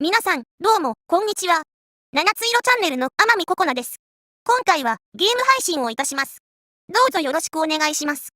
皆さん、どうも、こんにちは。ななついろチャンネルのあまみここなです。今回はゲーム配信をいたします。どうぞよろしくお願いします。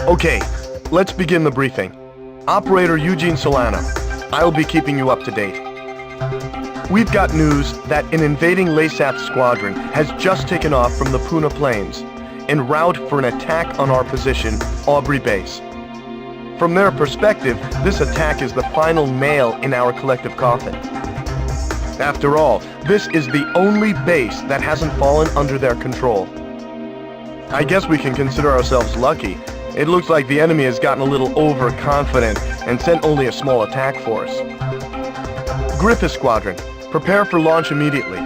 Okay, let's begin the briefing. Operator Eugene Solano, I'll be keeping you up to date. We've got news that an invading LASAP squadron has just taken off from the Puna Plains, en route for an attack on our position, Aubrey Base. From their perspective, this attack is the final nail in our collective coffin. After all, this is the only base that hasn't fallen under their control. I guess we can consider ourselves lucky. It looks like the enemy has gotten a little overconfident and sent only a small attack force. Griffith Squadron, prepare for launch immediately.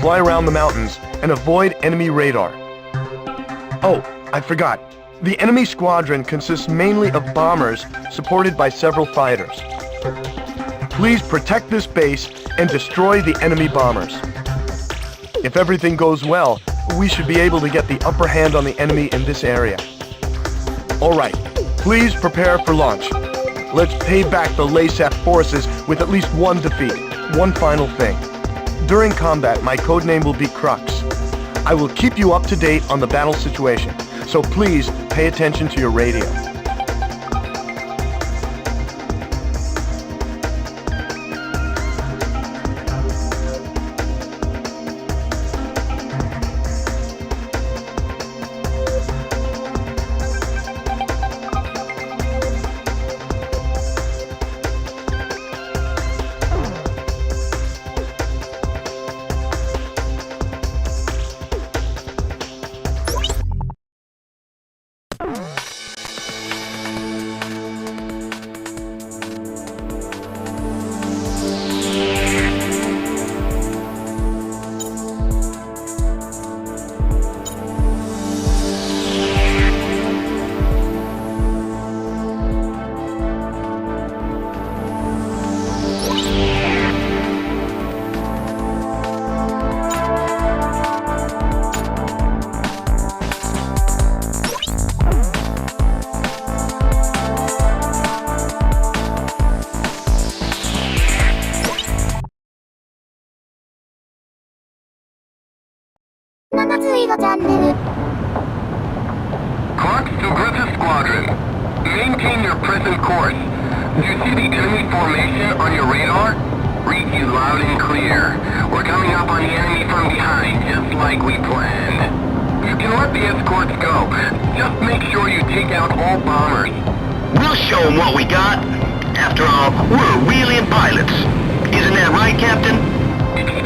Fly around the mountains and avoid enemy radar. Oh, I forgot. The enemy squadron consists mainly of bombers supported by several fighters. Please protect this base and destroy the enemy bombers. If everything goes well, we should be able to get the upper hand on the enemy in this area. Alright, please prepare for launch. Let's pay back the LASAP forces with at least one defeat. One final thing. During combat, my codename will be Crux. I will keep you up to date on the battle situation, so please pay attention to your radio. Clocks to Griffith Squadron. Maintain your present course. Do you see the enemy formation on your radar? Read you loud and clear. We're coming up on the enemy from behind, just like we planned. You can let the escorts go. Just make sure you take out all bombers. We'll show them what we got. After all, we're wheeling pilots. Isn't that right, Captain? It's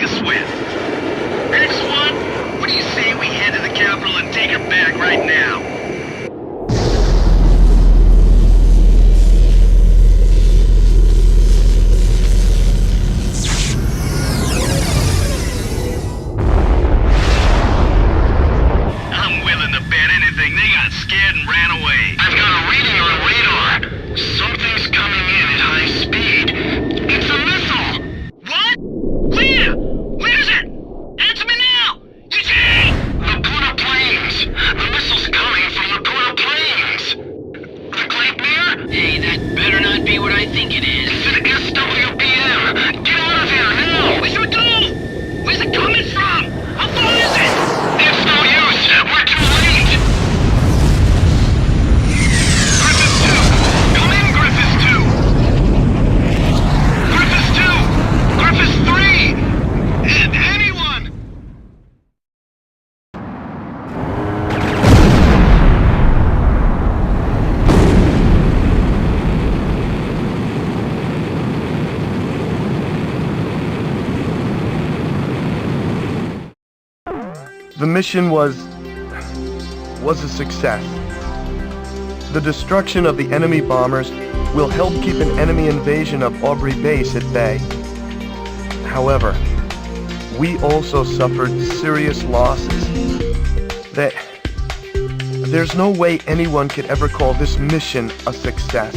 us with. X1, what do you say we head to the capital and take her back right now? I'm willing to bet anything they got scared and ran away. I've got a reading on radar. Something's coming in at high speed. It's a missile! What? Where? Where is it? Answer me now! Eugene! The Puna Plains! The missile's coming from the Puna Plains! The Great Mirror? Hey, that better not be what I think it is. It's an SWBM! Get out of here now! We should do! Where's it coming from? How far is it? It's no use! We're too late! Griffiths 2! Come in, Griffiths 2! Griffiths 2! Griffiths 3! Anyone! The mission was a success. The destruction of the enemy bombers will help keep an enemy invasion of Aubrey Base at bay. However, we also suffered serious losses. There's no way anyone could ever call this mission a success.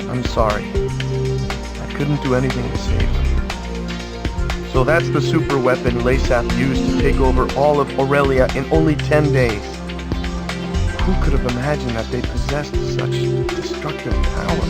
I'm sorry. I couldn't do anything to save them. So that's the super weapon Lasap used to take over all of Aurelia in only 10 days. Who could have imagined that they possessed such destructive power?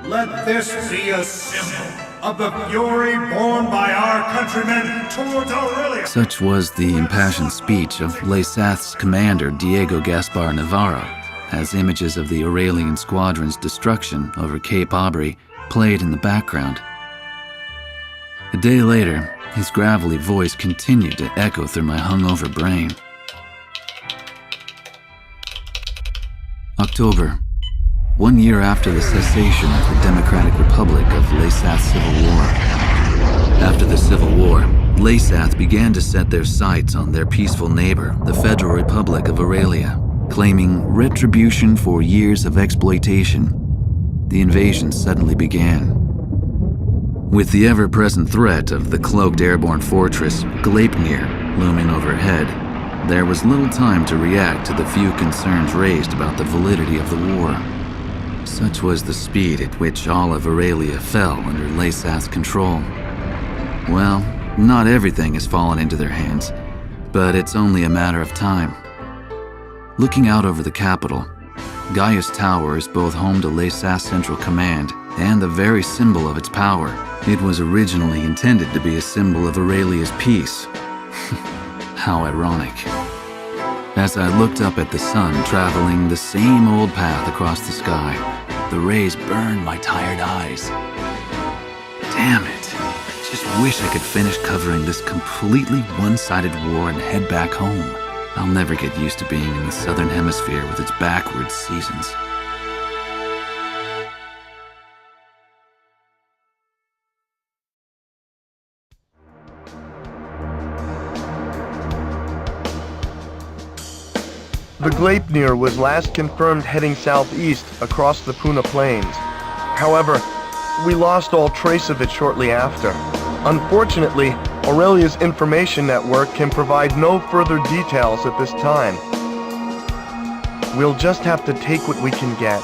Let this be a symbol of the fury borne by our countrymen towards Aurelia. Such was the impassioned speech of Lesath's commander Diego Gaspar Navarro, as images of the Aurelian squadron's destruction over Cape Aubrey played in the background. A day later, his gravelly voice continued to echo through my hungover brain. October. 1 year after the cessation of the Democratic Republic of Lesath's civil war. After the Civil War, Lesath began to set their sights on their peaceful neighbor, the Federal Republic of Aurelia, claiming retribution for years of exploitation. The invasion suddenly began. With the ever-present threat of the cloaked airborne fortress, Gleipnir, looming overhead, there was little time to react to the few concerns raised about the validity of the war. Such was the speed at which all of Aurelia fell under Lesath's control. Well, not everything has fallen into their hands, but it's only a matter of time. Looking out over the capital, Gaius Tower is both home to Lesath's Central Command and the very symbol of its power. It was originally intended to be a symbol of Aurelia's peace. How ironic. As I looked up at the sun traveling the same old path across the sky, the rays burned my tired eyes. Damn it. I just wish I could finish covering this completely one-sided war and head back home. I'll never get used to being in the southern hemisphere with its backwards seasons. The Gleipnir was last confirmed heading southeast across the Puna Plains. However, we lost all trace of it shortly after. Unfortunately, Aurelia's information network can provide no further details at this time. We'll just have to take what we can get.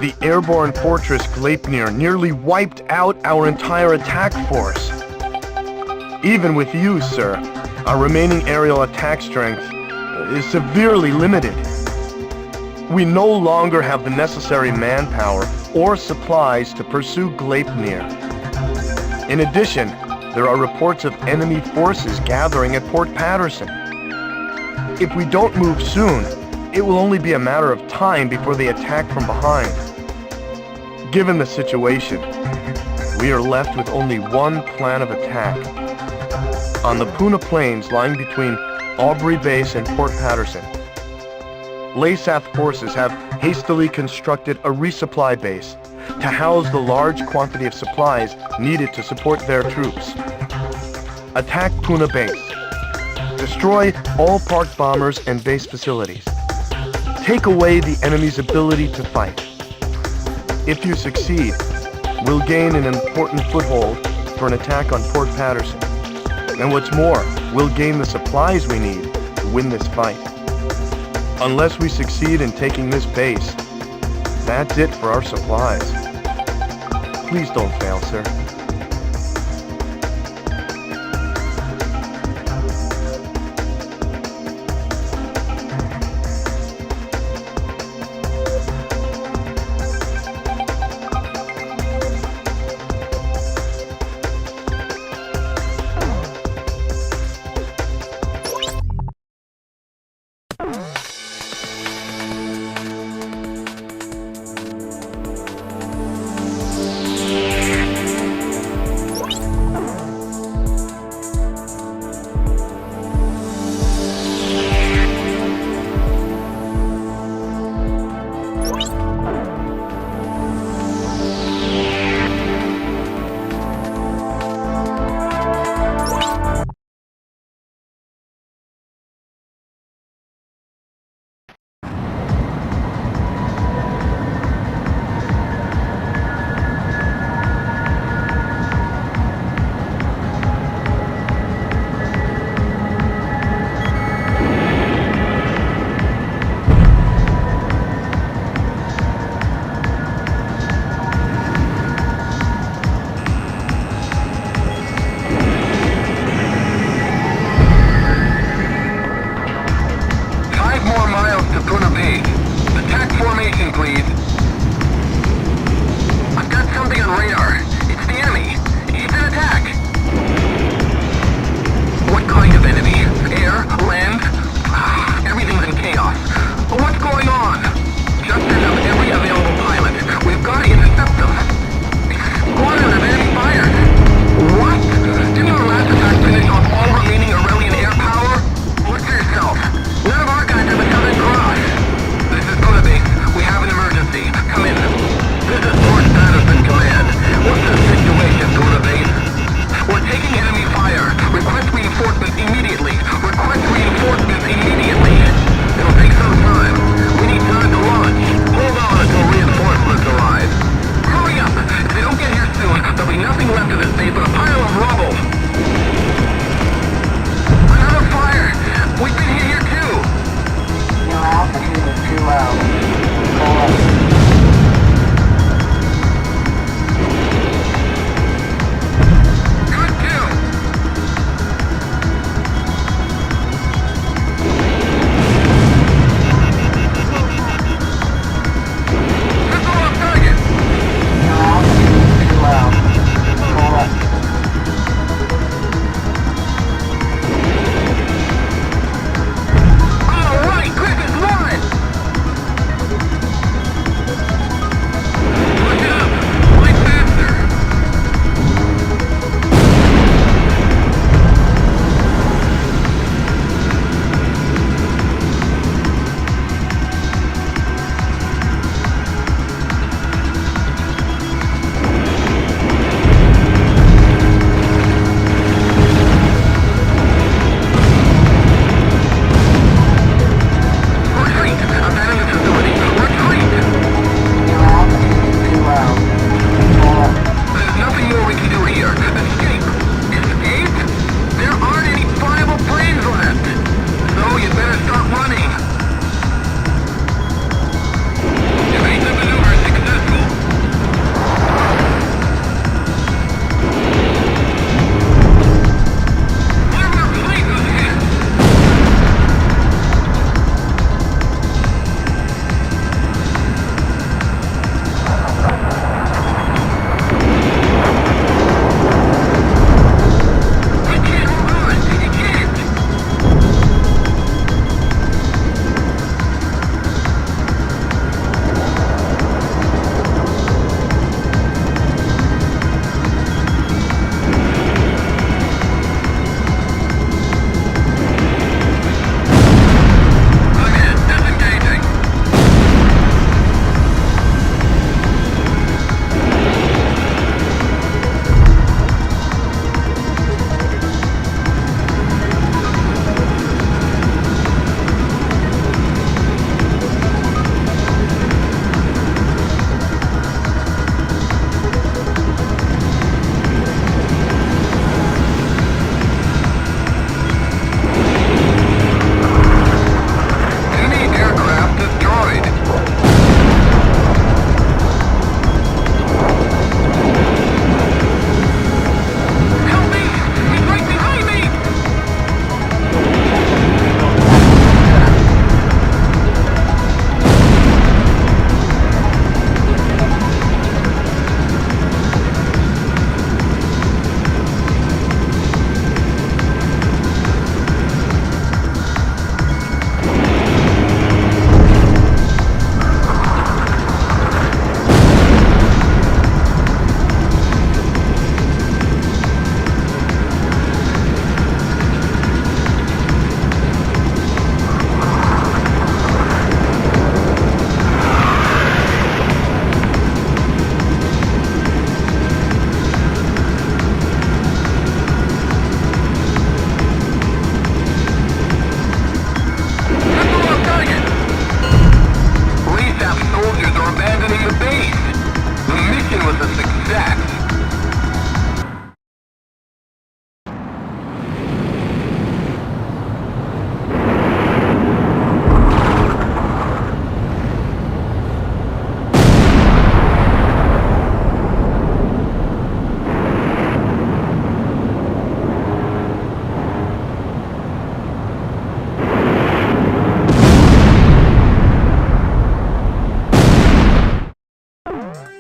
The airborne fortress Gleipnir nearly wiped out our entire attack force. Even with you, sir, our remaining aerial attack strength is severely limited. We no longer have the necessary manpower or supplies to pursue Gleipnir. In addition, there are reports of enemy forces gathering at Port Patterson. If we don't move soon, it will only be a matter of time before they attack from behind. Given the situation, we are left with only one plan of attack. On the Puna Plains lying between Aubrey Base and Port Patterson, Laysath forces have hastily constructed a resupply base to house the large quantity of supplies needed to support their troops. Attack Puna Base. Destroy all parked bombers and base facilities. Take away the enemy's ability to fight. If you succeed, we'll gain an important foothold for an attack on Port Patterson. And what's more, we'll gain the supplies we need to win this fight. Unless we succeed in taking this base, that's it for our supplies. Please don't fail, sir. space but a pile of rubble. Another fire! We've been hit here too! Your altitude is too low. Pull up.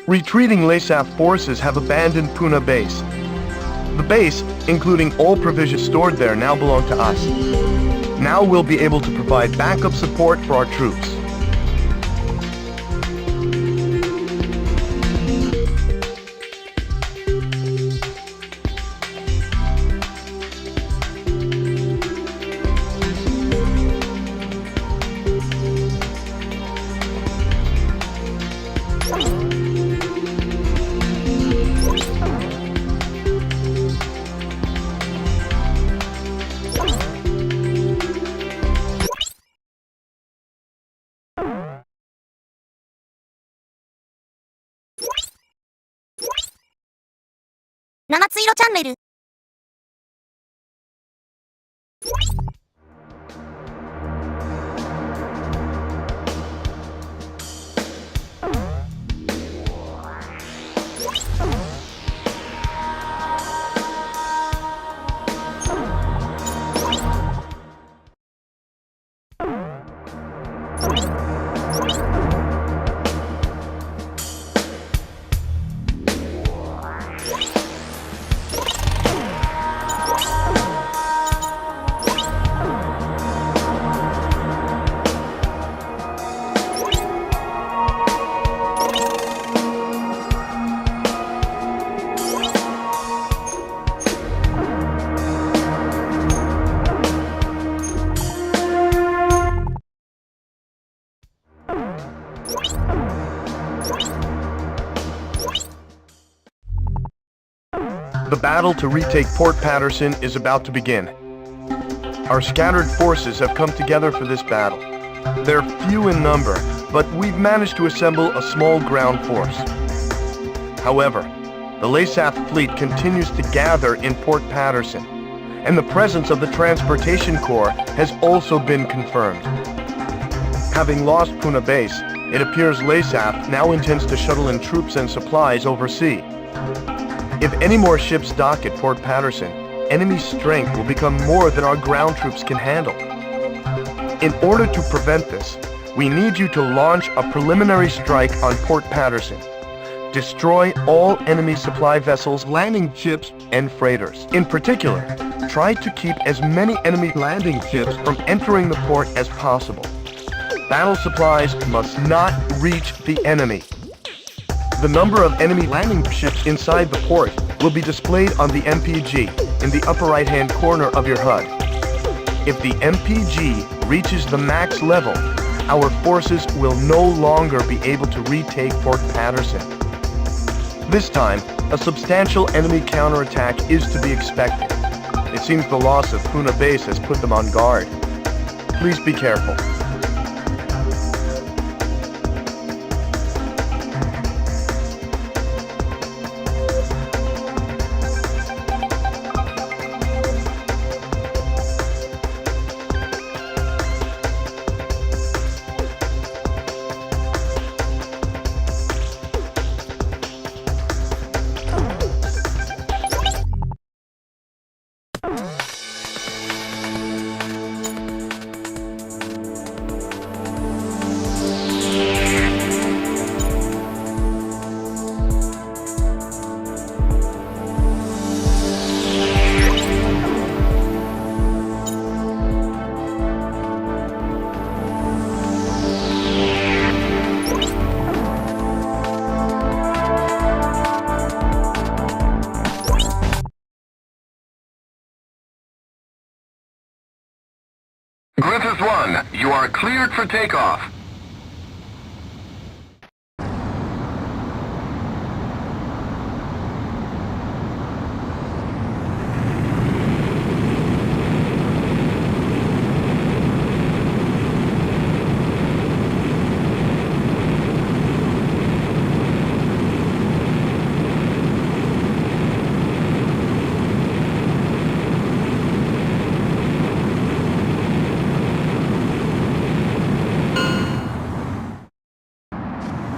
Retreating LASAF forces have abandoned Pune base. The base, including all provisions stored there, now belong to us. Now we'll be able to provide backup support for our troops. 七つ色チャンネル。The battle to retake Port Patterson is about to begin. Our scattered forces have come together for this battle. They're few in number, but we've managed to assemble a small ground force. However, the LASAF fleet continues to gather in Port Patterson, and the presence of the Transportation Corps has also been confirmed. Having lost Puna Base, it appears LASAF now intends to shuttle in troops and supplies overseas. If any more ships dock at Port Patterson, enemy strength will become more than our ground troops can handle. In order to prevent this, we need you to launch a preliminary strike on Port Patterson. Destroy all enemy supply vessels, landing ships, and freighters. In particular, try to keep as many enemy landing ships from entering the port as possible. Battle supplies must not reach the enemy. The number of enemy landing ships inside the port will be displayed on the MPG in the upper right-hand corner of your HUD. If the MPG reaches the max level, our forces will no longer be able to retake Port Patterson. This time, a substantial enemy counterattack is to be expected. It seems the loss of Puna Base has put them on guard. Please be careful. Griffiths 1, you are cleared for takeoff.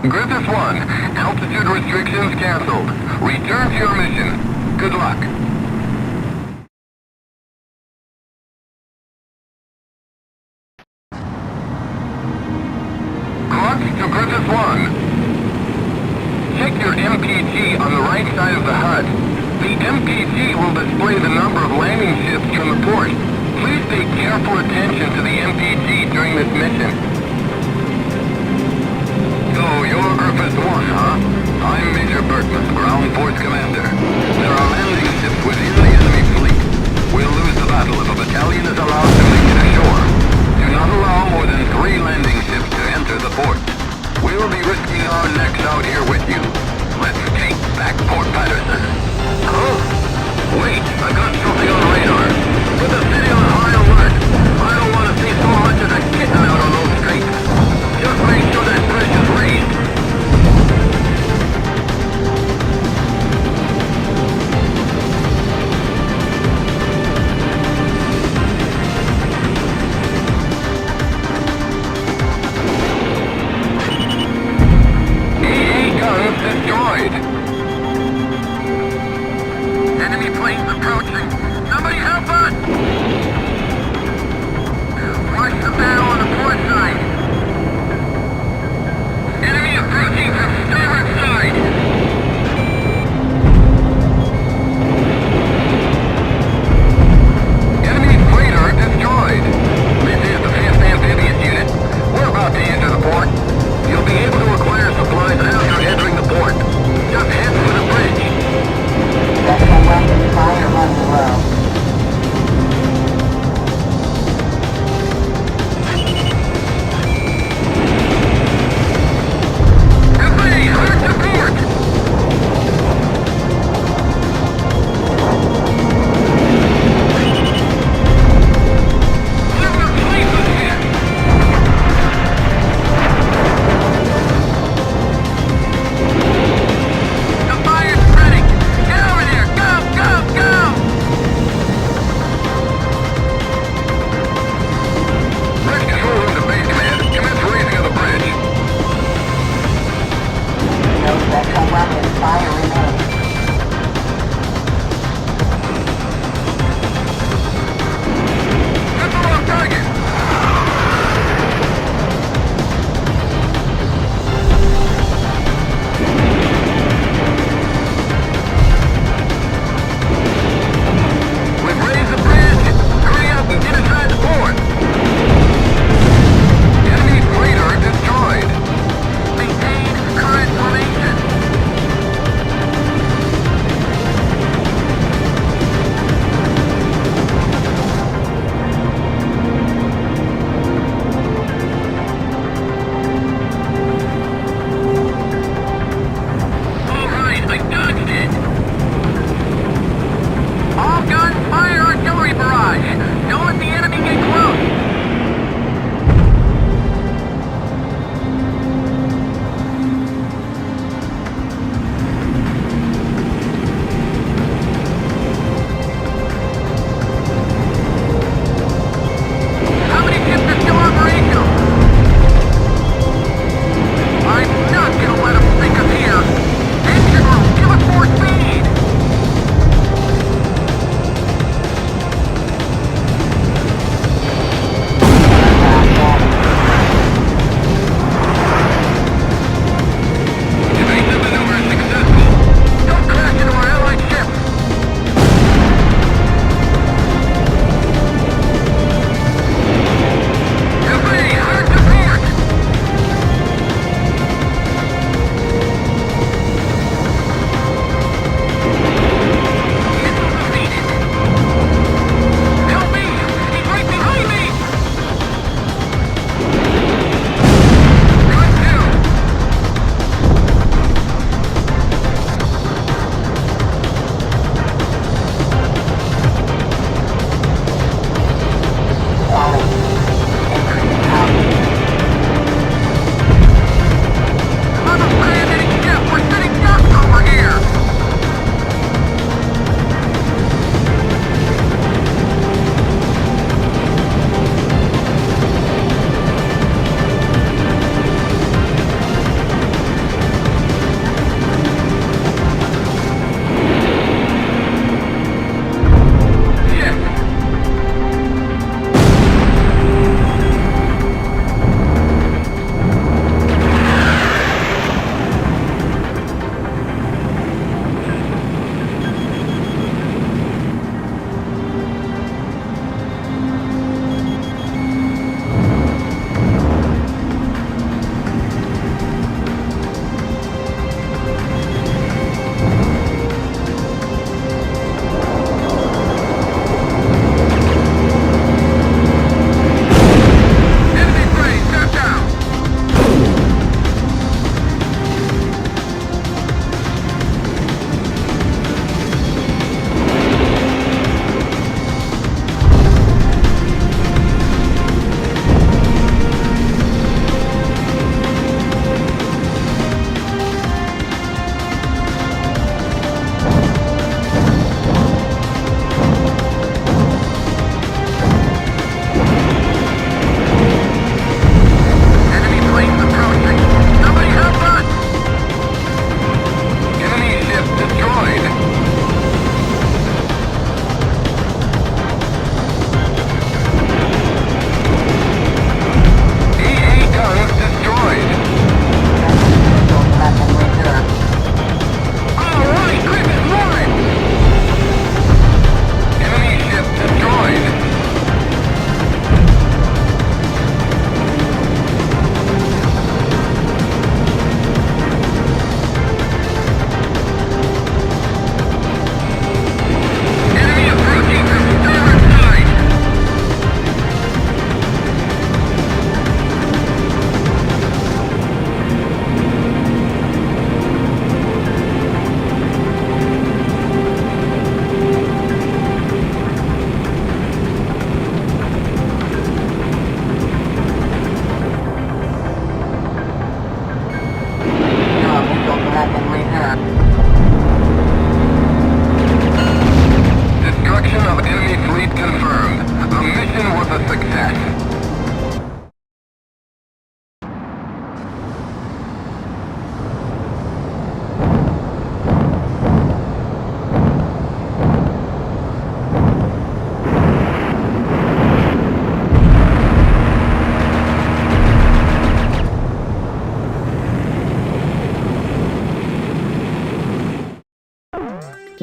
Griffiths 1, altitude restrictions canceled. Return to your mission. Good luck. Crux to Griffiths 1. Check your MPG on the right side of the HUD. The MPG will display the number of landing ships from the port. Please pay careful attention to the MPG during this mission. So, you're Griffiths 1, huh? I'm Major Berkman, Ground Force Commander. There are landing ships within the enemy fleet. We'll lose the battle if a battalion is allowed to make it ashore. Do not allow more than 3 landing ships to enter the port. We'll be risking our necks out here with you. Let's take back Port Patterson. Huh? Wait, I got something on radar. Put the city on high alert. I don't want to see so much as a kitten out on those streets. Just make sure that bridge is raised.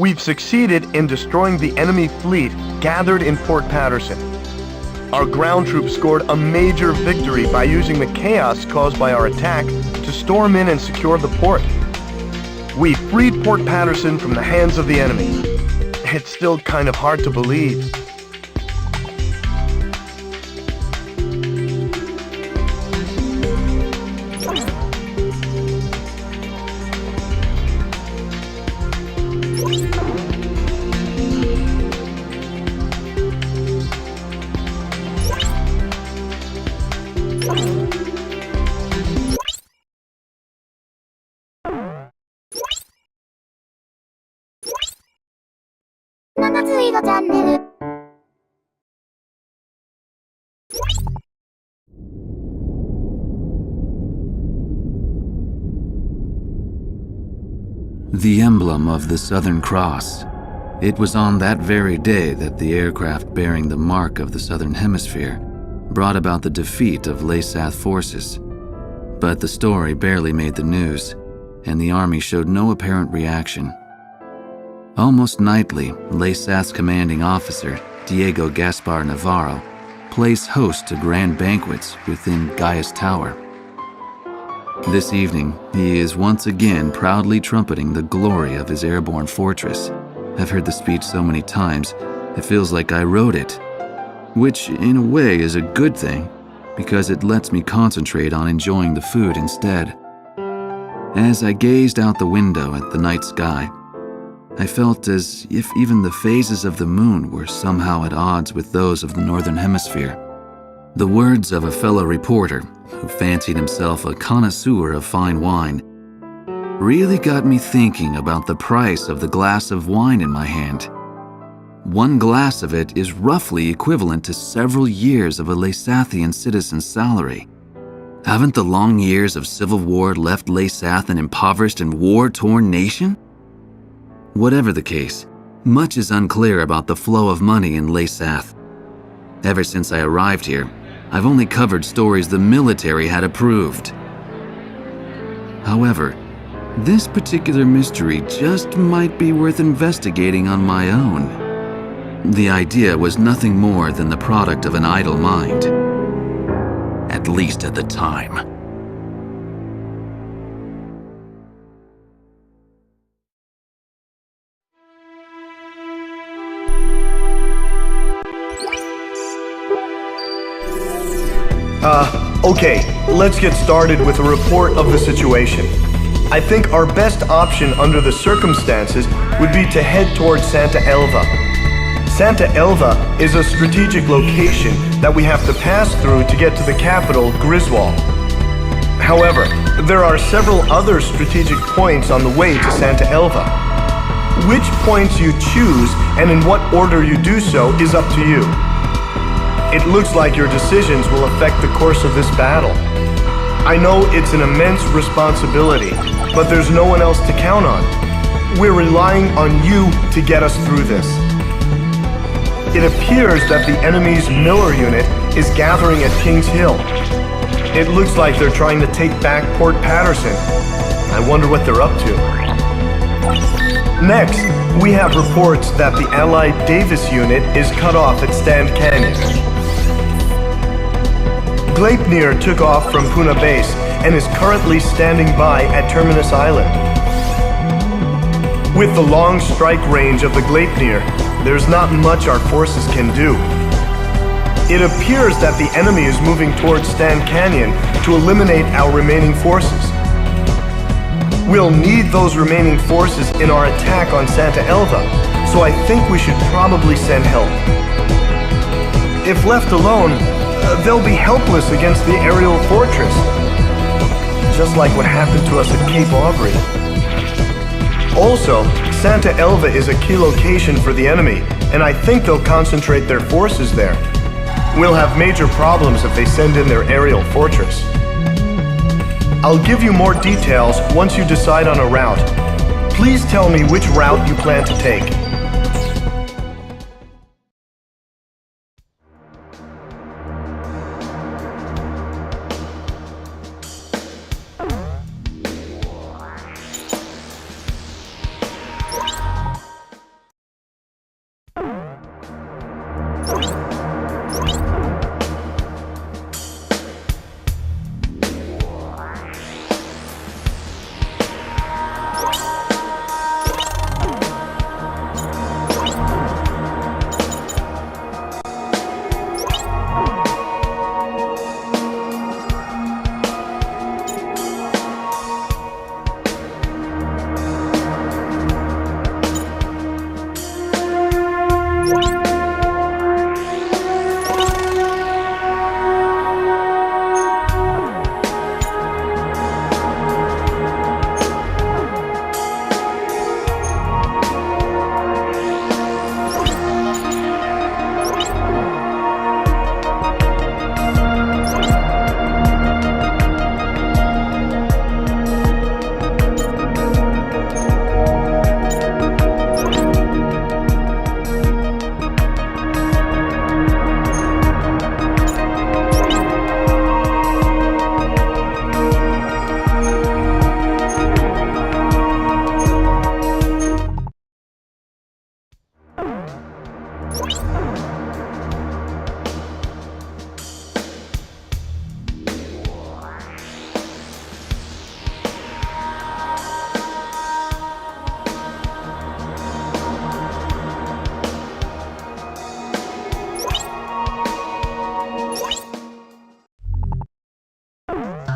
We've succeeded in destroying the enemy fleet gathered in Port Patterson. Our ground troops scored a major victory by using the chaos caused by our attack to storm in and secure the port. We freed Port Patterson from the hands of the enemy. It's still kind of hard to believe. naついろチャンネル。The emblem of the Southern Cross. It was on that very day that the aircraft bearing the mark of the Southern Hemisphere brought about the defeat of Laysath forces. But the story barely made the news, and the army showed no apparent reaction. Almost nightly, Laysath's commanding officer, Diego Gaspar Navarro, plays host to grand banquets within Gaia's Tower. This evening, he is once again proudly trumpeting the glory of his airborne fortress. I've heard the speech so many times, it feels like I wrote it. Which, in a way, is a good thing, because it lets me concentrate on enjoying the food instead. As I gazed out the window at the night sky, I felt as if even the phases of the moon were somehow at odds with those of the Northern Hemisphere. The words of a fellow reporter, who fancied himself a connoisseur of fine wine, really got me thinking about the price of the glass of wine in my hand. One glass of it is roughly equivalent to several years of a Laysathian citizen's salary. Haven't the long years of civil war left Laysath an impoverished and war-torn nation? Whatever the case, much is unclear about the flow of money in Laysath. Ever since I arrived here, I've only covered stories the military had approved. However, this particular mystery just might be worth investigating on my own. The idea was nothing more than the product of an idle mind. At least at the time. Okay, let's get started with a report of the situation. I think our best option under the circumstances would be to head towards Santa Elva. Santa Elva is a strategic location that we have to pass through to get to the capital, Griswold. However, there are several other strategic points on the way to Santa Elva. Which points you choose and in what order you do so is up to you. It looks like your decisions will affect the course of this battle. I know it's an immense responsibility, but there's no one else to count on. We're relying on you to get us through this. It appears that the enemy's Miller unit is gathering at Kings Hill. It looks like they're trying to take back Port Patterson. I wonder what they're up to. Next, we have reports that the Allied Davis unit is cut off at Stand Canyon. Gleipnir took off from Puna Base and is currently standing by at Terminus Island. With the long strike range of the Gleipnir, there's not much our forces can do. It appears that the enemy is moving towards Stand Canyon to eliminate our remaining forces. We'll need those remaining forces in our attack on Santa Elva, so I think we should probably send help. If left alone, they'll be helpless against the aerial fortress, just like what happened to us at Cape Aubrey. Also, Santa Elva is a key location for the enemy, and I think they'll concentrate their forces there. We'll have major problems if they send in their aerial fortress. I'll give you more details once you decide on a route. Please tell me which route you plan to take.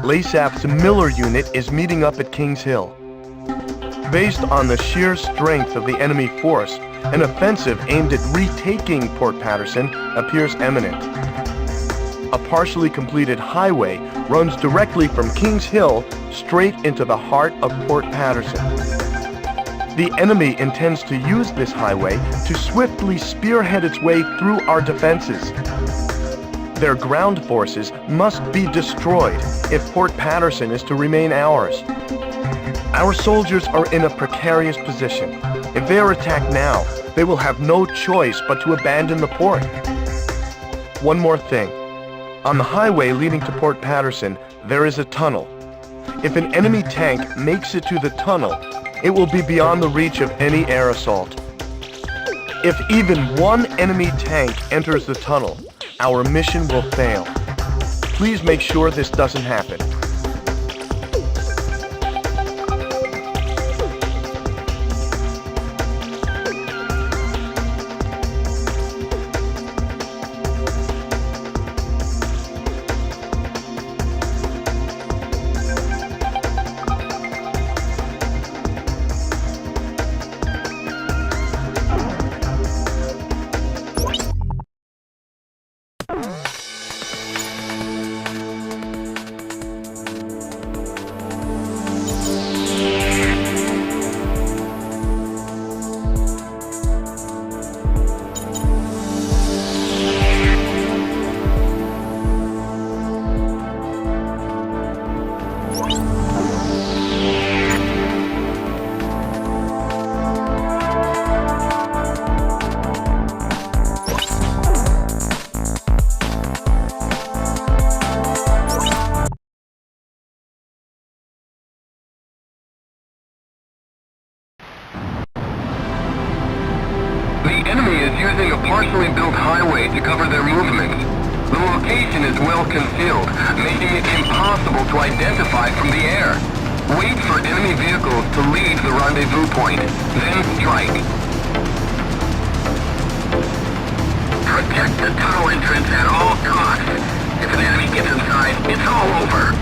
LASAP's Miller unit is meeting up at Kings Hill. Based on the sheer strength of the enemy force, an offensive aimed at retaking Port Patterson appears imminent. A partially completed highway runs directly from Kings Hill straight into the heart of Port Patterson. The enemy intends to use this highway to swiftly spearhead its way through our defenses. Their ground forces must be destroyed if Port Patterson is to remain ours. Our soldiers are in a precarious position. If they are attacked now, they will have no choice but to abandon the port. One more thing. On the highway leading to Port Patterson, there is a tunnel. If an enemy tank makes it to the tunnel, it will be beyond the reach of any air assault. If even one enemy tank enters the tunnel, our mission will fail. Please make sure this doesn't happen. Using a partially built highway to cover their movements. The location is well concealed, making it impossible to identify from the air. Wait for enemy vehicles to leave the rendezvous point, then strike. Protect the tunnel entrance at all costs. If an enemy gets inside, it's all over.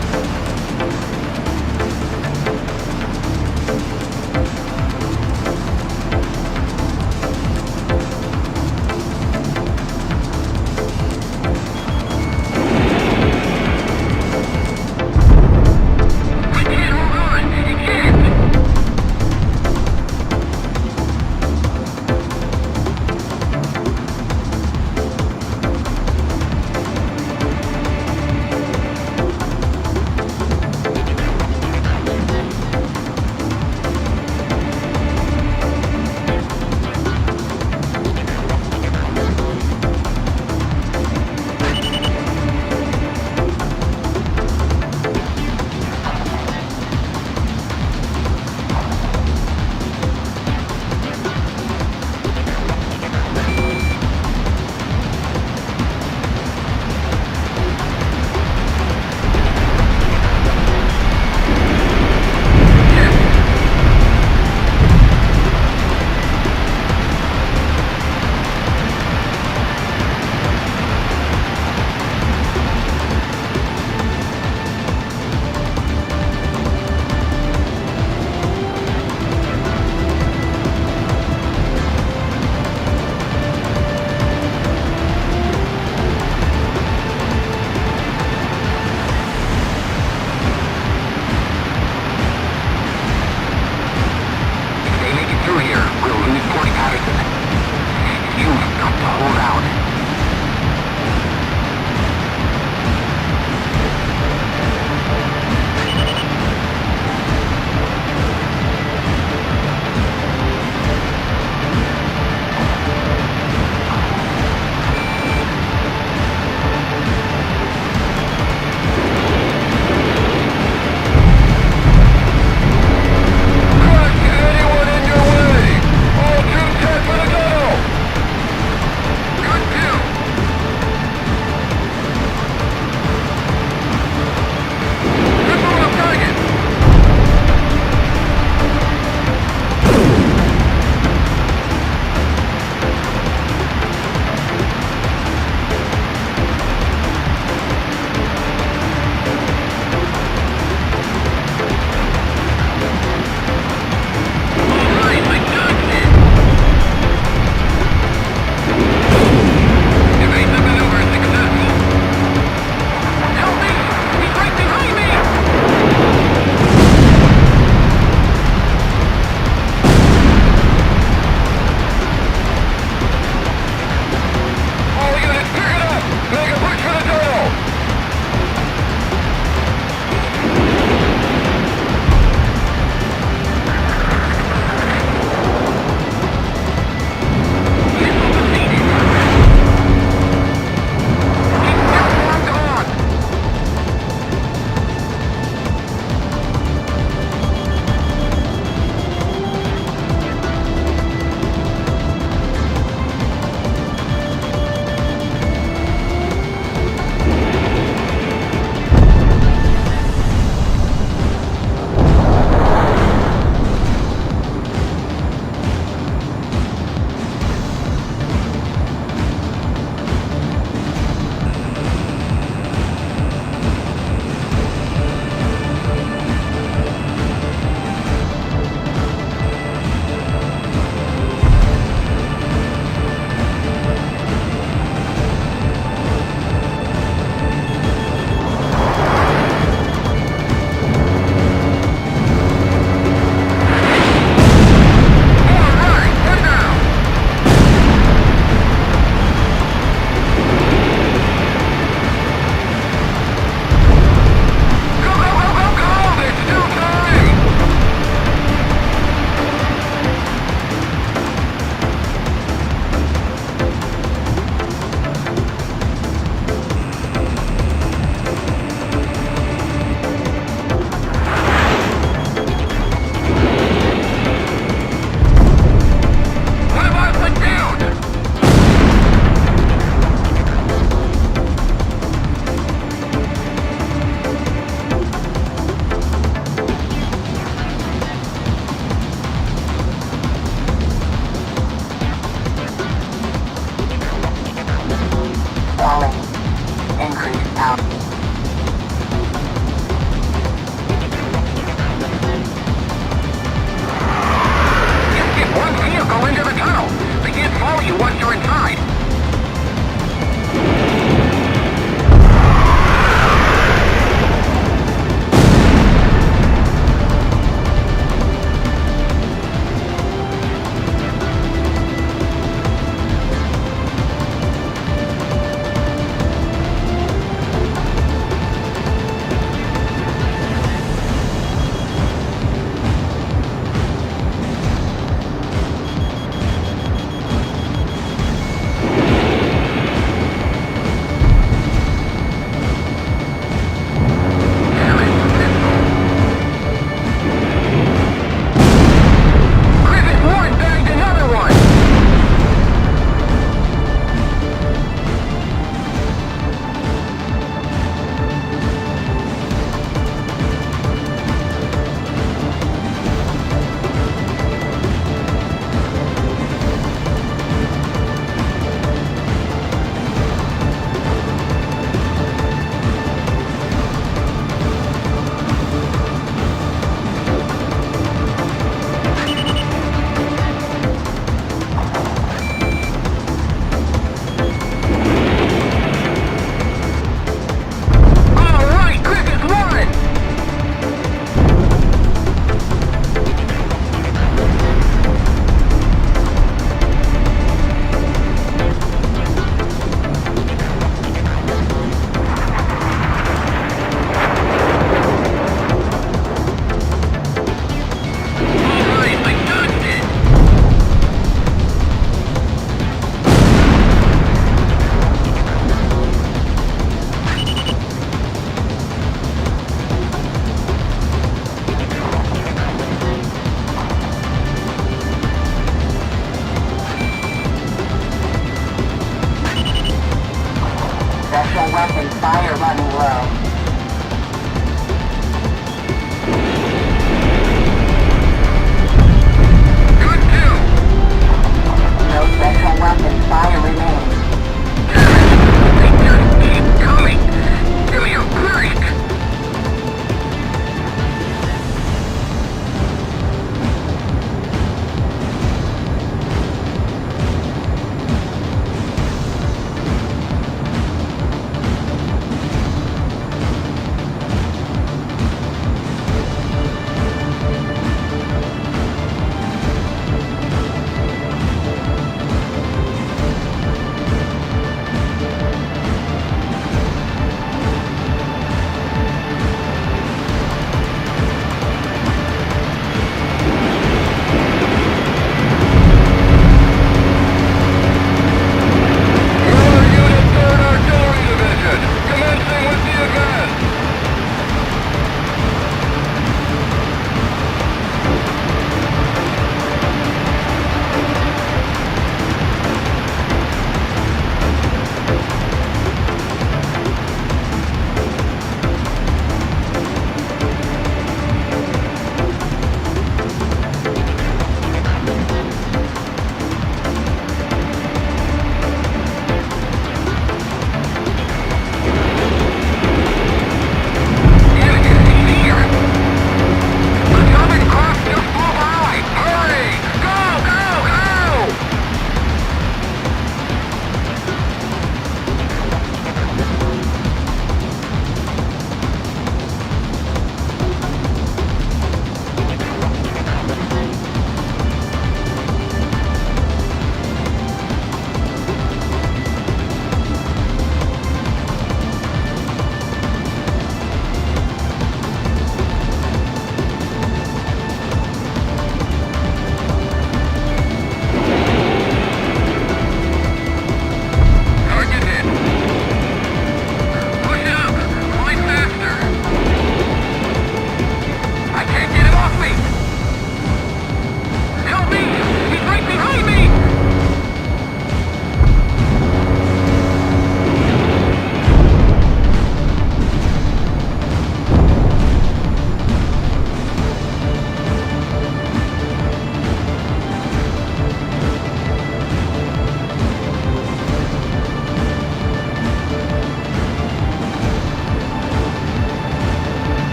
special weapon fire running low. Good kill! No special weapon fire remains. They just keep coming! Give me a break!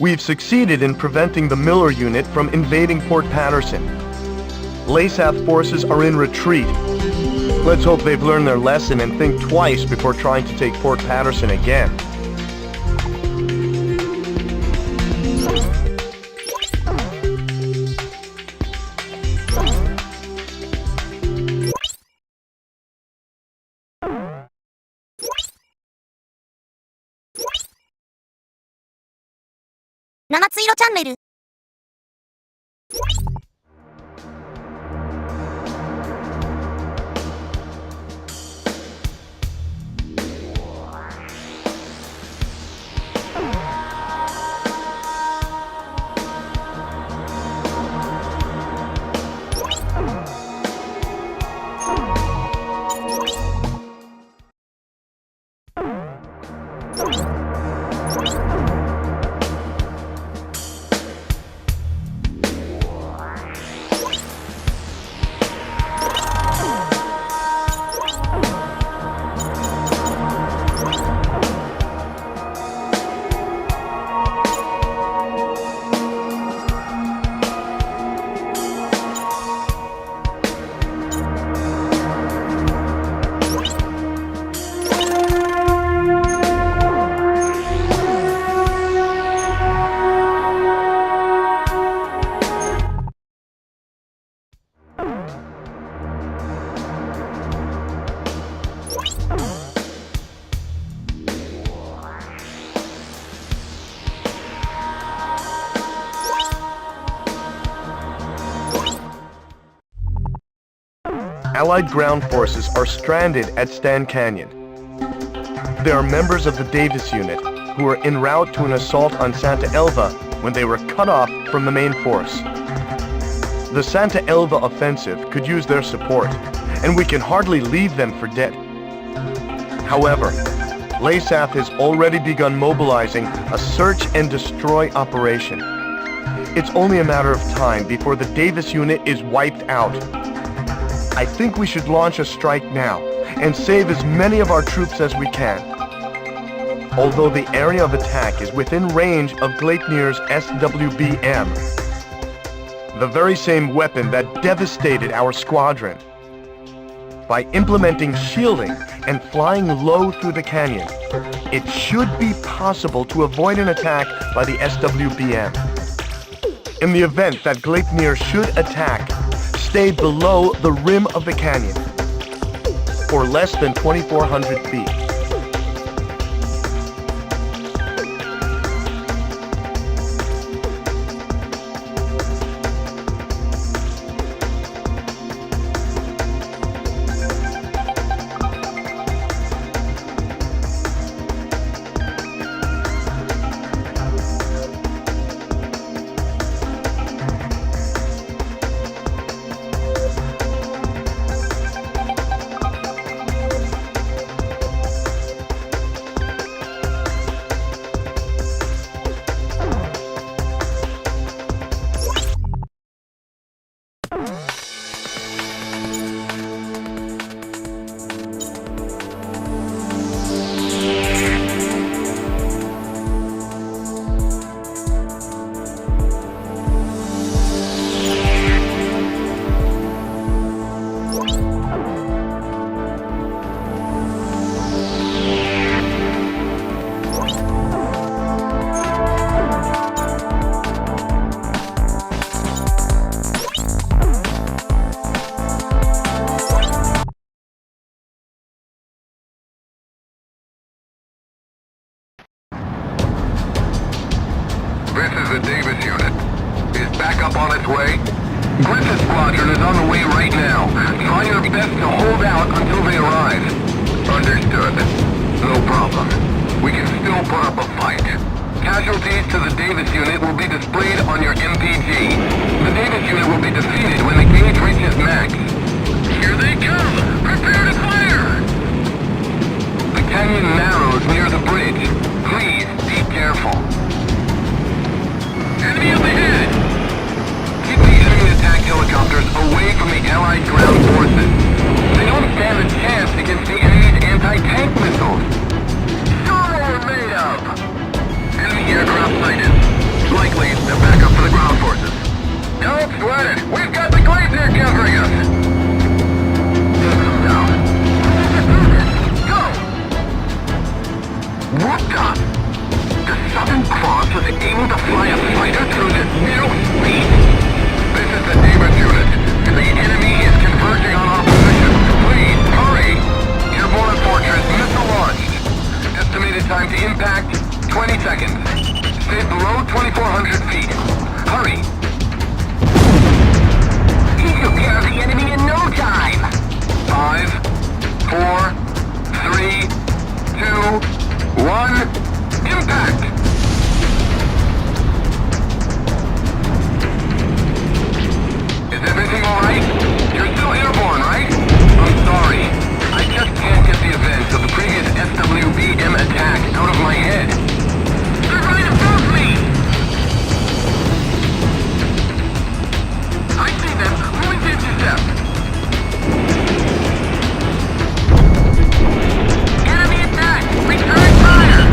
We've succeeded in preventing the Miller unit from invading Port Patterson. LASAF forces are in retreat. Let's hope they've learned their lesson and think twice before trying to take Port Patterson again.七つ色チャンネル。Allied ground forces are stranded at Stan Canyon. There are members of the Davis unit who are en route to an assault on Santa Elva when they were cut off from the main force. The Santa Elva offensive could use their support, and we can hardly leave them for dead. However, LASAF has already begun mobilizing a search and destroy operation. It's only a matter of time before the Davis unit is wiped out. I think we should launch a strike now and save as many of our troops as we can. Although the area of attack is within range of Gleipnir's SWBM, the very same weapon that devastated our squadron. By implementing shielding and flying low through the canyon, it should be possible to avoid an attack by the SWBM. In the event that Gleipnir should attack, stay below the rim of the canyon, or less than 2,400 feet. This is the Davis unit. Is backup on its way? Griffith's squadron is on the way right now. Try your best to hold out until they arrive. Understood. No problem. We can still put up a fight. Casualties to the Davis unit will be displayed on your MPG. The Davis unit will be defeated when the gauge reaches max. Here they come! Prepare to fire! The canyon narrows near the bridge. Please, be careful. Enemy up ahead! Keep the enemy attack helicopters away from the Allied ground forces. They don't stand a chance against the enemy's anti-tank missiles. Show what we're made of! Enemy aircraft sighted. Likely, they're back up for the ground forces. Don't sweat it! We've got the Glacier covering us! Take them down. Go! What the? The Southern Cross was able to fly a fighter through this new speed. This is the Davis unit. The enemy is converging on our position. Please, hurry! Airborne Fortress missile launched. Estimated time to impact, 20 seconds. Stay below 2,400 feet. Hurry! He took care of the enemy in no time! 5, 4, 3, 2, 1... Impact! Is everything alright? You're still airborne, right? I'm sorry. I just can't get the events of the previous SWBM attack out of my head. They're right above me! I see them. Moving to intercept. Enemy attack! Return fire!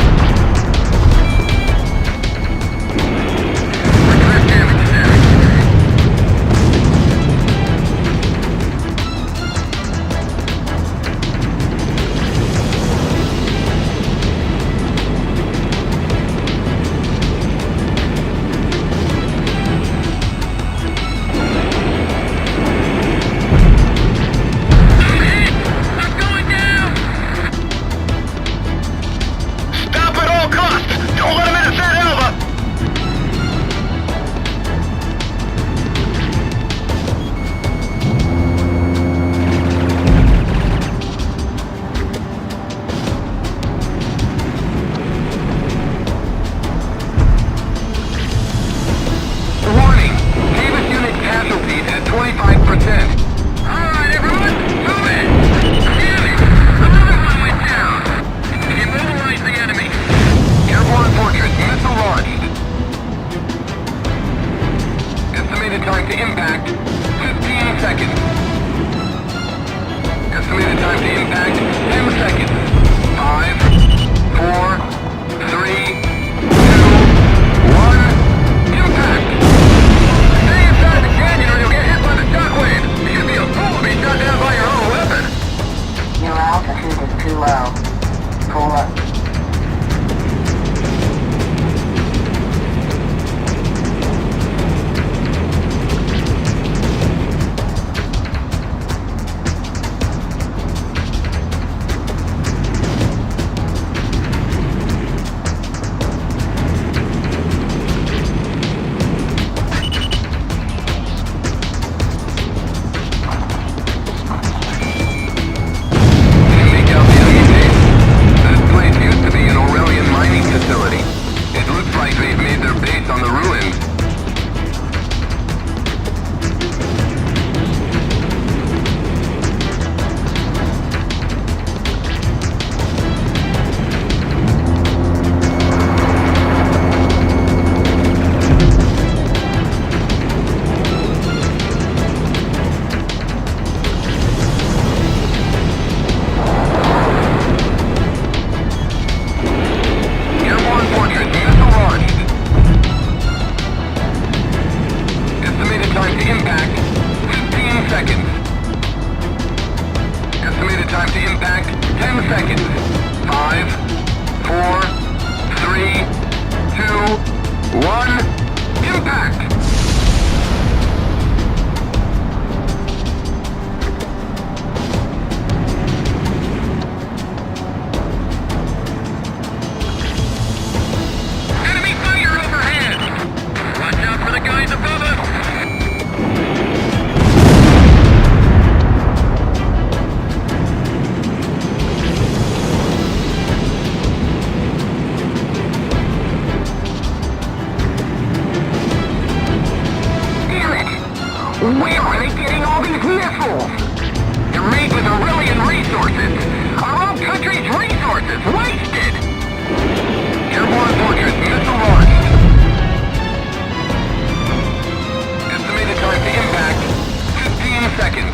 impact, 15 seconds. Estimated time to impact, 10 seconds. 5, 4, 3, 2, 1, impact! Stay inside the canyon or you'll get hit by the shockwave. You'd be a fool to be shot down by your own weapon. Your altitude is too low. Pull up. Where are they getting all these missiles? They're made with Aurelian resources. Our own country's resources wasted! Airborne Fortress missile launched. Estimated time to impact, 15 seconds.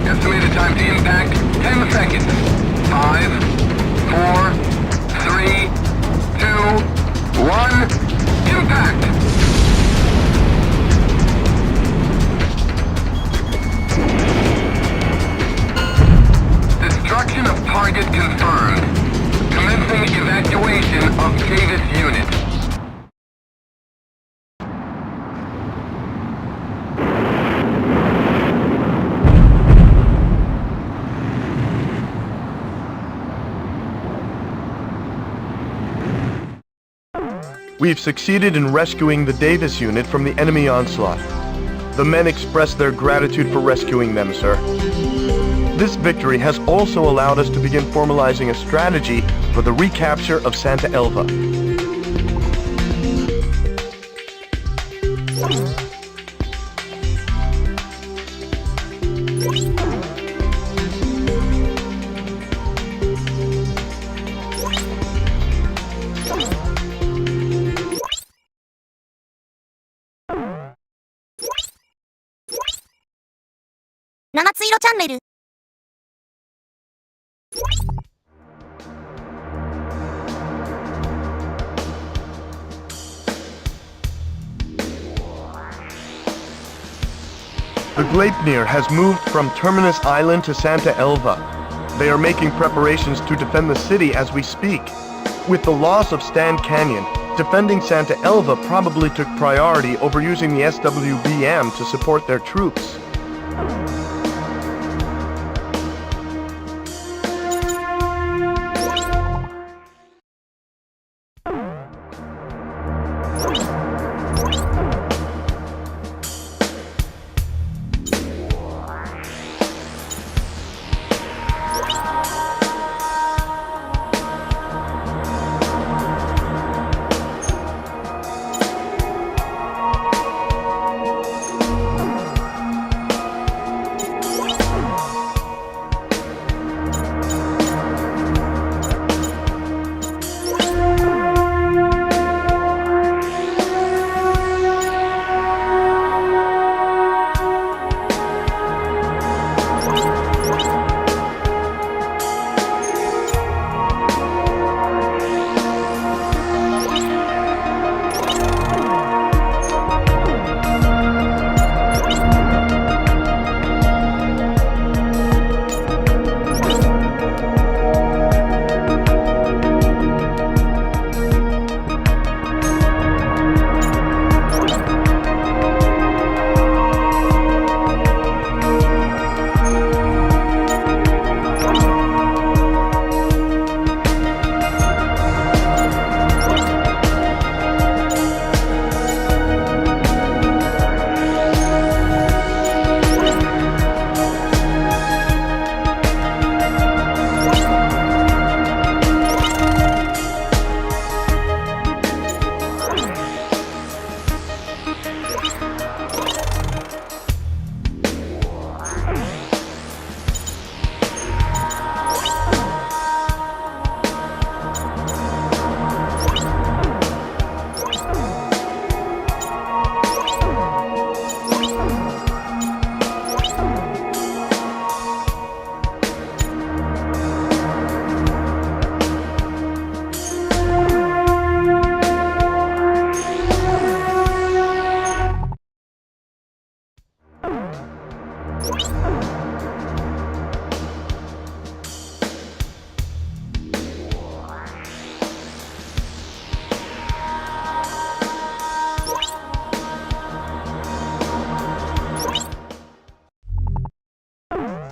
Estimated time to impact, 10 seconds. 5, 4, 3, 2, 1, impact! Destruction of target confirmed. Commencing evacuation of Davis unit. We've succeeded in rescuing the Davis unit from the enemy onslaught. The men express their gratitude for rescuing them, sir. This victory has also allowed us to begin formalizing a strategy for the recapture of Santa Elva.七つ色チャンネル。The Gleipnir has moved from Terminus Island to Santa Elva. They are making preparations to defend the city as we speak. With the loss of Stand Canyon, defending Santa Elva probably took priority over using the SWBM to support their troops.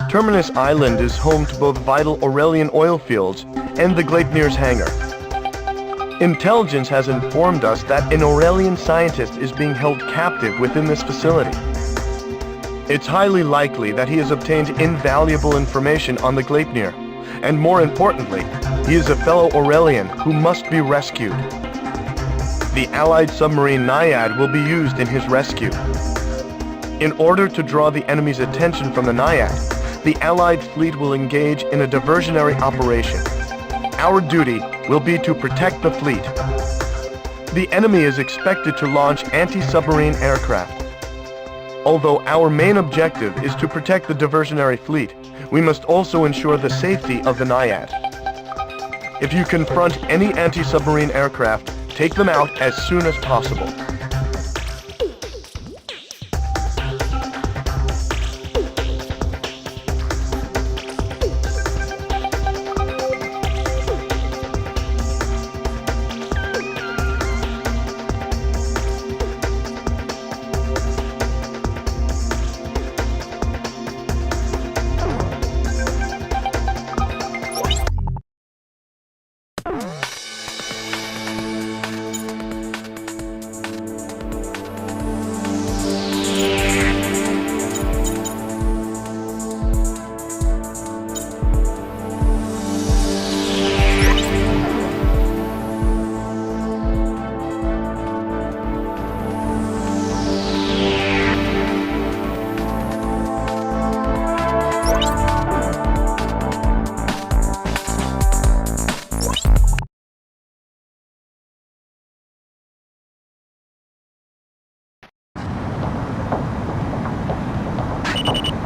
Terminus Island is home to both vital Aurelian oil fields and the Gleipnir's hangar. Intelligence has informed us that an Aurelian scientist is being held captive within this facility. It's highly likely that he has obtained invaluable information on the Gleipnir, and more importantly, he is a fellow Aurelian who must be rescued. The Allied submarine Naiad will be used in his rescue. In order to draw the enemy's attention from the Naiad, the Allied fleet will engage in a diversionary operation. Our duty will be to protect the fleet. The enemy is expected to launch anti-submarine aircraft. Although our main objective is to protect the diversionary fleet, we must also ensure the safety of the Naiad. If you confront any anti-submarine aircraft, take them out as soon as possible.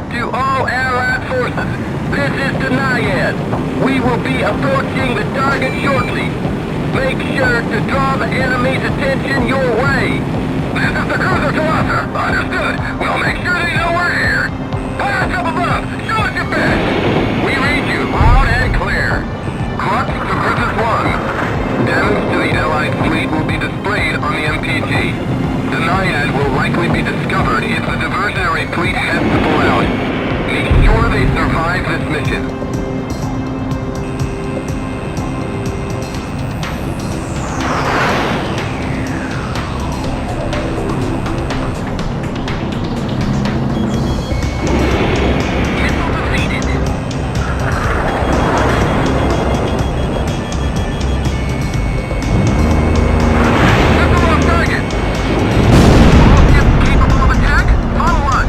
To all Allied forces, this is the Naiad. We will be approaching the target shortly. Make sure to draw the enemy's attention your way. This is the cruiser to Arthur. Understood. We'll make sure they know we're here. Fire up above. Show us your best. We read you loud and clear. Crux to Griffith 1. Damage to the Allied fleet will be displayed on the MPG. The Naiad will likely be discovered if the diversionary fleet has to pull out. Make sure they survive this mission. Missile defeated. Missile on target. All ships capable of attack, follow us.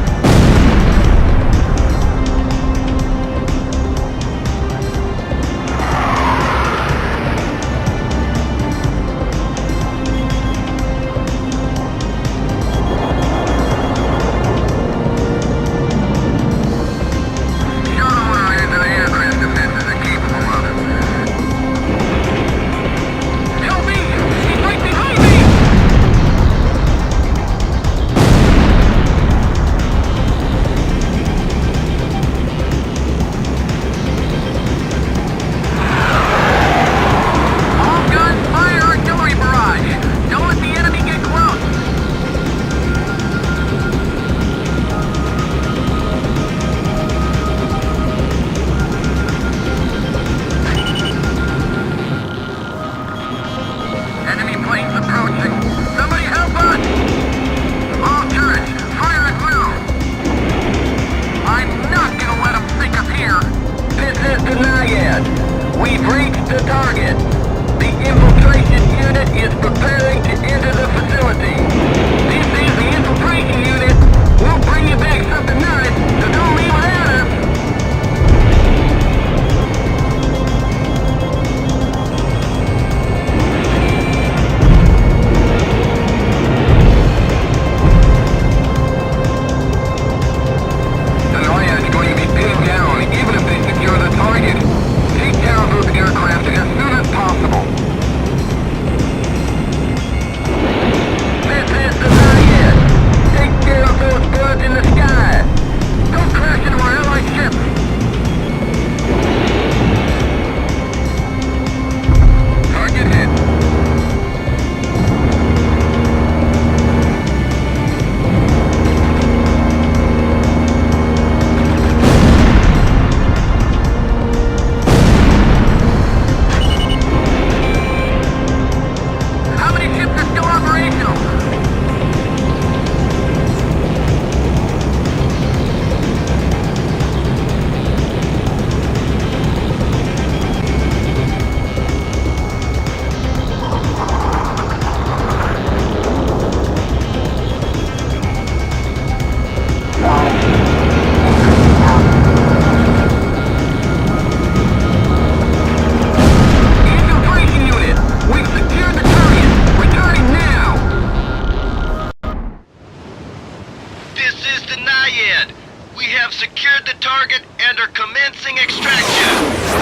is the Naiad. We have secured the target and are commencing extraction.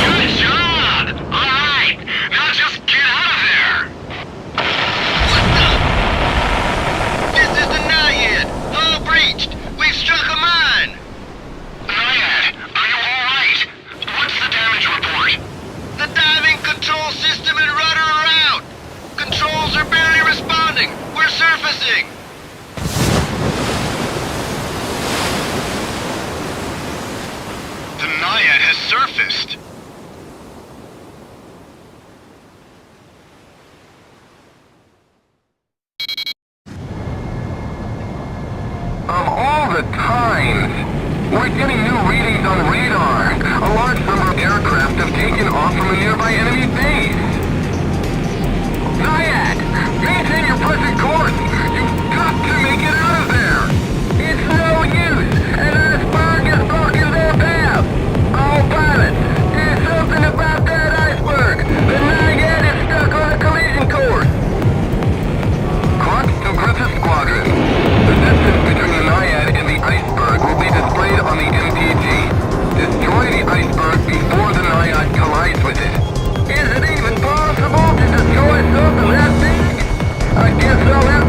Good job! Alright, now just get out of there! What the? This is the Naiad. Hull breached. We've struck a mine. Naiad, are you alright? What's the damage report? The diving control system and rudder are out. Controls are barely responding. We're surfacing. The Naiad has surfaced. Of all the times, we're getting new readings on radar. A large number of aircraft have taken off from a nearby enemy base. Naiad, maintain your present course. You've got to make it out of there. It's no use. An iceberg is blocking their path. All pilots, do something about that iceberg. The Naiad is stuck on a collision course. Clock to Griffith Squadron. The distance between the Naiad and the iceberg will be displayed on the MPG. Destroy the iceberg before the Naiad collides with it. Is it even possible to destroy something that big? I guess I'll have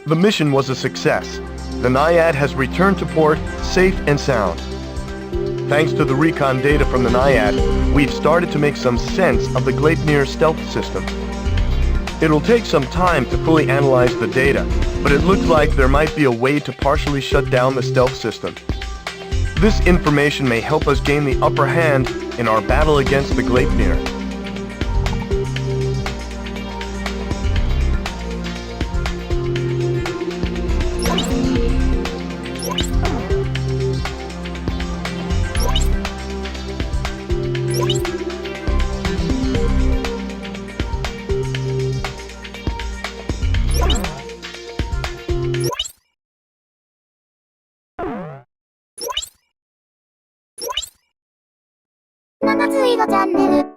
The mission was a success. The Naiad has returned to port safe and sound. Thanks to the recon data from the Naiad, we've started to make some sense of the Gleipnir stealth system. It'll take some time to fully analyze the data, but it looks like there might be a way to partially shut down the stealth system. This information may help us gain the upper hand in our battle against the Gleipnir.ななついろチャンネル。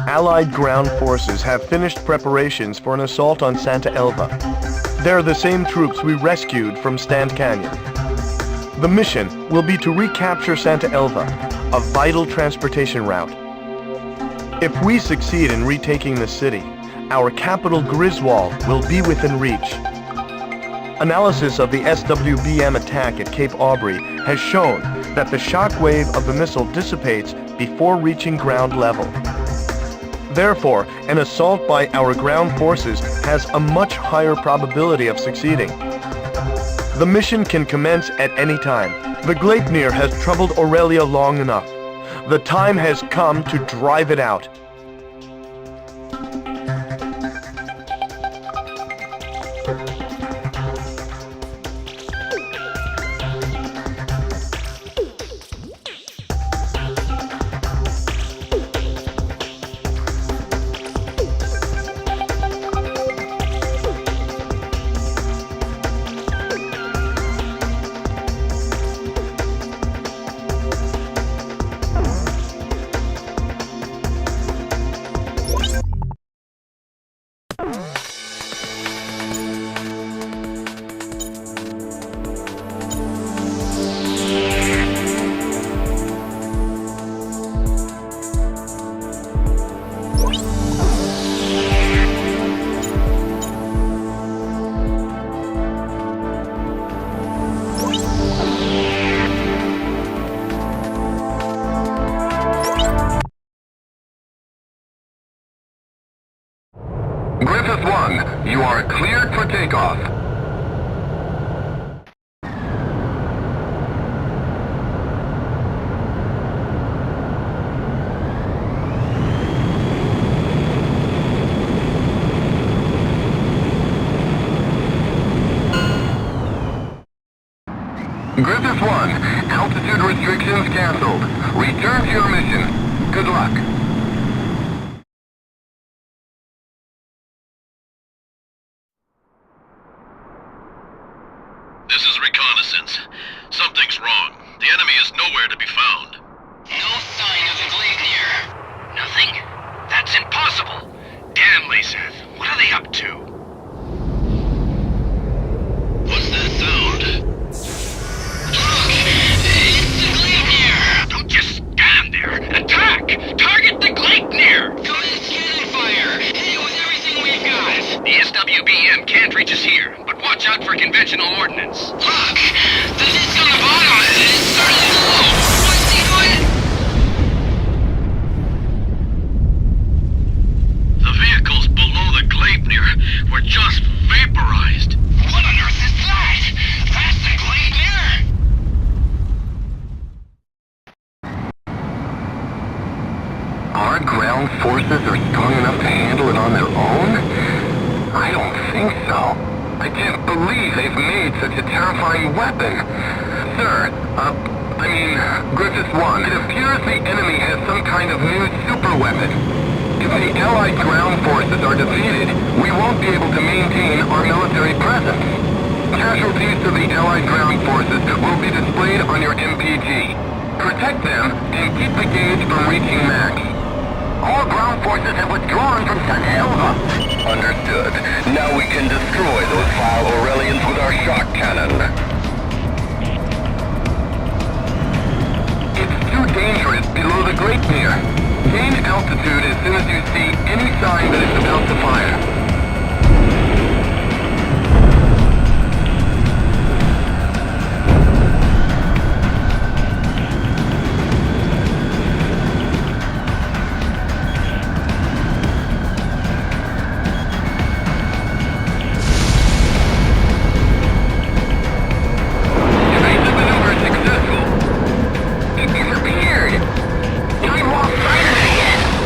Allied ground forces have finished preparations for an assault on Santa Elva. They're the same troops we rescued from Stand Canyon. The mission will be to recapture Santa Elva, a vital transportation route. If we succeed in retaking the city, our capital Griswold will be within reach. Analysis of the SWBM attack at Cape Aubrey has shown that the shockwave of the missile dissipates before reaching ground level. Therefore, an assault by our ground forces has a much higher probability of succeeding. The mission can commence at any time. The Gleipnir has troubled Aurelia long enough. The time has come to drive it out. Griffith 1, you are cleared for takeoff. Griffith 1, altitude restrictions canceled. Return to your mission. Good luck. This is reconnaissance. Something's wrong. The enemy is nowhere to be found. No sign of the Gleipnir. Nothing? That's impossible. Damn, Laseth. What are they up to? What's that sound? Look! It's the Gleipnir! Don't just stand there. Attack! Target the Gleipnir! Commence cannon fire! Hit it with everything we've got! The SWBM can't reach us here, but watch out for conventional ordnance. Look! The disc on the bottom is starting to glow! What's he doing? The vehicle's our ground forces are strong enough to handle it on their own? I don't think so. I can't believe they've made such a terrifying weapon. Sir, Griffiths 1, it appears the enemy has some kind of new super weapon. If the Allied ground forces are defeated, we won't be able to maintain our military presence. Casualties to the Allied ground forces will be displayed on your MPG. Protect them and keep the gauge from reaching max. All ground forces have withdrawn from Santa Elva. Understood. Now we can destroy those vile Aurelians with our shock cannon. It's too dangerous below the Great Pier. Gain altitude as soon as you see any sign that it's about to fire. Evasive maneuver successful. It disappeared. I lost sight of it again.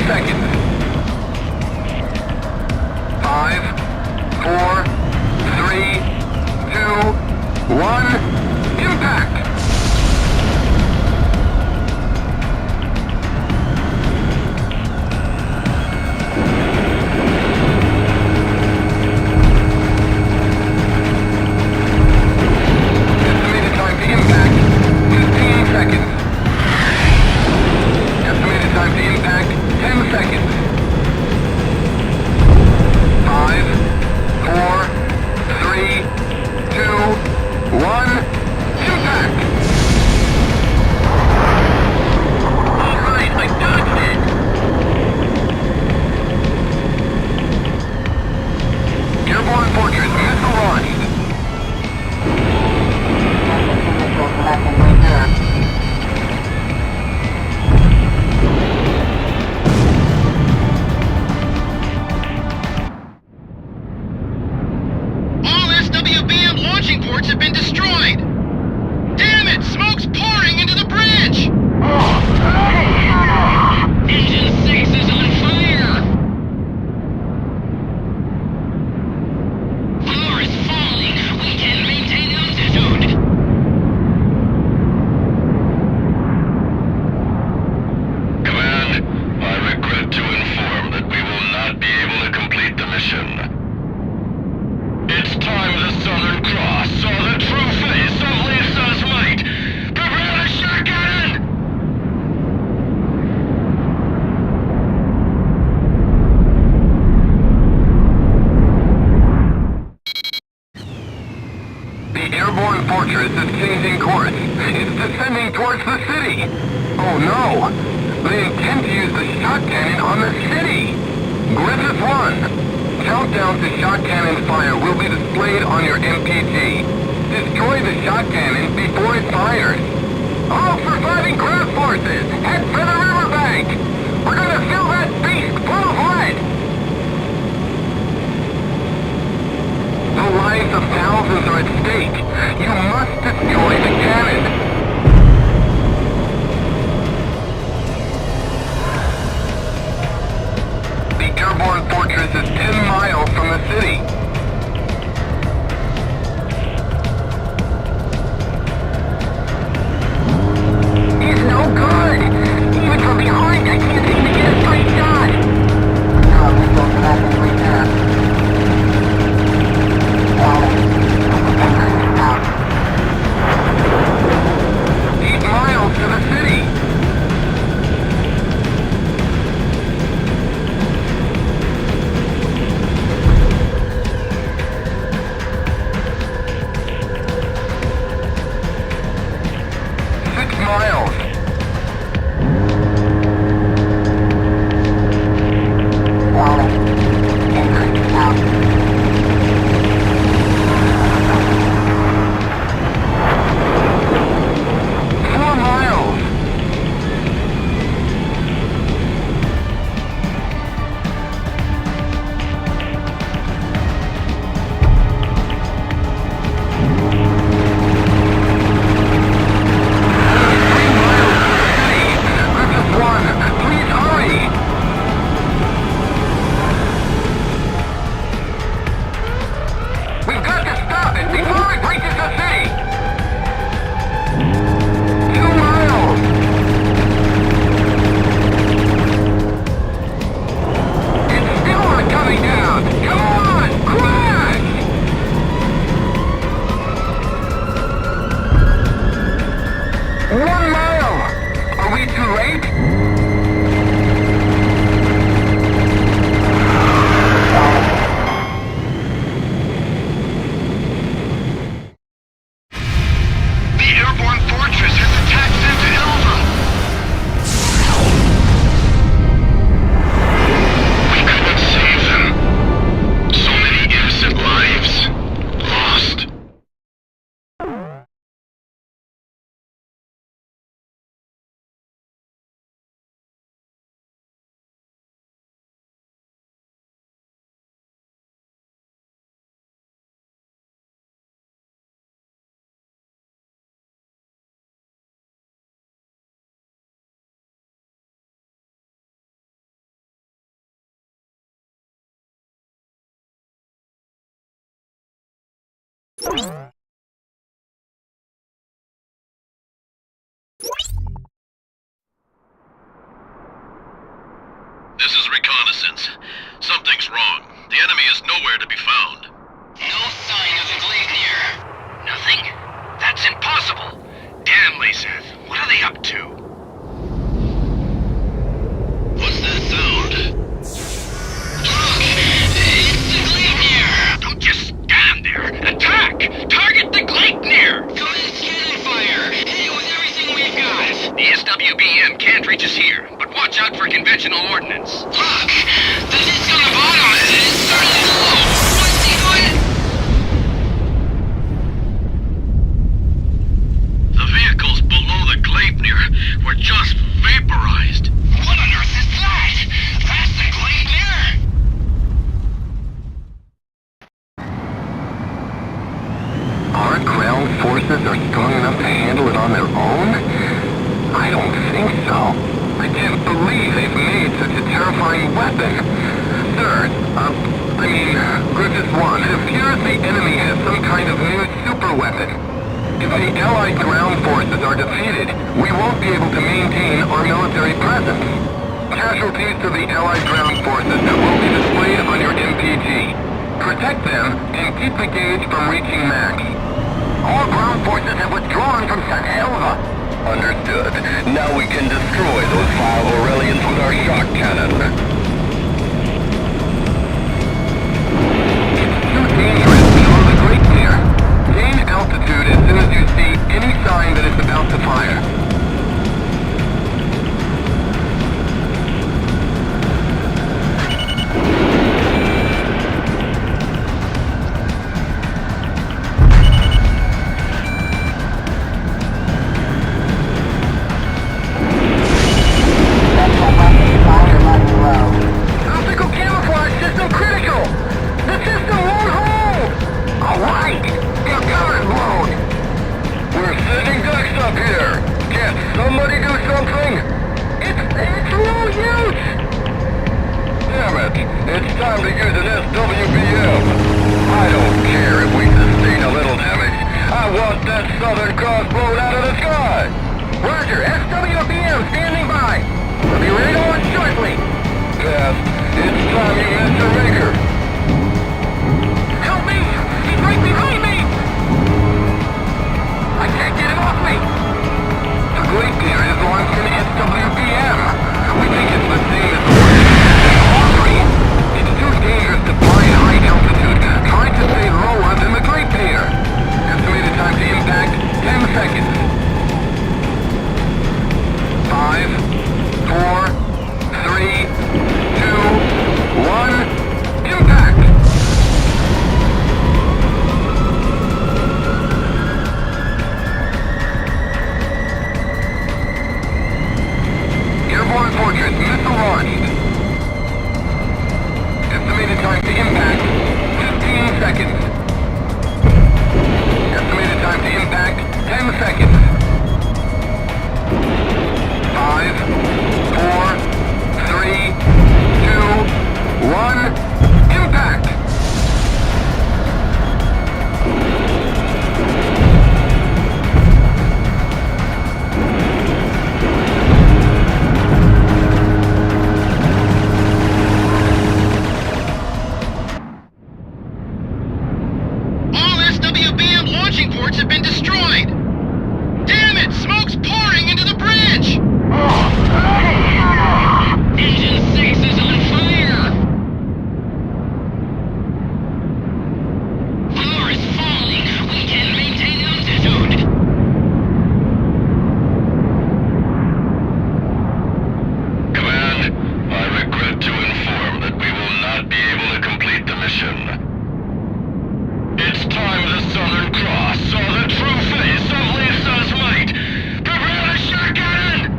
seconds. 5, 4, 3, 2, 1, impact! Estimated time to impact, 15 seconds. Estimated time to impact, 10 seconds. 5, 4, 3, 2, 1, impact! Alright, I dodged it! Airborne Fortress missile launched. All SWBM launching ports have been destroyed! Damn it! Smoke's pouring into the bridge! Engine 6 is on fire! Floor is falling! We can maintain altitude! Command, I regret to inform that we will not be able to complete the mission. It's time the Southern Cross saw the true face of Lisa's might! Prepare the shotgun! The airborne fortress is changing course. It's descending towards the city. Oh no! They intend to use the shot cannon on the city! Griffith 1! Countdown to shot cannon fire will be displayed on your MPG. Destroy the shot cannon before it fires. All surviving ground forces, head for the riverbank! We're gonna fill that beast full of lead! The lives of thousands are at stake. You must destroy the cannon. The airborne fortress is 10 miles from the city. He's This is reconnaissance. Something's wrong. The enemy is nowhere to be found. No sign of the Gleipnir. Nothing? That's impossible. Damn, Laseth. What are they up to? What's that sound? Look! It's the Gleipnir! Don't just stand there! Attack! Target the Gleipnir! Commence cannon fire! Hit it with everything we've got! The SWBM can't reach us here, but watch out for conventional ordnance. Look! The disc on the bottom is starting to glow! What's he doing? The vehicles below the Gleipnir were just vaporized. What on earth is that? That's the Gleipnir? Our ground forces are strong enough to handle it on their own? I don't think so. I can't believe they've made such a terrifying weapon. Sir, Griffith 1, it appears the enemy has some kind of new super weapon. If the Allied ground forces are defeated, we won't be able to maintain our military presence. Casualties to the Allied ground forces will be displayed on your MPG. Protect them and keep the gauge from reaching max. All ground forces have withdrawn from St. Helva. Understood. Now we can destroy those vile Aurelians with our shock cannon. It's too dangerous below the Gleipnir. Gain altitude as soon as you see any sign that it's about to fire. Special weapon fire left low. Optical camouflage system critical! The system won't hold! Alright! They're covered blown! We're sending ducks up here! Can't somebody do something? It's no use! Damn it! It's time to use an SWBM! I don't care if we sustain a little damage. I want that Southern Cross blown out of the sky! Roger, SWBM standing by! We'll be ready to launch shortly! Yes, it's time you missed your maker! Help me! He's right behind me! I can't get him off me! The Gleipnir is launched an SWBM! We think it's the same as Audrey! It's too dangerous to fly at high altitude. Try to stay lower than the Gleipnir! Estimated time to impact, 10 seconds. 5, 4, 3, 2, 1, impact! Airborne Fortress, missile launched. Estimated time to impact, 15 seconds. Estimated time to impact, 10 seconds. 5, 4, 3, 2, 1, impact! All SWBM launching ports have been destroyed! Damn it! Smoke's pouring into the bridge! Engine 6 is on fire! Power is falling! We can't maintain altitude! Command, I regret to inform that we will not be able to complete the mission. It's time the Southern Cross saw the true face of Lisa's might! Prepare the shock cannon!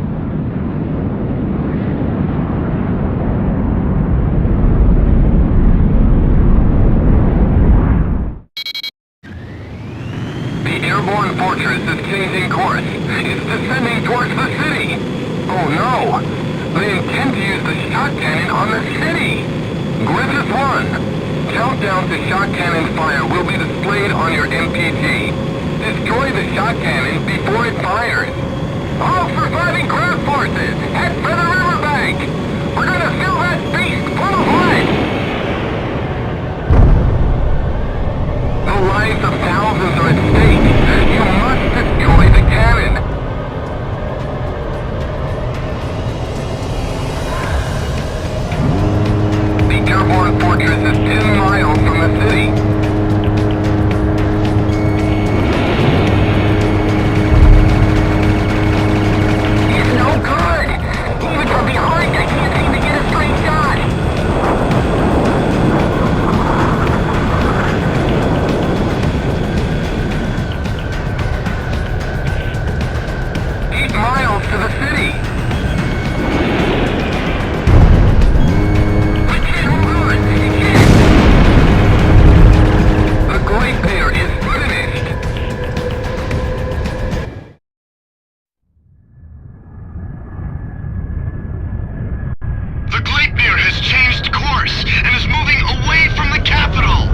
The airborne fortress is changing course. It's descending towards the city. Oh no! They intend to use the shot cannon on the city! Griffith 1, countdown to shot cannon fire will be displayed on your MPG. Destroy the shot cannon before it fires. All surviving ground forces, head for the riverbank! We're gonna fill that beast full of life! The lives of thousands are at stake. You must destroy the cannon. The airborne fortress is 10 miles from the city. It's no good! Even from behind, I can't seem to get a straight shot! 8 miles to the city! I can't hold on! I can't! The glacier is finished! The Gleipnir has changed course and is moving away from the capital.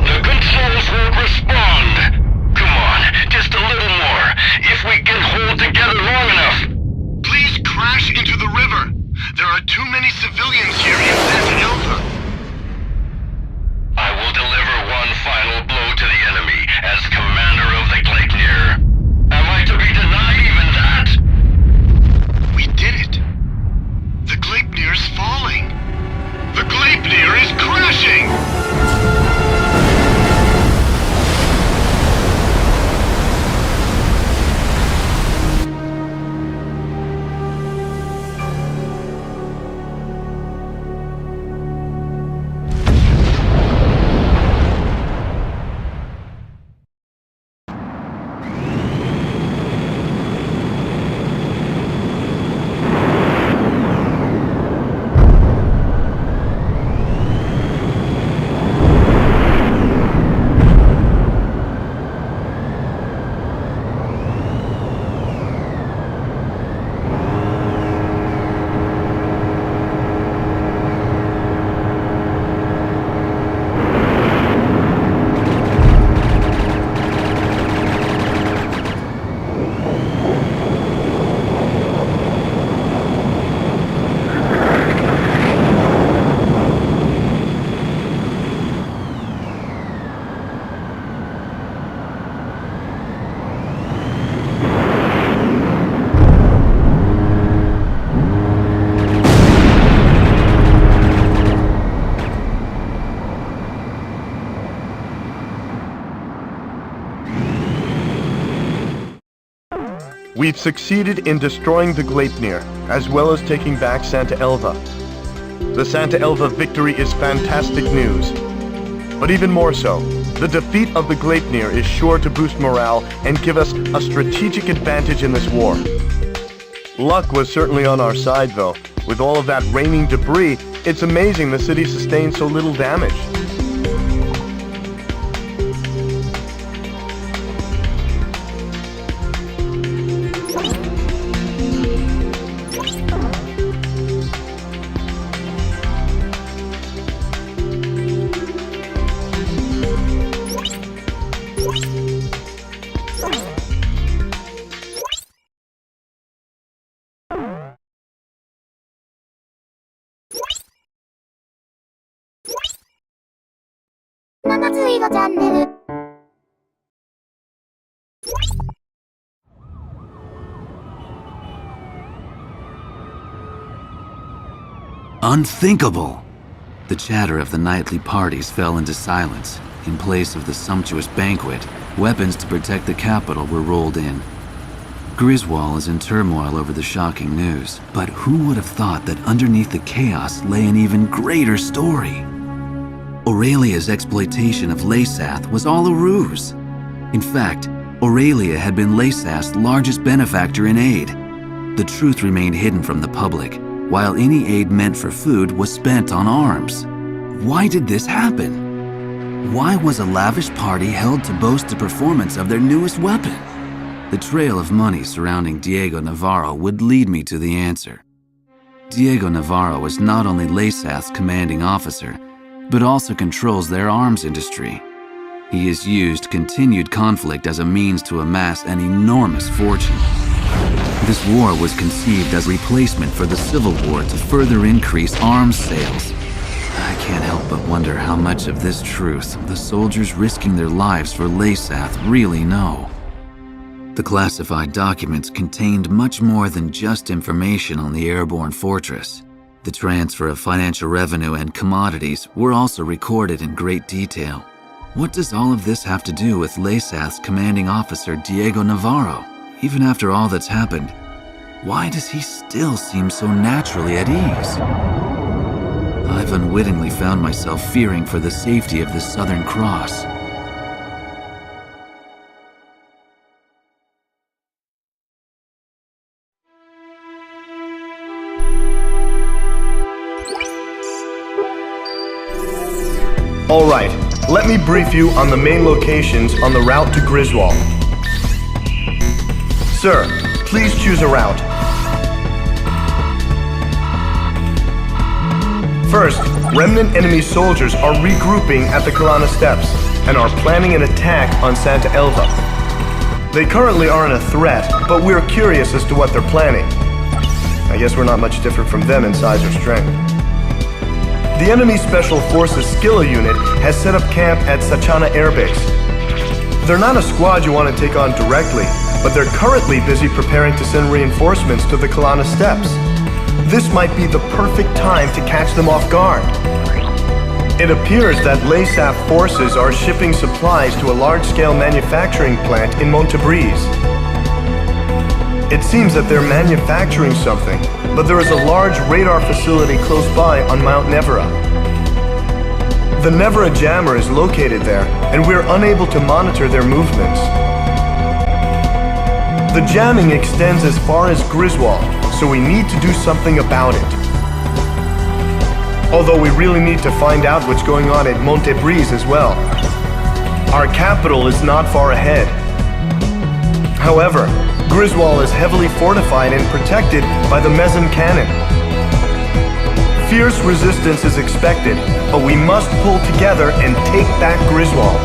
The controls won't respond. Come on, just a little more. If we can hold together long enough. Please crash into the river. There are too many civilians here in Santa Elva. I will deliver one final blow to the enemy as commander of the Gleipnir. Am I to be denied even that? We did it. The Gleipnir's falling. The Gleipnir is crashing! We've succeeded in destroying the Gleipnir, as well as taking back Santa Elva. The Santa Elva victory is fantastic news. But even more so, the defeat of the Gleipnir is sure to boost morale and give us a strategic advantage in this war. Luck was certainly on our side though. With all of that raining debris, it's amazing the city sustained so little damage.ななついろチャンネル。Unthinkable! The chatter of the nightly parties fell into silence. In place of the sumptuous banquet, weapons to protect the capital were rolled in. Griswold is in turmoil over the shocking news, but who would have thought that underneath the chaos lay an even greater story? Aurelia's exploitation of Laysath was all a ruse. In fact, Aurelia had been Laysath's largest benefactor in aid. The truth remained hidden from the public, while any aid meant for food was spent on arms. Why did this happen? Why was a lavish party held to boast the performance of their newest weapon? The trail of money surrounding Diego Navarro would lead me to the answer. Diego Navarro is not only LASAT's commanding officer, but also controls their arms industry. He has used continued conflict as a means to amass an enormous fortune. This war was conceived as replacement for the Civil War to further increase arms sales. I can't help but wonder how much of this truth the soldiers risking their lives for LASAT really know. The classified documents contained much more than just information on the airborne fortress. The transfer of financial revenue and commodities were also recorded in great detail. What does all of this have to do with LASAT's commanding officer Diego Navarro? Even after all that's happened, why does he still seem so naturally at ease? I've unwittingly found myself fearing for the safety of the Southern Cross. Alright, let me brief you on the main locations on the route to Griswold. Sir, please choose a route. First, remnant enemy soldiers are regrouping at the Kalana Steps and are planning an attack on Santa Elva. They currently aren't a threat, but we're curious as to what they're planning. I guess we're not much different from them in size or strength. The enemy Special Forces Skilla unit has set up camp at Sachana Air Base. They're not a squad you want to take on directly, but they're currently busy preparing to send reinforcements to the Kalana Steps. This might be the perfect time to catch them off guard. It appears that LASAF forces are shipping supplies to a large-scale manufacturing plant in Montebriz. It seems that they're manufacturing something, but there is a large radar facility close by on Mount Nevera. The Nevera jammer is located there, and we're unable to monitor their movements. The jamming extends as far as Griswold, so we need to do something about it. Although we really need to find out what's going on at Montebriz as well. Our capital is not far ahead. However, Griswold is heavily fortified and protected by the Mezim cannon. Fierce resistance is expected, but we must pull together and take back Griswold.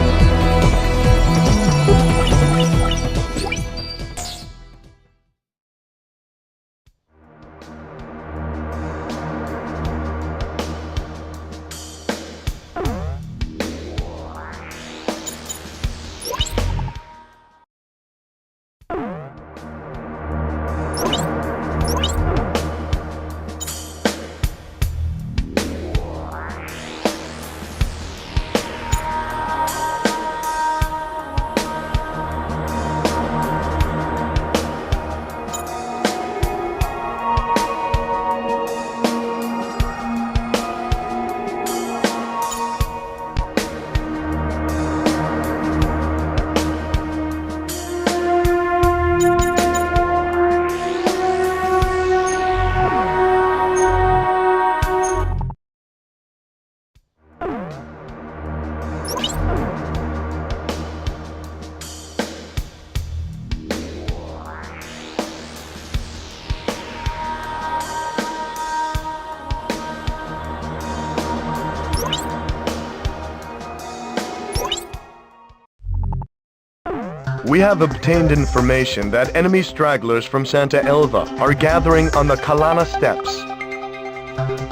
We have obtained information that enemy stragglers from Santa Elva are gathering on the Kalana Steps.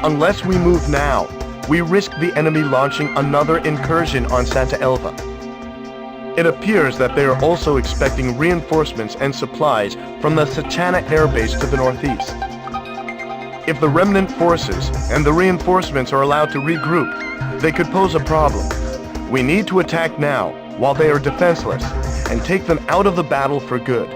Unless we move now, we risk the enemy launching another incursion on Santa Elva. It appears that they are also expecting reinforcements and supplies from the Sachana Air Base to the northeast. If the remnant forces and the reinforcements are allowed to regroup, they could pose a problem. We need to attack now, while they are defenseless, and take them out of the battle for good.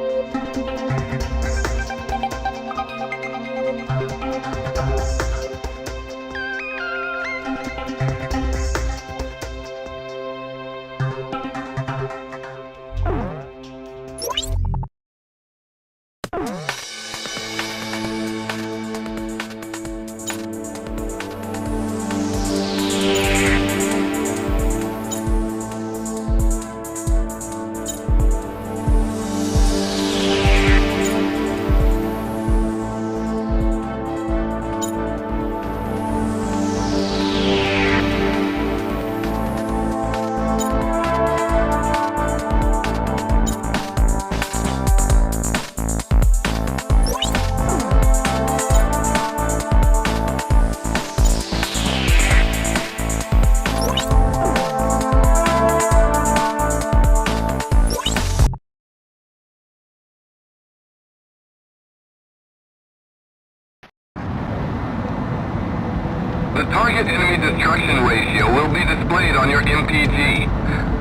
The target enemy destruction ratio will be displayed on your MPG.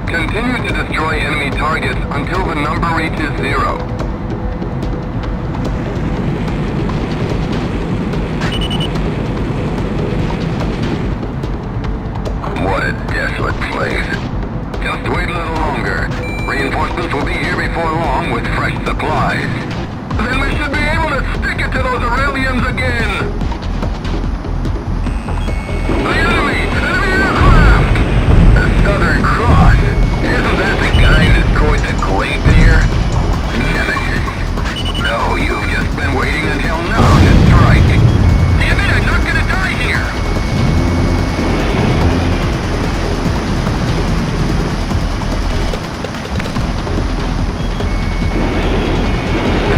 Continue to destroy enemy targets until the number reaches 0. What a desolate place. Just wait a little longer. Reinforcements will be here before long with fresh supplies. Then we should be able to stick it to those Aurelians again! The enemy! Enemy aircraft! The Southern Cross! Isn't that the guy that coined the glade there? Nemesis. No, you've just been waiting until now to strike. Damn it, I'm not gonna die here!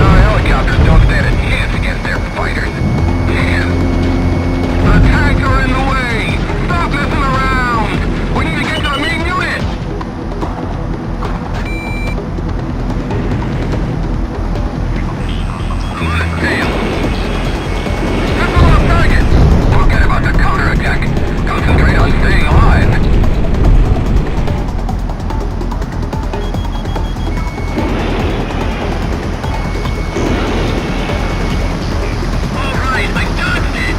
Our helicopters don't stand a chance against their fighters. Damn. The tanks are in the way! Stop messing around! We need to get to the main unit! I'm on its tail. Missile off target! Forget about the counterattack. Concentrate on staying alive. All right, I dodged it!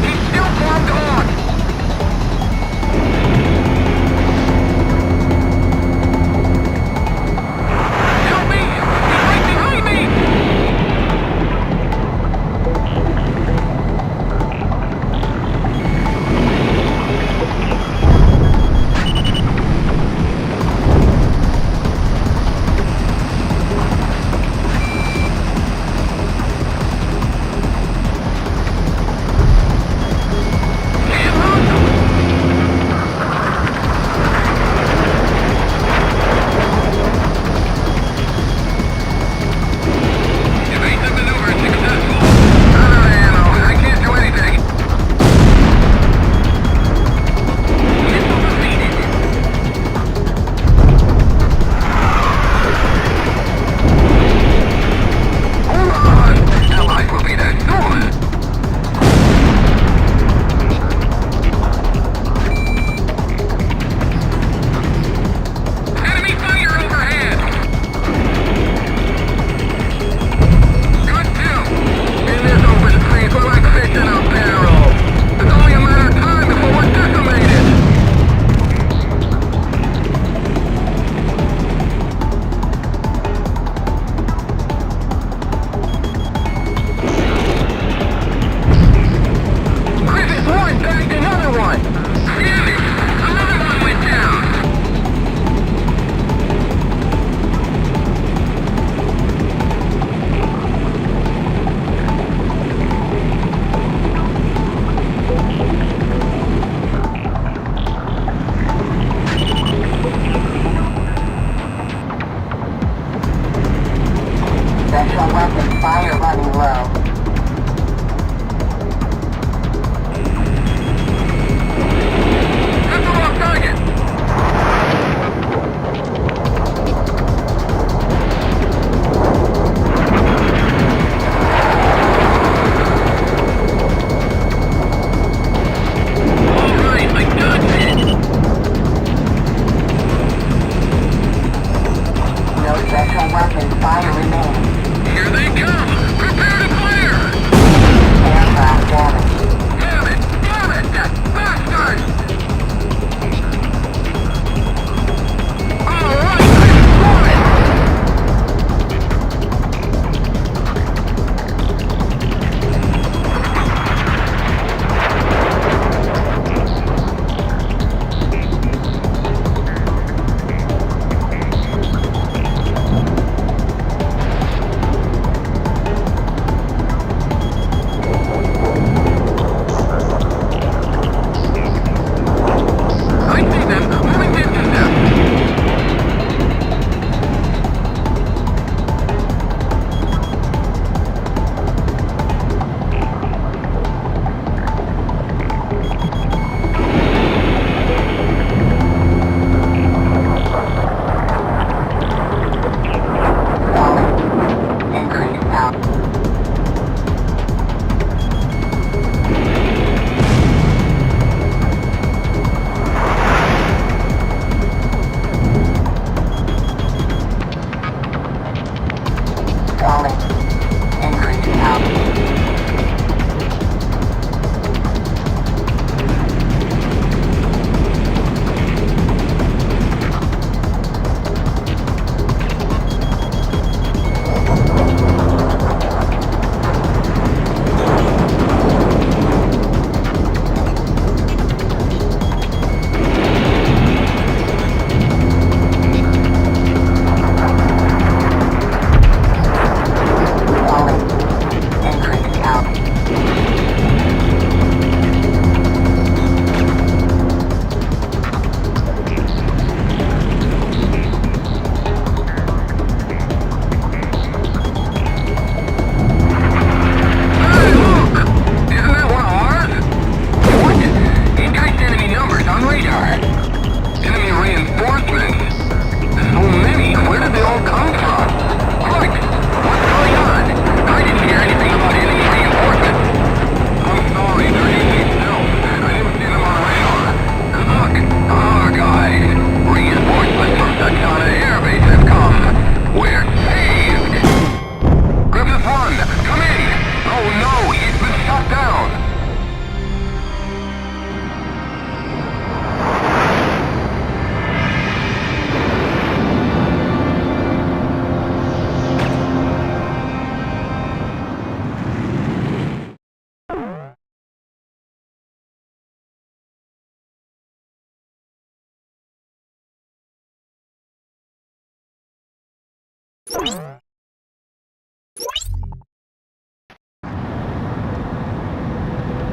He's still plugged on! Help me! He's right behind me! Can't lose him! Evasive maneuver successful. Out of ammo. I can't do anything. Missile defeated. Hold on. Allies will be there soon. Enemy fire overhead. Good too. In this open space, we're like fish in a barrel. It's only a matter of time before we're decimated. Griffith 1 bagged another one. Damn it! Another one went down. Special weapon fire running low. Missile off target. All right, I dodged it. No special weapon fire remains. Here they come. Prepare to fire. Calling. Increasing altitude.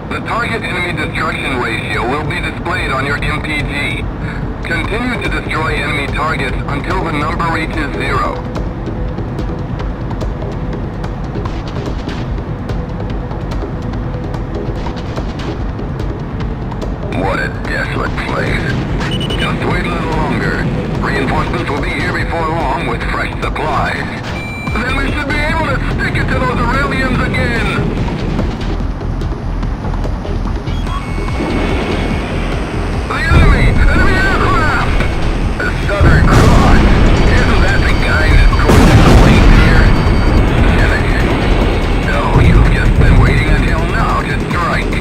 The target enemy destruction ratio will be displayed on your MPG. Continue to destroy enemy targets until the number reaches 0. What a desolate place. Just wait a little longer. Reinforcements will be here before long with fresh supplies. Then we should be able to stick it to those Aurelians again! The enemy! Enemy aircraft! The Southern Cross! Isn't that the guy that caused the quake here? No, you've just been waiting until now to strike.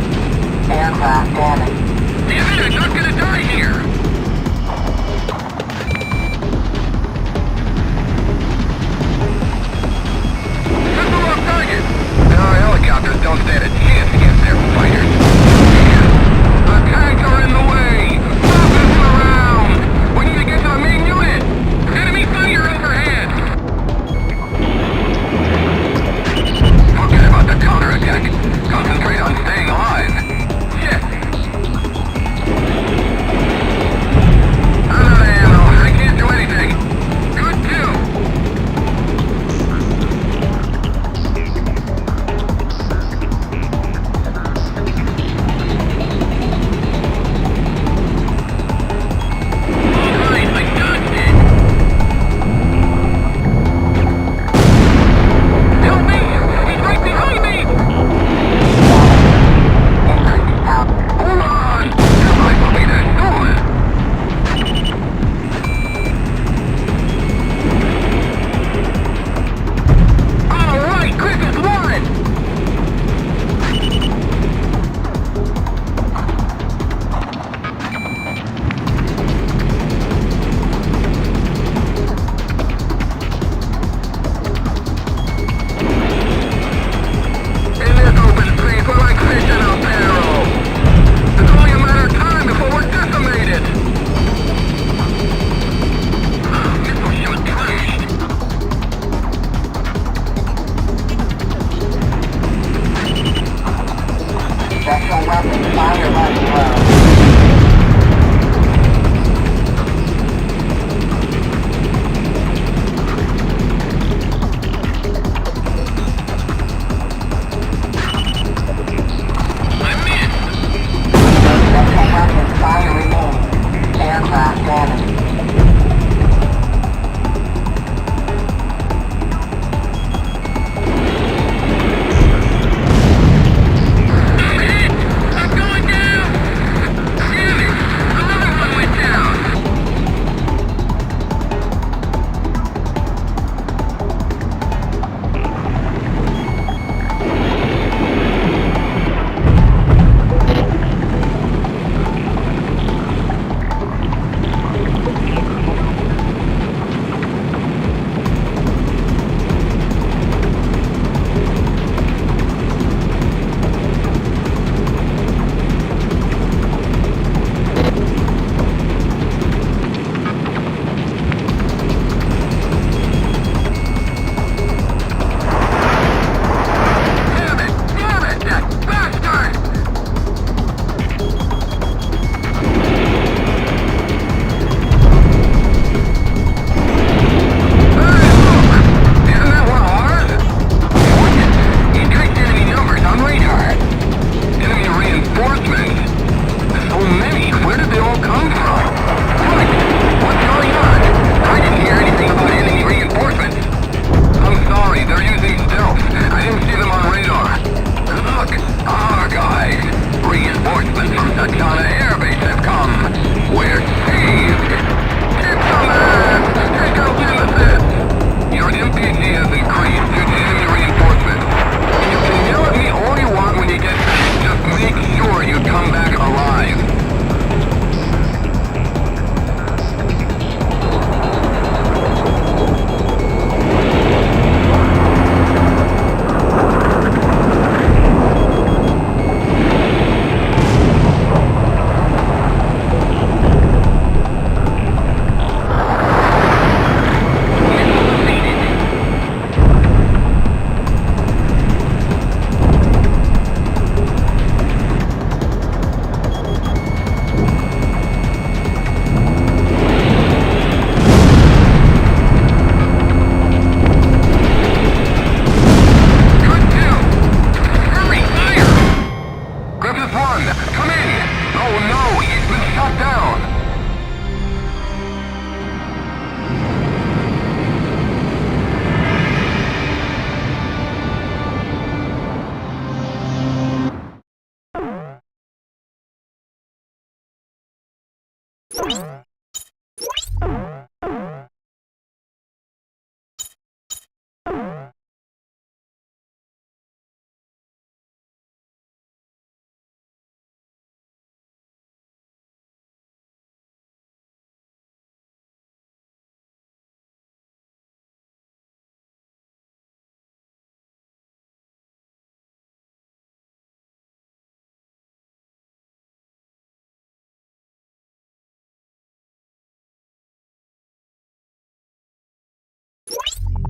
Aircraft damage. The enemy's not gonna die here!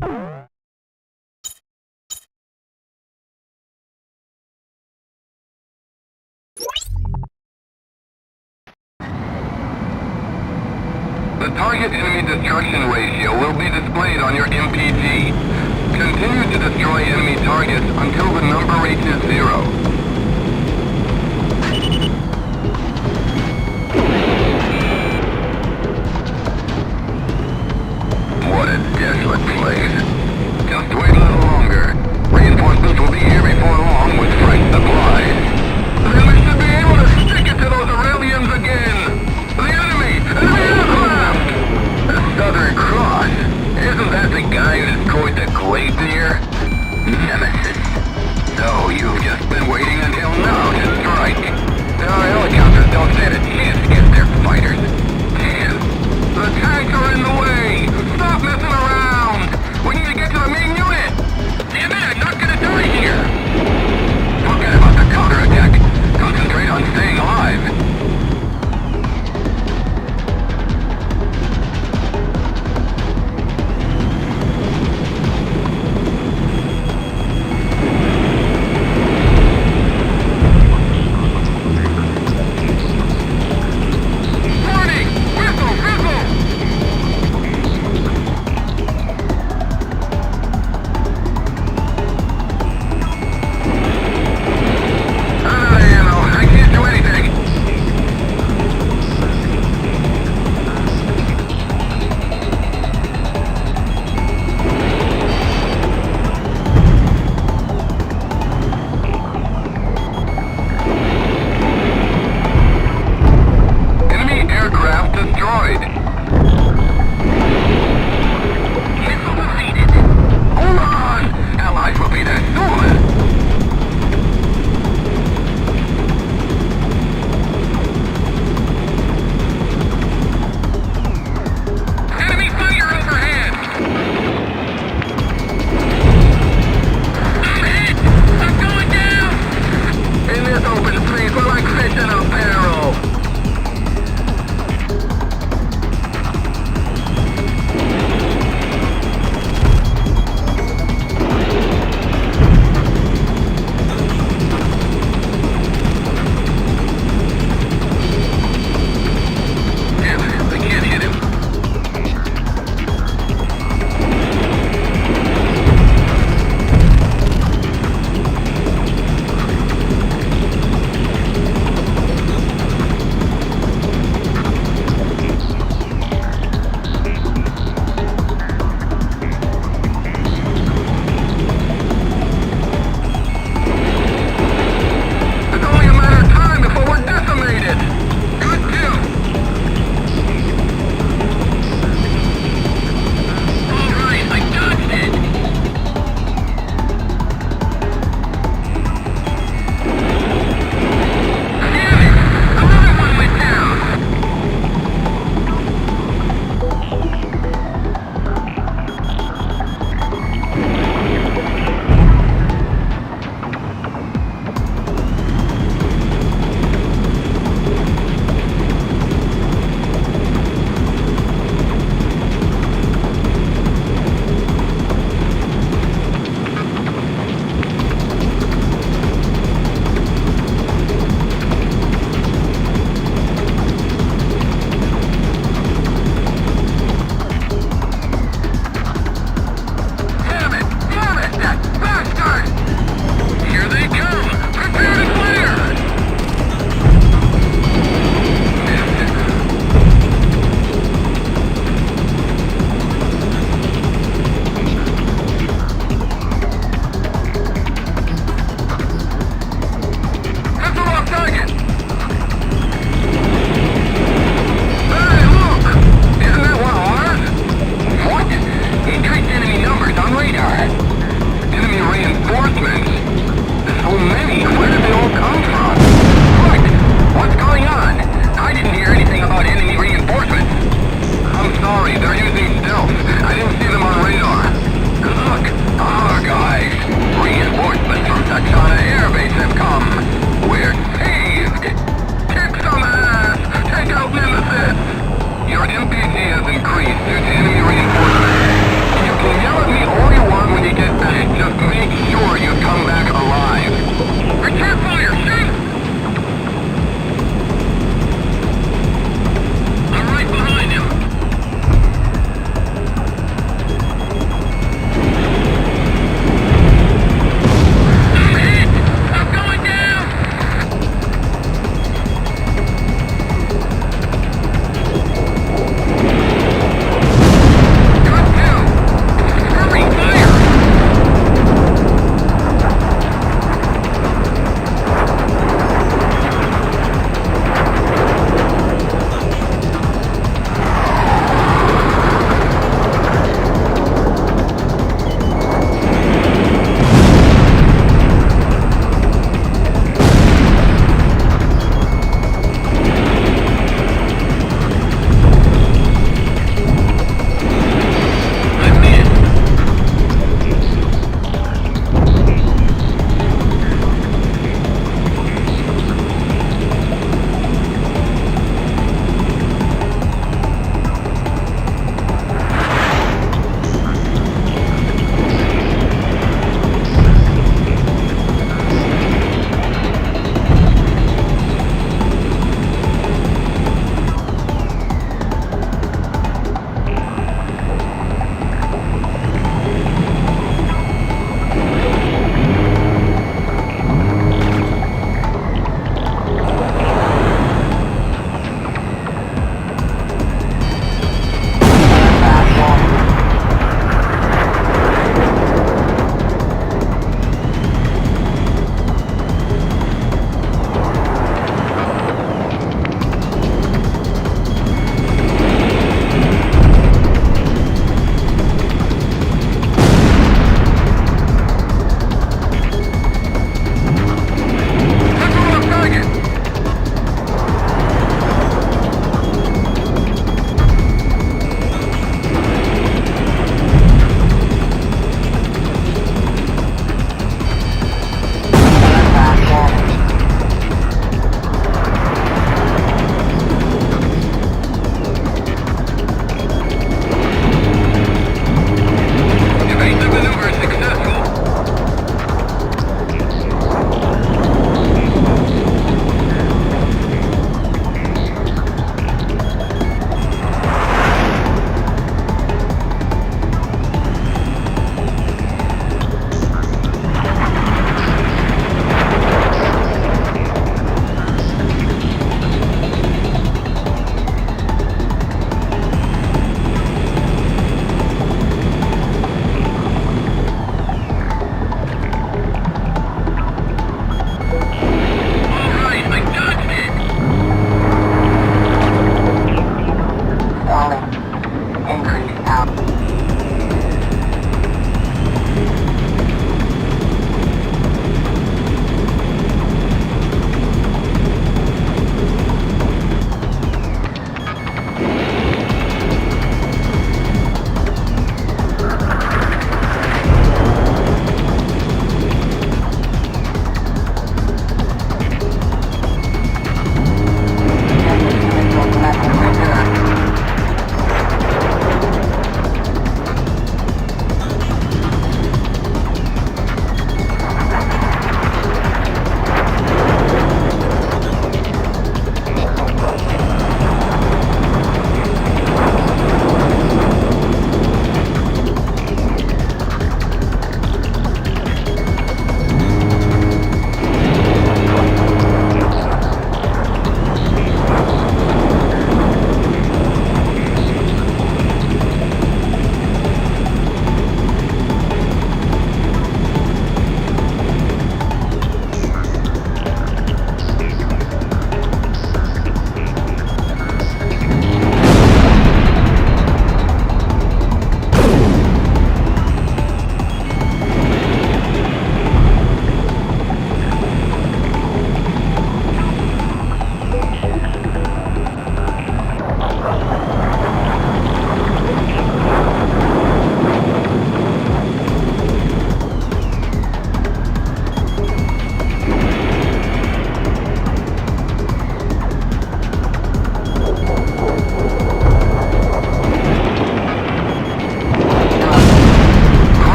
The target enemy destruction ratio will be displayed on your MPG. Continue to destroy enemy targets until the number reaches 0. What a desolate place. Just wait a little longer. Reinforcements will be here before long with fresh supplies. Then we should be able to stick it to those Aurelians again. The enemy aircraft! The Southern Cross. Isn't that the guy who destroyed the Glacier? Nemesis. So you've just been waiting until now to strike. Our helicopters don't stand a chance against their fighters. Damn. The tanks are in the way! Stop messing around! We need to get to the main unit! Damn it, I'm not gonna die here! Forget about the counterattack. Concentrate on staying alive. Warning! Whistle! Whistle!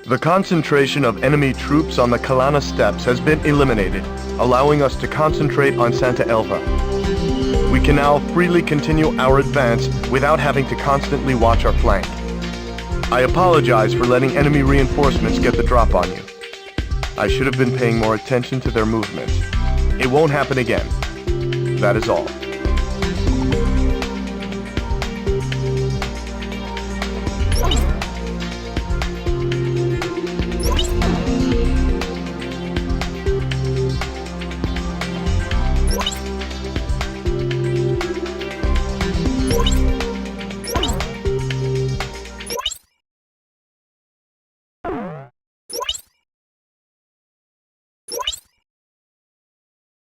The concentration of enemy troops on the Kalana steppes has been eliminated, allowing us to concentrate on Santa Elva. We can now freely continue our advance without having to constantly watch our flank. I apologize for letting enemy reinforcements get the drop on you. I should have been paying more attention to their movements. It won't happen again. That is all.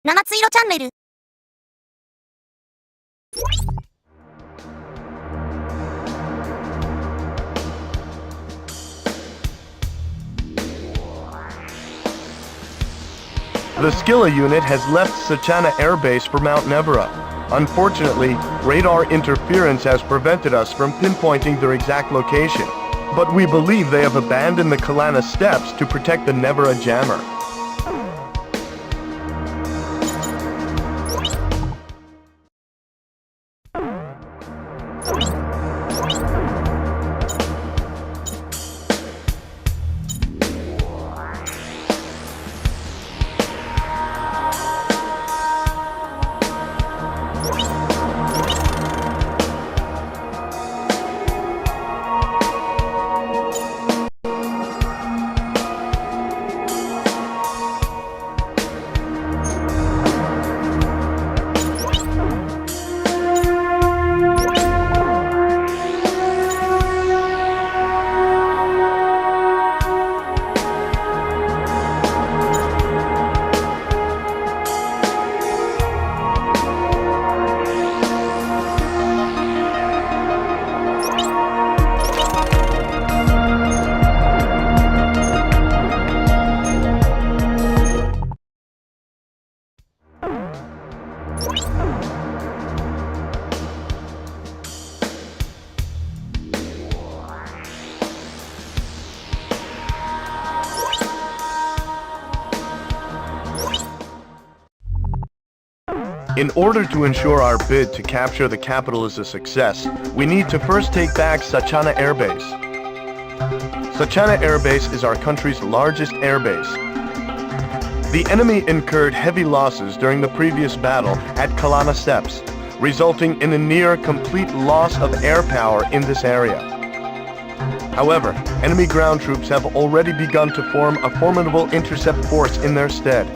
七つ色チャンネル。The Skilla unit has left Sachana Air Base for Mount Nevera. Unfortunately, radar interference has prevented us from pinpointing their exact location. But we believe they have abandoned the Kalana steppes to protect the Nevera jammer. In order to ensure our bid to capture the capital is a success, we need to first take back Sachana Air Base. Sachana Air Base is our country's largest air base. The enemy incurred heavy losses during the previous battle at Kalana Steppes, resulting in a near complete loss of air power in this area. However, enemy ground troops have already begun to form a formidable intercept force in their stead.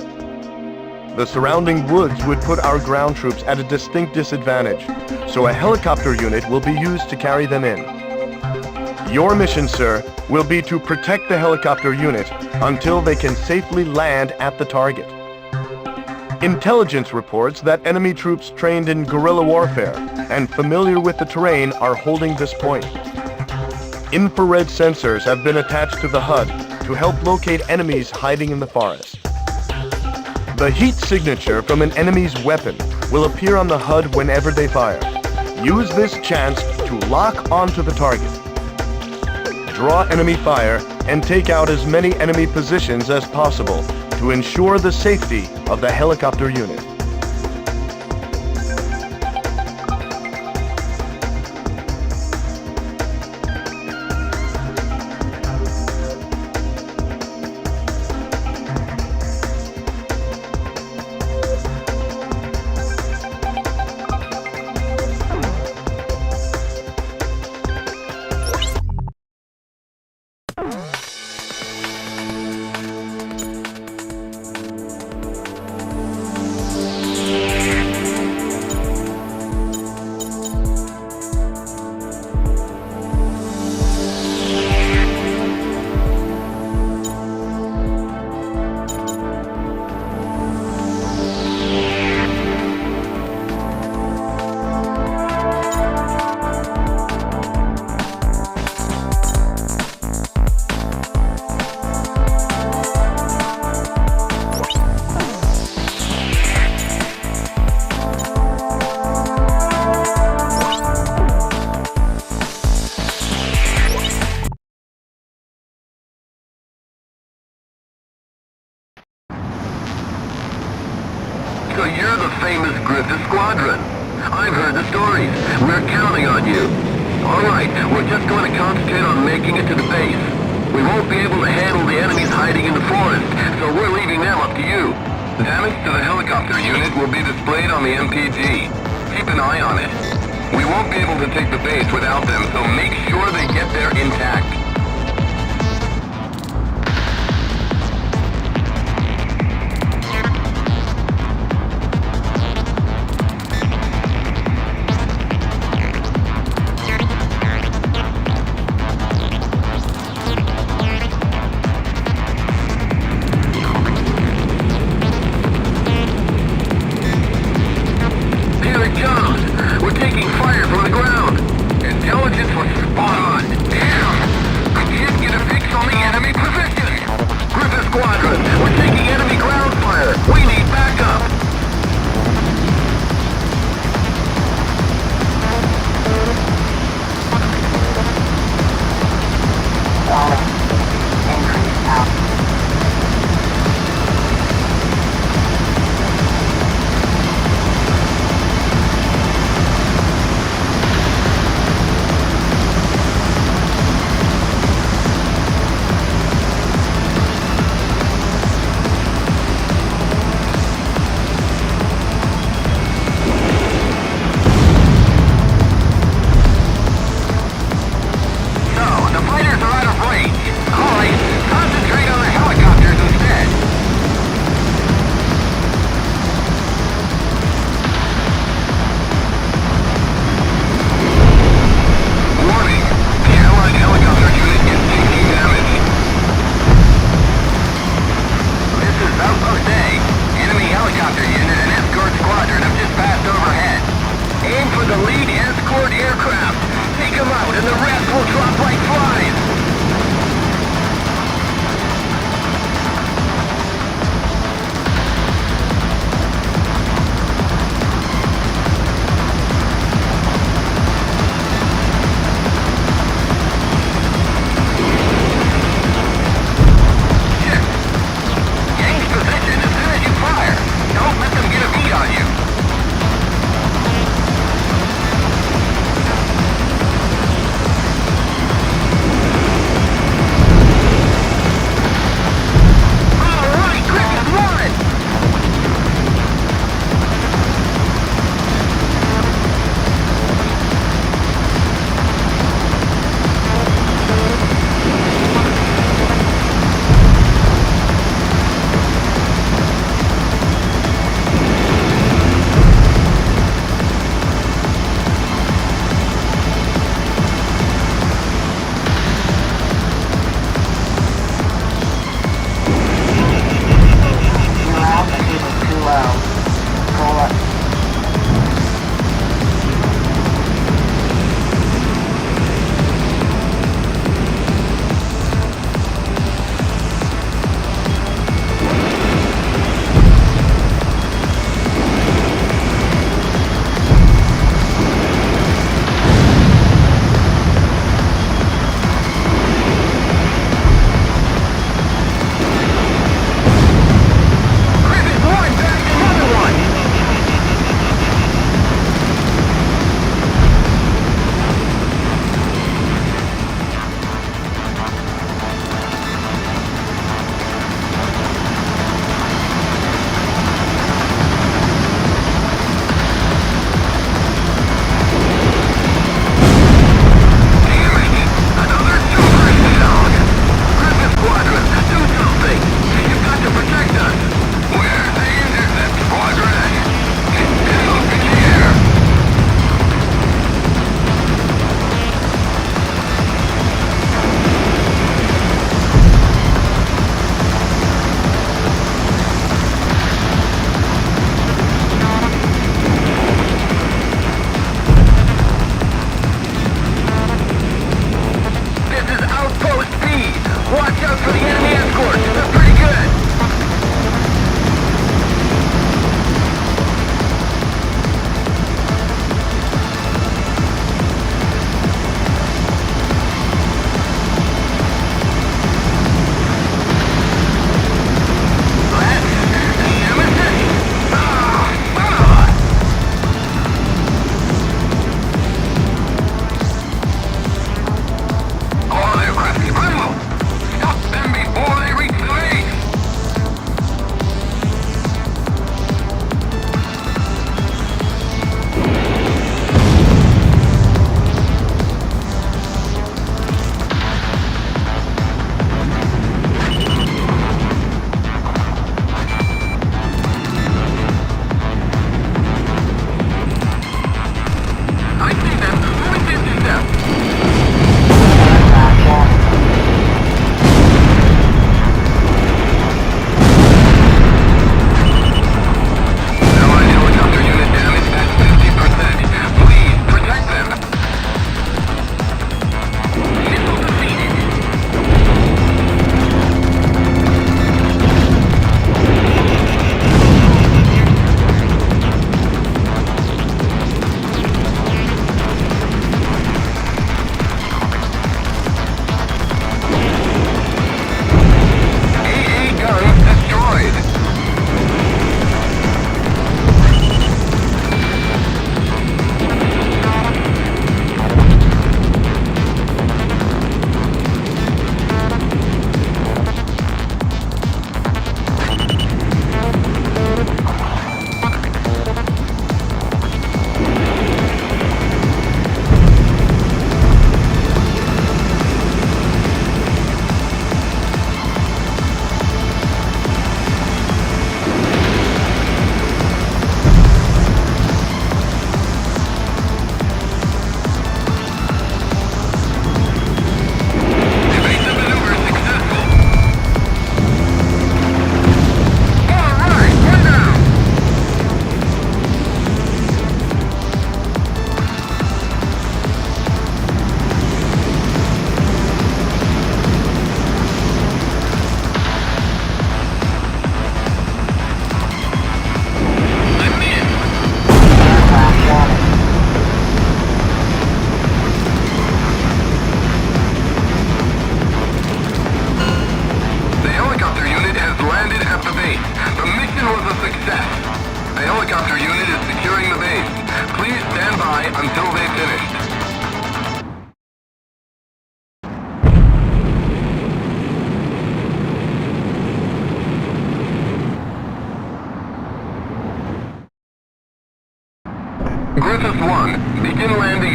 The surrounding woods would put our ground troops at a distinct disadvantage, so a helicopter unit will be used to carry them in. Your mission, sir, will be to protect the helicopter unit until they can safely land at the target. Intelligence reports that enemy troops trained in guerrilla warfare and familiar with the terrain are holding this point. Infrared sensors have been attached to the HUD to help locate enemies hiding in the forest. The heat signature from an enemy's weapon will appear on the HUD whenever they fire. Use this chance to lock onto the target. Draw enemy fire and take out as many enemy positions as possible to ensure the safety of the helicopter unit. stories. We're counting on you. Alright, we're just going to concentrate on making it to the base. We won't be able to handle the enemies hiding in the forest, so we're leaving them up to you. Damage to the helicopter unit will be displayed on the MPG. Keep an eye on it. We won't be able to take the base without them, so make sure they get there intact.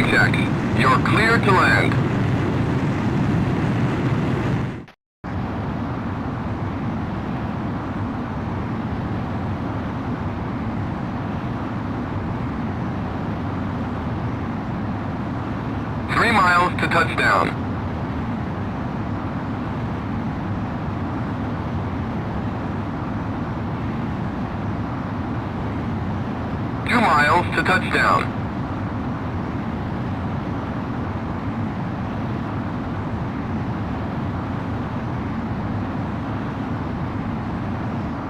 security check. You're clear to land. Three miles to touchdown. Miles to touchdown.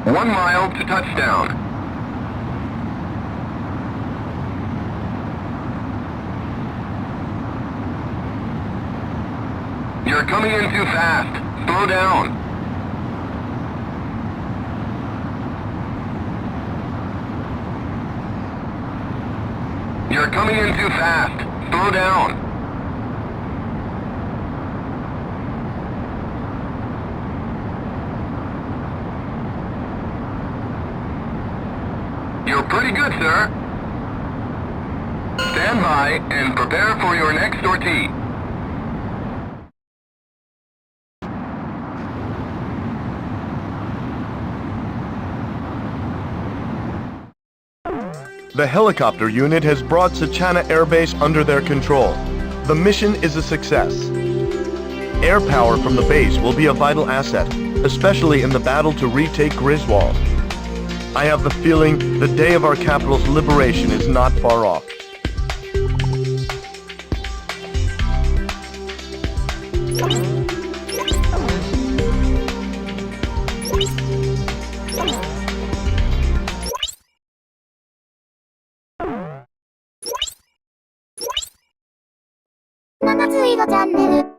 One mile to touchdown. You're coming in too fast. Slow down. You're coming in too fast. Slow down. You're pretty good, sir. Stand by and prepare for your next sortie. The helicopter unit has brought Sachana Air Base under their control. The mission is a success. Air power from the base will be a vital asset, especially in the battle to retake Griswold. I have the feeling the day of our capital's liberation is not far off. naついろチャンネル。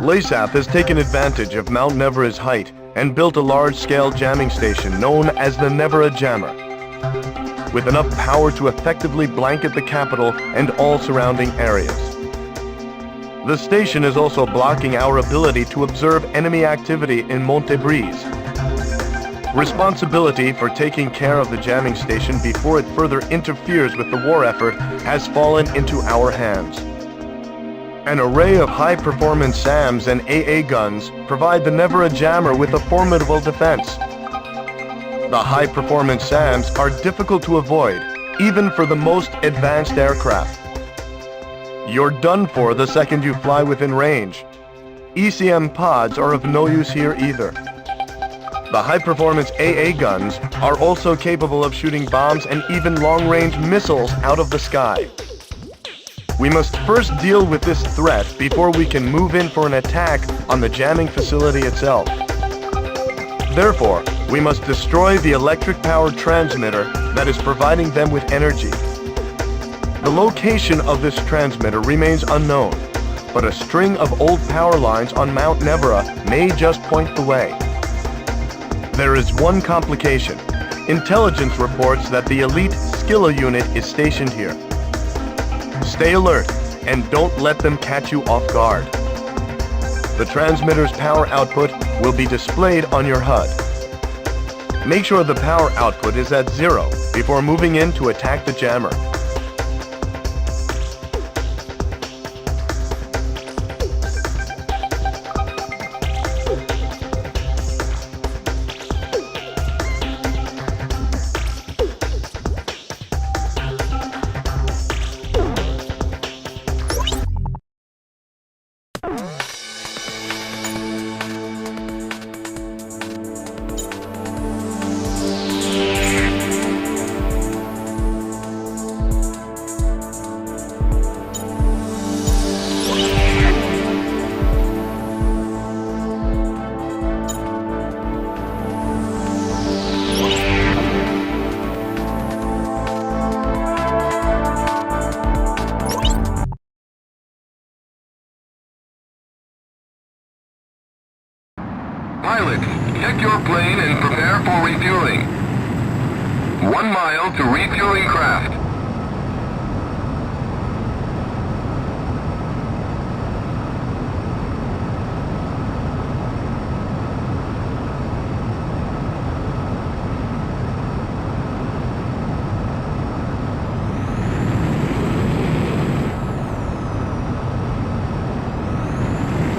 LASAP has taken advantage of Mount Nevera's height and built a large-scale jamming station known as the Nevera Jammer, with enough power to effectively blanket the capital and all surrounding areas. The station is also blocking our ability to observe enemy activity in Monte Breeze. Responsibility for taking care of the jamming station before it further interferes with the war effort has fallen into our hands. An array of high-performance SAMs and AA guns provide the Nevera Jammer with a formidable defense. The high-performance SAMs are difficult to avoid, even for the most advanced aircraft. You're done for the second you fly within range. ECM pods are of no use here either. The high-performance AA guns are also capable of shooting bombs and even long-range missiles out of the sky. We must first deal with this threat before we can move in for an attack on the jamming facility itself. Therefore, we must destroy the electric-powered transmitter that is providing them with energy. The location of this transmitter remains unknown, but a string of old power lines on Mount Nevera may just point the way. There is one complication. Intelligence reports that the elite Skilla unit is stationed here. Stay alert and don't let them catch you off guard. The transmitter's power output will be displayed on your HUD. Make sure the power output is at 0 before moving in to attack the jammer. Pilots, check your plane and prepare for refueling. 1 mile to refueling craft.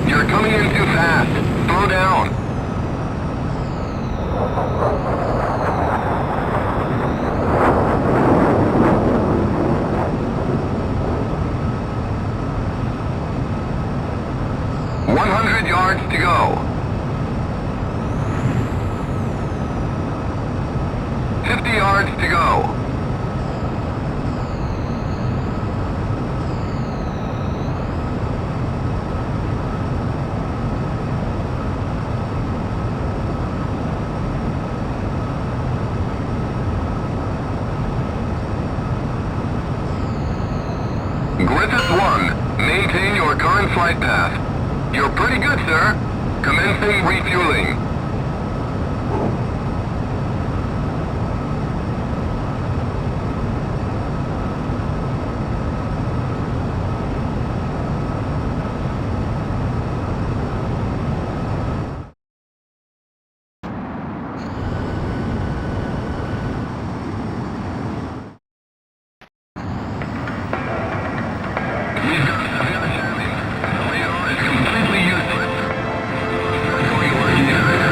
You're coming in too fast. Slow down. Yards to go. 50 yards to go. Griffith 1, maintain your current flight path. You're pretty good, sir. Commencing refueling. He's got a feel jamming. The radar is completely useless. Going to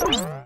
You're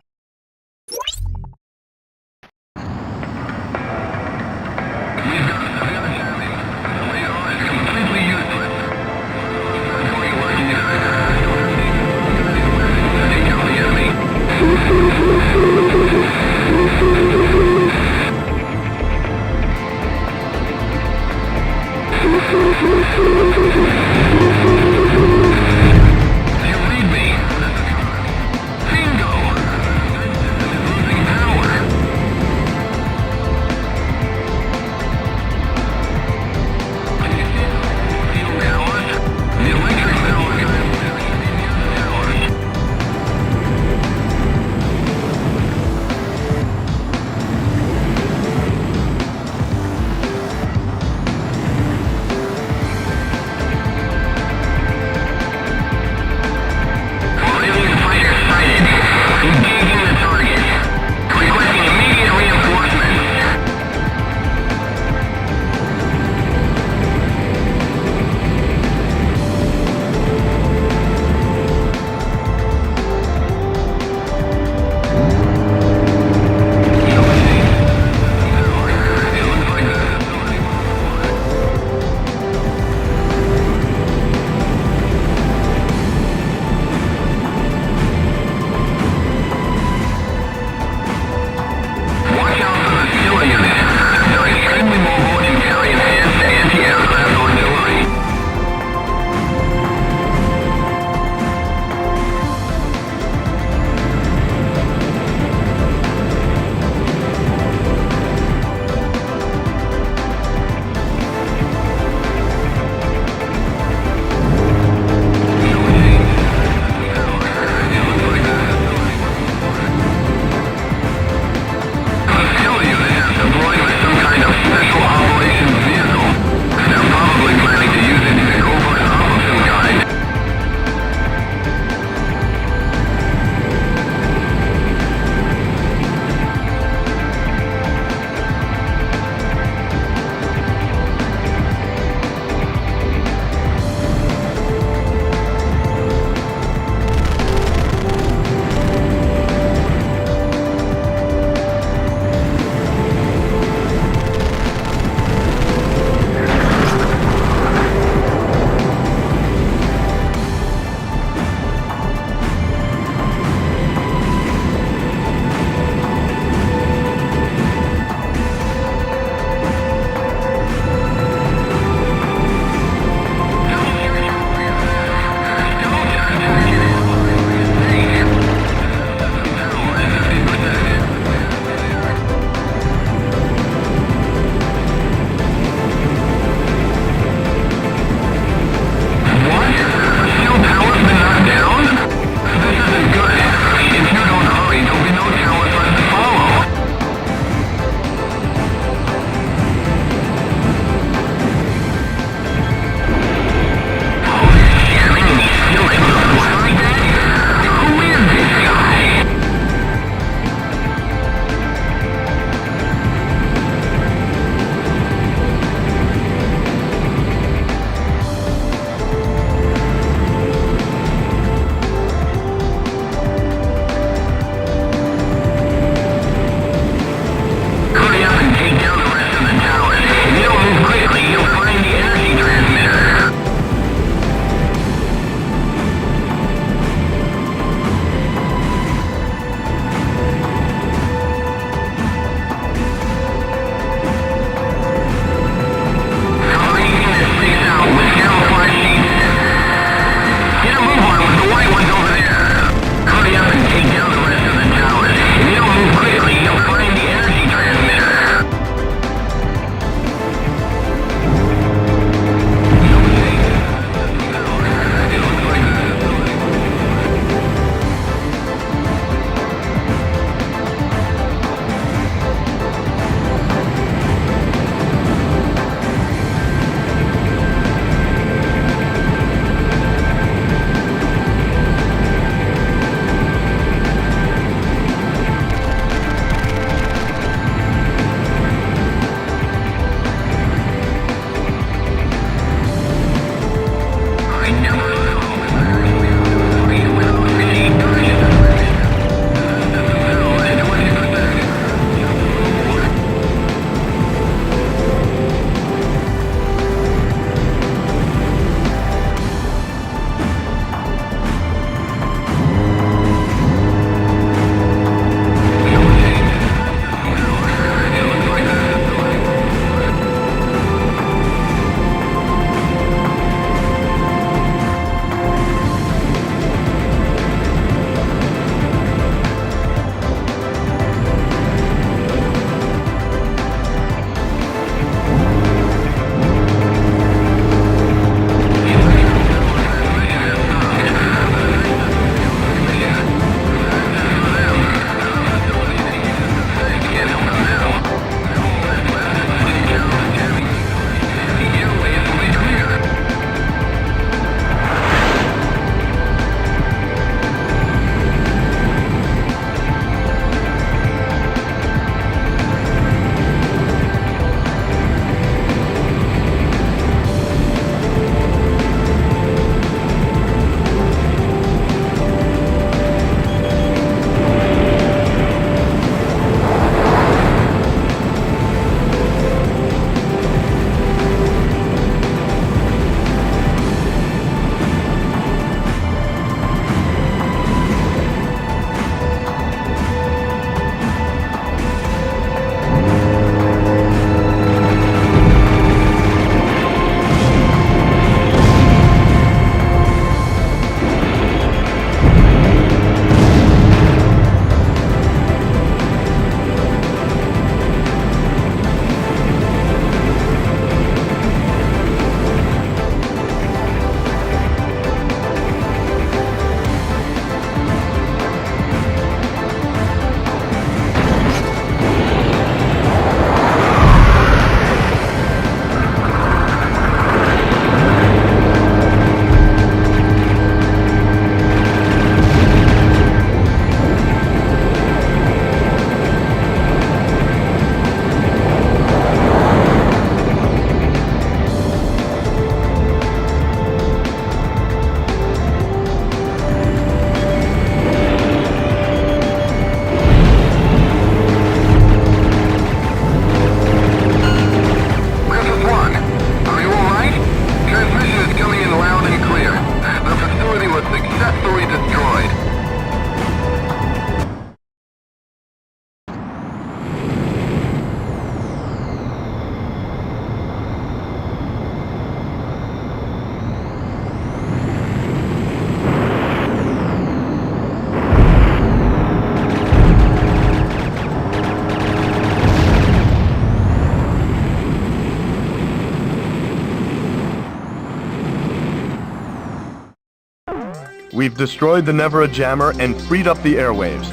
We've destroyed the Nevera jammer and freed up the airwaves.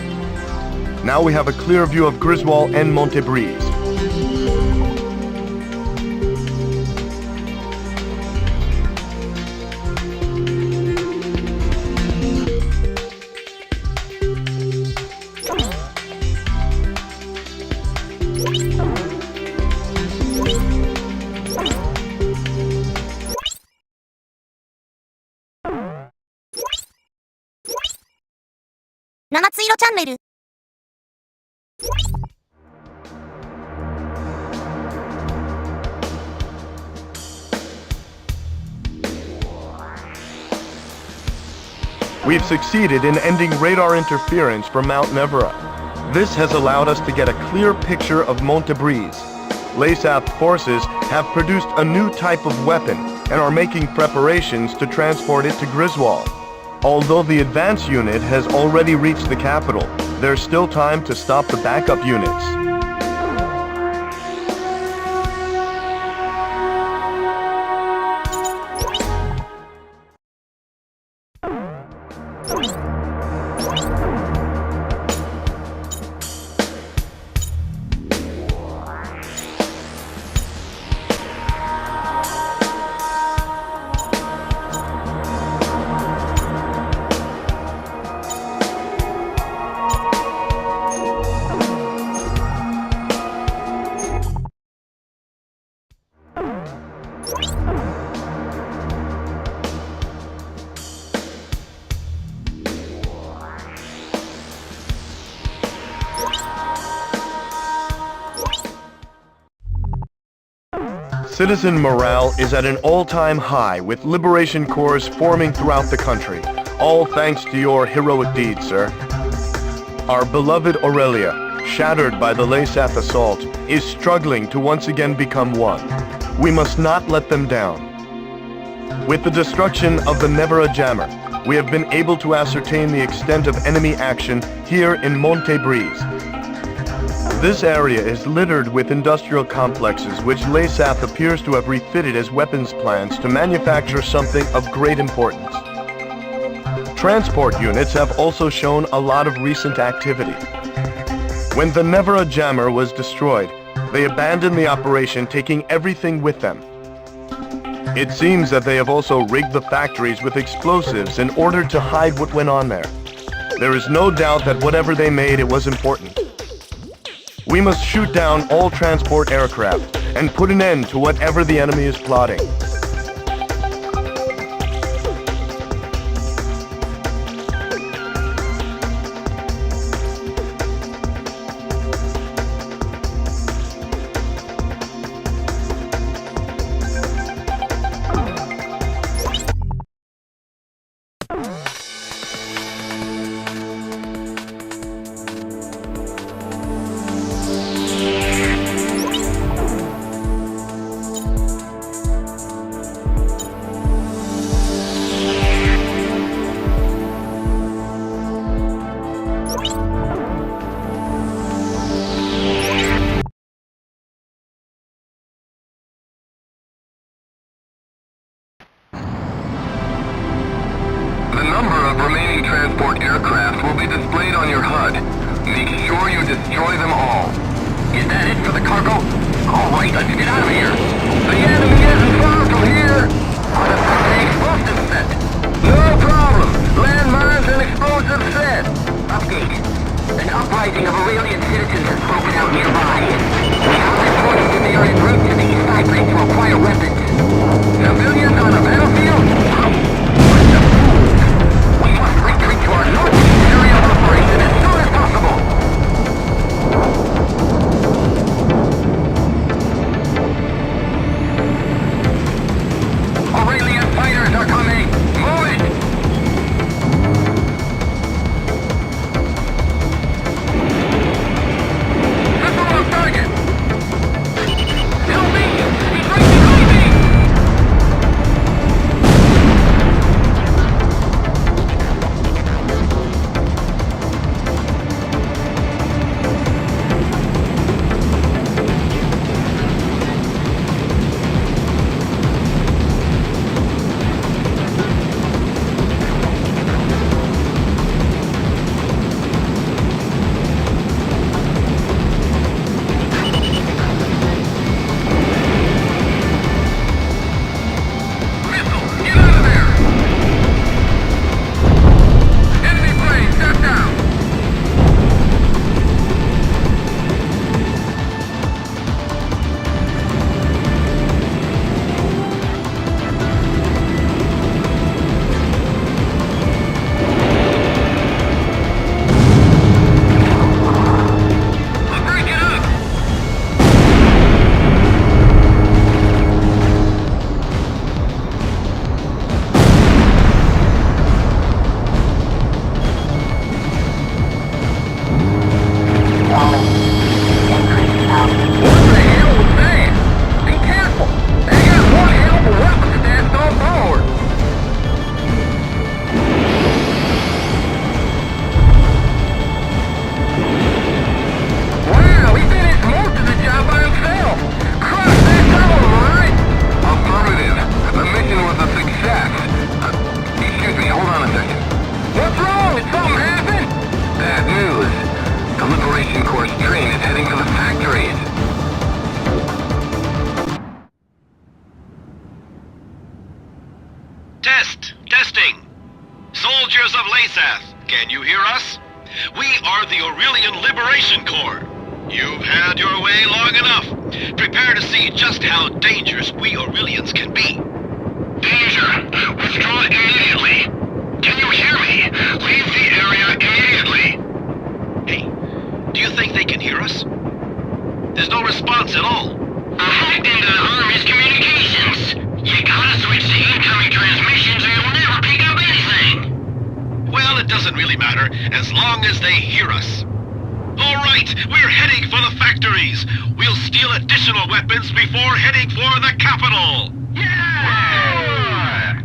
Now we have a clear view of Griswold and Montebreeze.七つ色チャンネル。We've succeeded in ending radar interference from Mount Nevera. This has allowed us to get a clear picture of Montebreeze. LASAP forces have produced a new type of weapon and are making preparations to transport it to Griswold. Although the advance unit has already reached the capital, there's still time to stop the backup units. Citizen morale is at an all-time high, with liberation corps forming throughout the country, all thanks to your heroic deeds, sir. Our beloved Aurelia, shattered by the LASAP assault, is struggling to once again become one. We must not let them down. With the destruction of the Nevera jammer, we have been able to ascertain the extent of enemy action here in Montebreeze. This area is littered with industrial complexes which LASAP appears to have refitted as weapons plants to manufacture something of great importance. Transport units have also shown a lot of recent activity. When the Nevera jammer was destroyed, they abandoned the operation, taking everything with them. It seems that they have also rigged the factories with explosives in order to hide what went on there. There is no doubt that whatever they made, it was important. We must shoot down all transport aircraft and put an end to whatever the enemy is plotting. Transport aircraft will be displayed on your HUD. Make sure you destroy them all. Is that it for the cargo? All right, let's get out of here. The enemy isn't far from here. On a certain explosive set. No problem. Landmines and explosives set. Update. An uprising of Aurelian citizens has broken out nearby. We have reported that they are en route to the east side bridge to acquire weapons. Civilians on a battlefield? We must retreat to our northeast area of operation as soon as possible. Testing. Soldiers of Lasath, can you hear us? We are the Aurelian Liberation Corps. You've had your way long enough. Prepare to see just how dangerous we Aurelians can be. Danger! Withdraw immediately! Can you hear me? Leave the area immediately! Hey, do you think they can hear us? There's no response at all. I hacked into the Army's communications! You gotta switch to incoming transmissions or you'll never pick up anything! Well, it doesn't really matter, as long as they hear us. All right, we're heading for the factories. We'll steal additional weapons before heading for the capital. Yeah!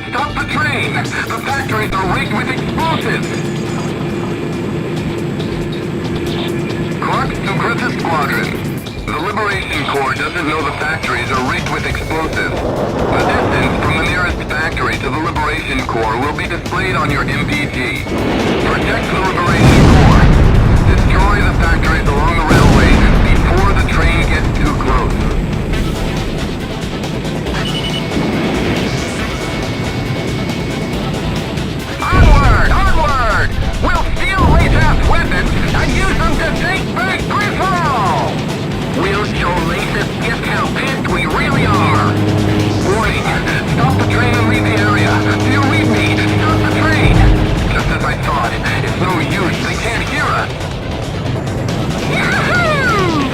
Stop the train! The factories are rigged with explosives! Clarks to Griffith Squadron. The Liberation Corps doesn't know the factories are rigged with explosives. The distance from the nearest factory to the Liberation Corps will be displayed on your MPG. Protect the Liberation Corps. Destroy the factories along the railway before the train gets too close. Onward! Onward! We'll steal Lasath's weapons and use them to take back Griffith! We'll show Lasath just how pissed we really are! Warning! Stop the train and leave the area! Do you read me? Stop the train! Just as I thought, it's no use, they can't hear us! Yahoo!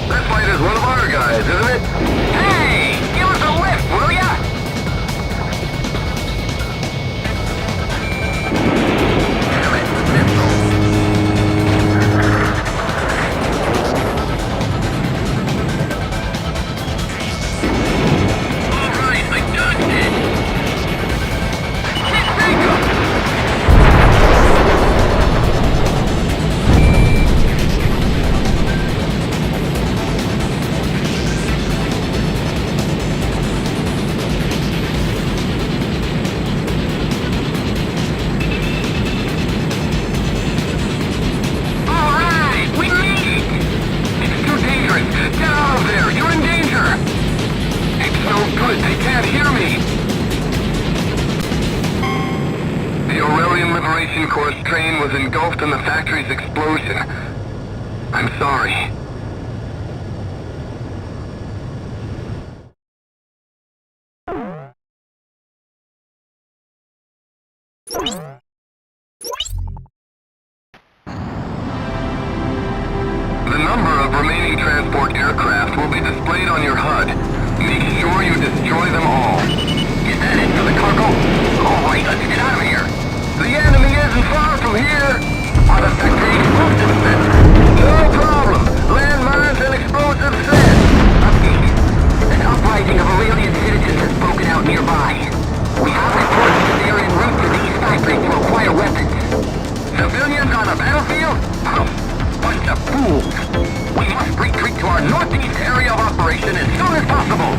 That fighter's one of our guys, isn't it? Hey! Give us a lift, will ya? Damn it, missile. All right, I dodged it. Can't take 'em. All right, we made it. It's too dangerous. Get out of there. You're in danger. It's no good. They can't hear me. The Aurelian Liberation Corps train was engulfed in the factory's explosion. I'm sorry. The number of remaining transport aircraft will be displayed on your HUD. Make sure you destroy them all. Is that it for the cargo? All right, let's get out of here. The enemy isn't far from here. Are the factory explosives set? No problem. Landmines and explosives set. Update. An uprising of Aurelian citizens has broken out nearby. We have reports that they are en route to these factories to acquire weapons. Civilians on the battlefield? Oh, bunch of fools. We must retreat to our northeast area of operation as soon as possible.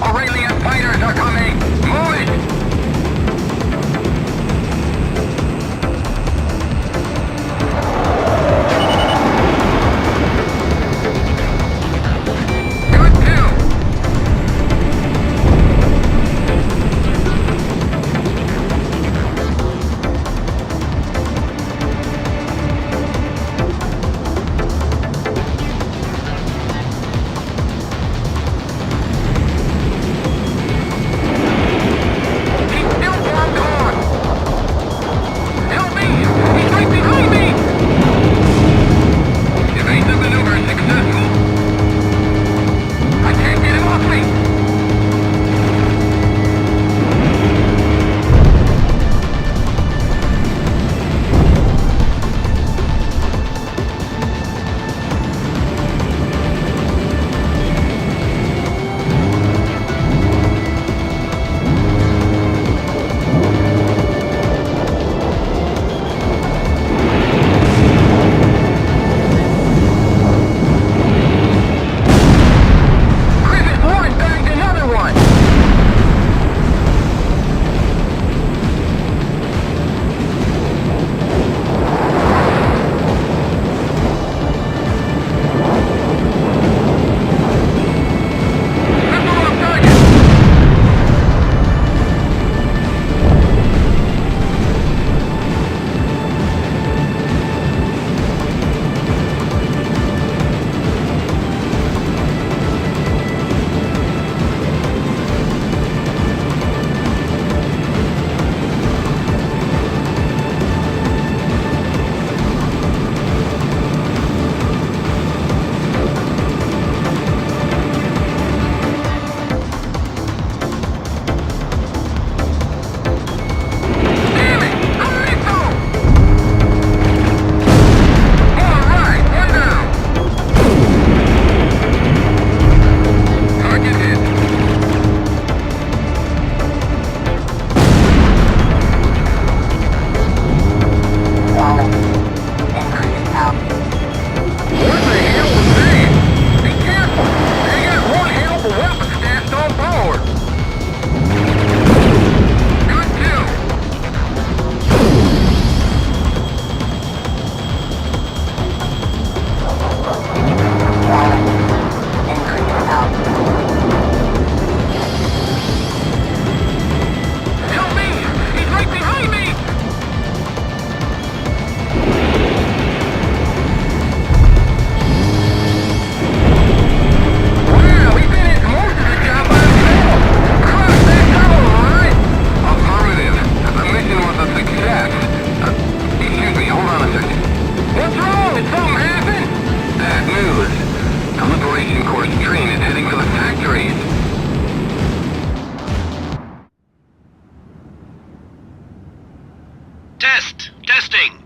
Aurelian fighters are coming. Move it! Good too. Testing.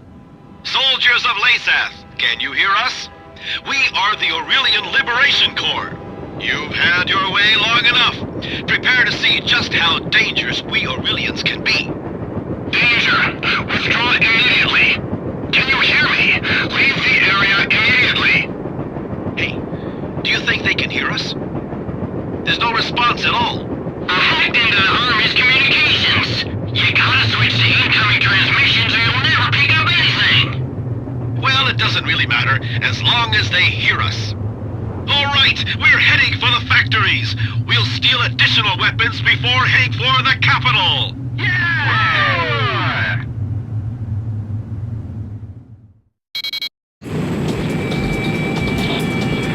Soldiers of Lasath, can you hear us? We are the Aurelian Liberation Corps. You've had your way long enough. Prepare to see just how dangerous we Aurelians can be. Danger! Withdraw immediately! Can you hear me? Leave the area immediately! Hey, do you think they can hear us? There's no response at all. I hacked into the Army's communications! You gotta switch to incoming transmissions or you'll never pick up anything! Well, it doesn't really matter, as long as they hear us. All right, we're heading for the factories. We'll steal additional weapons before heading for the capital. Yeah!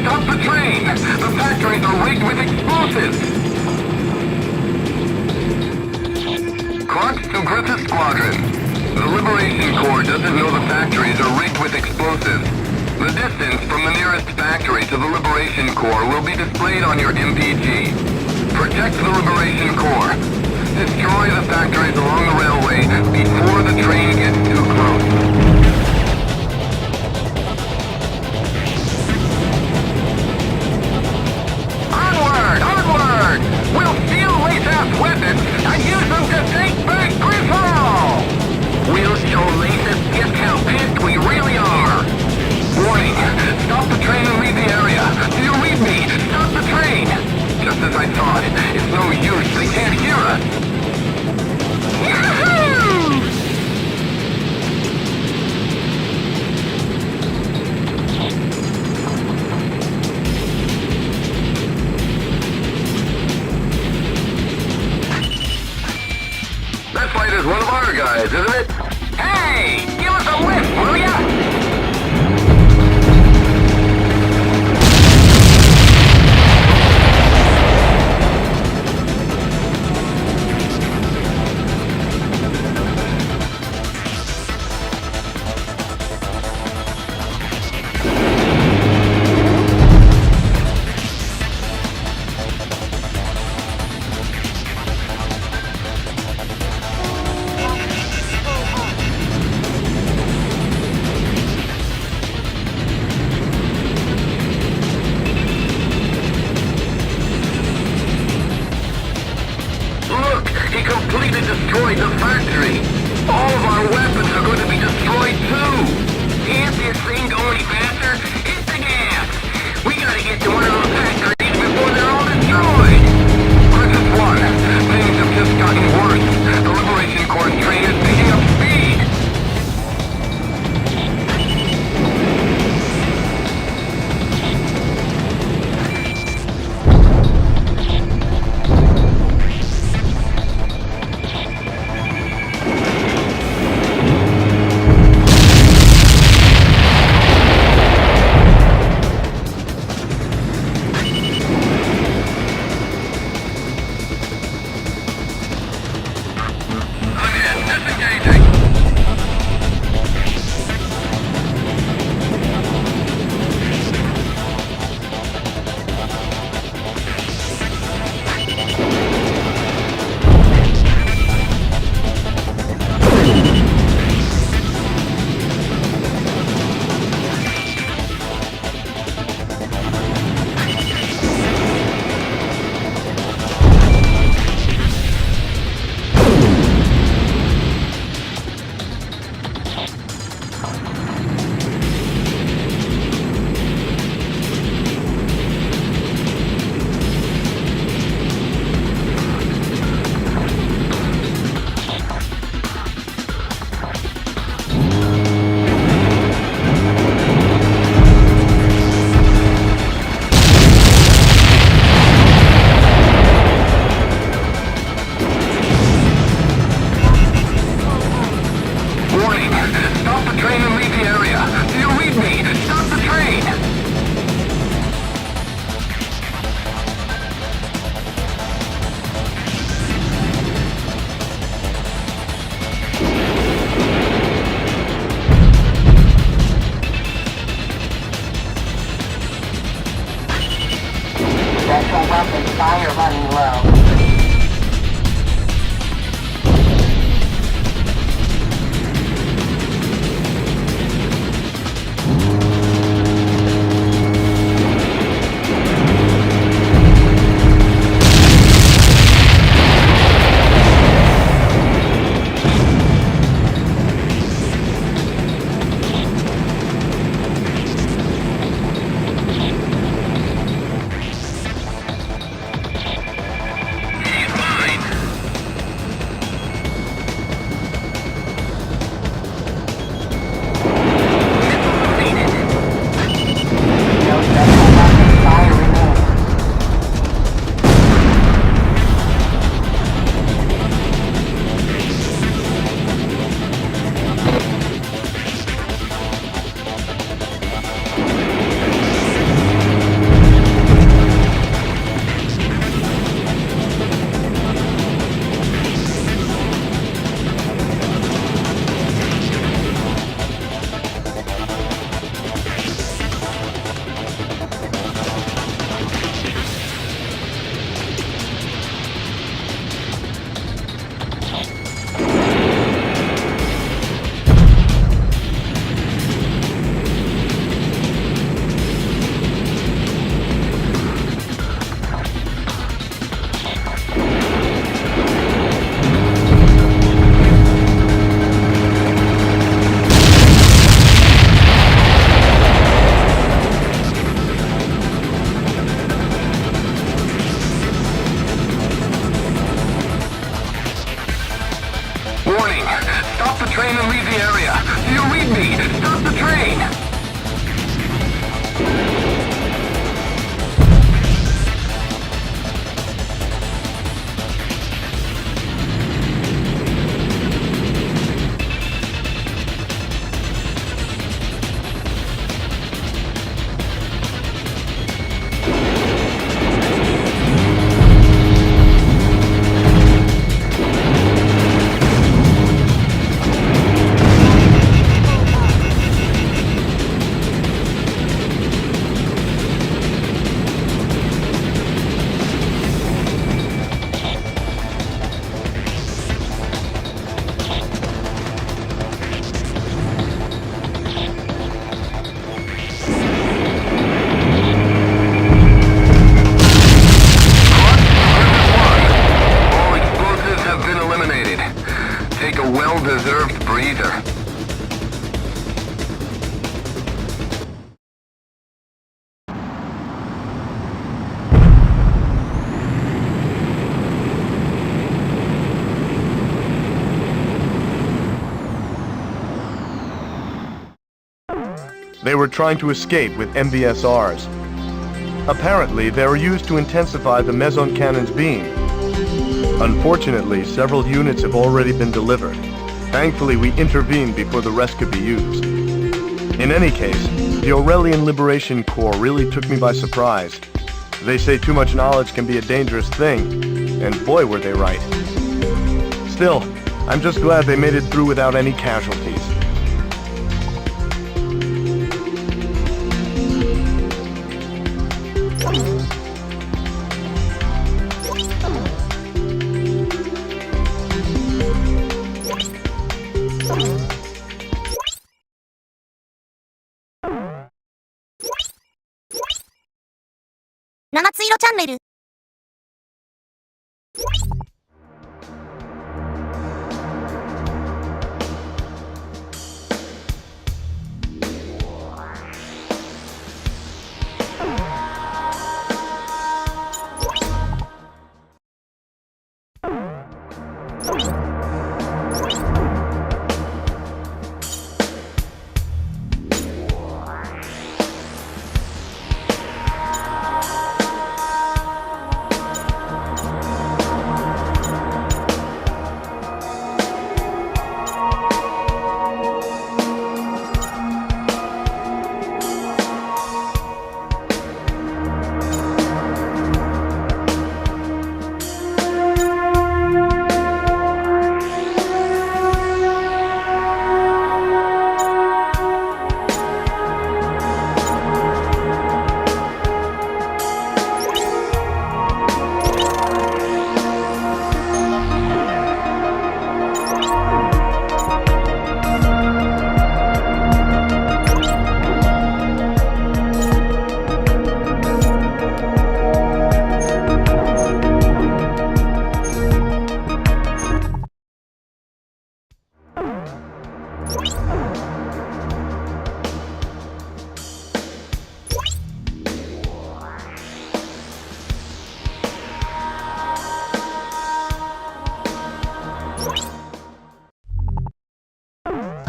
Stop the train! The factories are rigged with explosives! Clarks to Griffith Squadron. The Liberation Corps doesn't know the factories are rigged with explosives. The distance from the nearest factory to the Liberation Corps will be displayed on your MPG. Protect the Liberation Corps. Destroy the factories along the railway before the train gets too close. Onward! Onward! We'll steal Lasath's weapons and use them to take back Griffith! We'll show Lasath just how pissed we really are! Warning! Stop the train and leave the area! Do you read me? Stop the train! Just as I thought, it's no use, they can't hear us! Yahoo! That fighter's one of our guys, isn't it? Hey! Give us a lift, will ya? Destroyed the factory. All of our weapons are going to be destroyed too. Can't this thing go any faster? Hit the gas. We gotta get to one of those factories before they're all destroyed. Crisis 1. Things have just gotten worse. The Liberation Corps train is picking up speed. Special weapon fire running low. leave the area. Do you read me? Stop the train! Well-deserved breather. They were trying to escape with MBSRs. Apparently, they were used to intensify the meson cannon's beam. Unfortunately, several units have already been delivered. Thankfully, we intervened before the rest could be used. In any case, the Aurelian Liberation Corps really took me by surprise. They say too much knowledge can be a dangerous thing, and boy were they right. Still, I'm just glad they made it through without any casualties.七つ色チャンネル。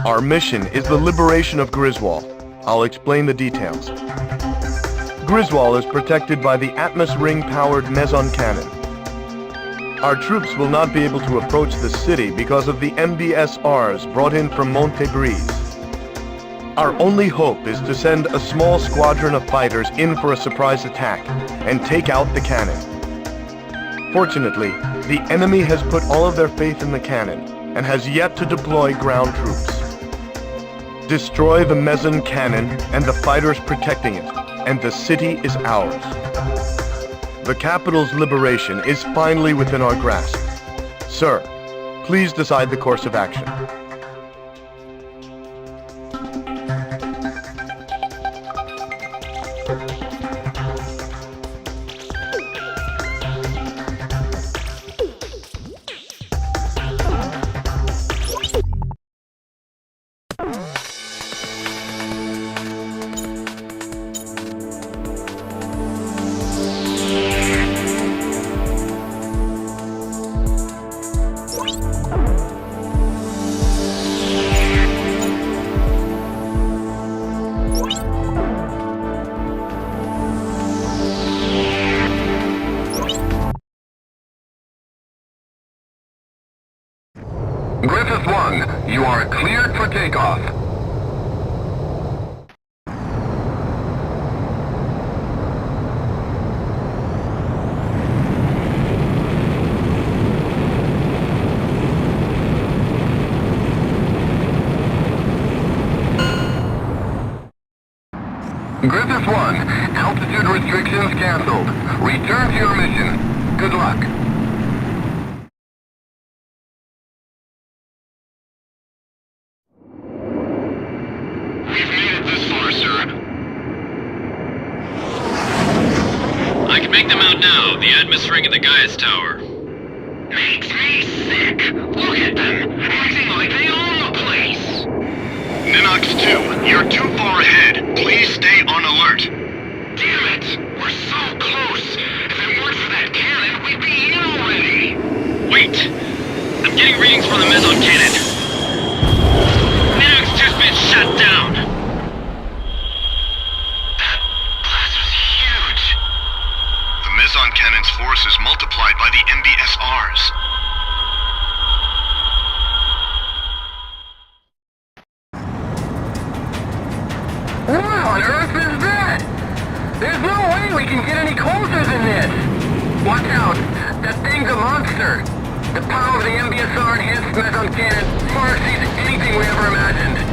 Our mission is the liberation of Griswold. I'll explain the details. Griswold is protected by the Atmos ring-powered meson cannon. Our troops will not be able to approach the city because of the MBSRs brought in from Montegris. Our only hope is to send a small squadron of fighters in for a surprise attack and take out the cannon. Fortunately, the enemy has put all of their faith in the cannon and has yet to deploy ground troops. Destroy the meson cannon and the fighters protecting it, and the city is ours. The capital's liberation is finally within our grasp. Sir, please decide the course of action. off. Griffith 1, altitude restrictions canceled. Return to your mission. Good luck. We've made it this far, sir. I can make them out now. The atmosphere of the Gaius Tower. Makes me sick. Look at them, acting like they own the place. Ninox 2, you're too far ahead. Please stay on alert. Damn it! We're so close. If it weren't for that cannon, we'd be in already. Wait! I'm getting readings from the meson cannon. Ninox 2's been shut down. That blaster's huge. The meson cannon's force is multiplied by the MBSRs. What on earth is that? There's no way we can get any closer than this! Watch out! That thing's a monster! The power of the MBSR enhanced meson cannon far exceeds anything we ever imagined.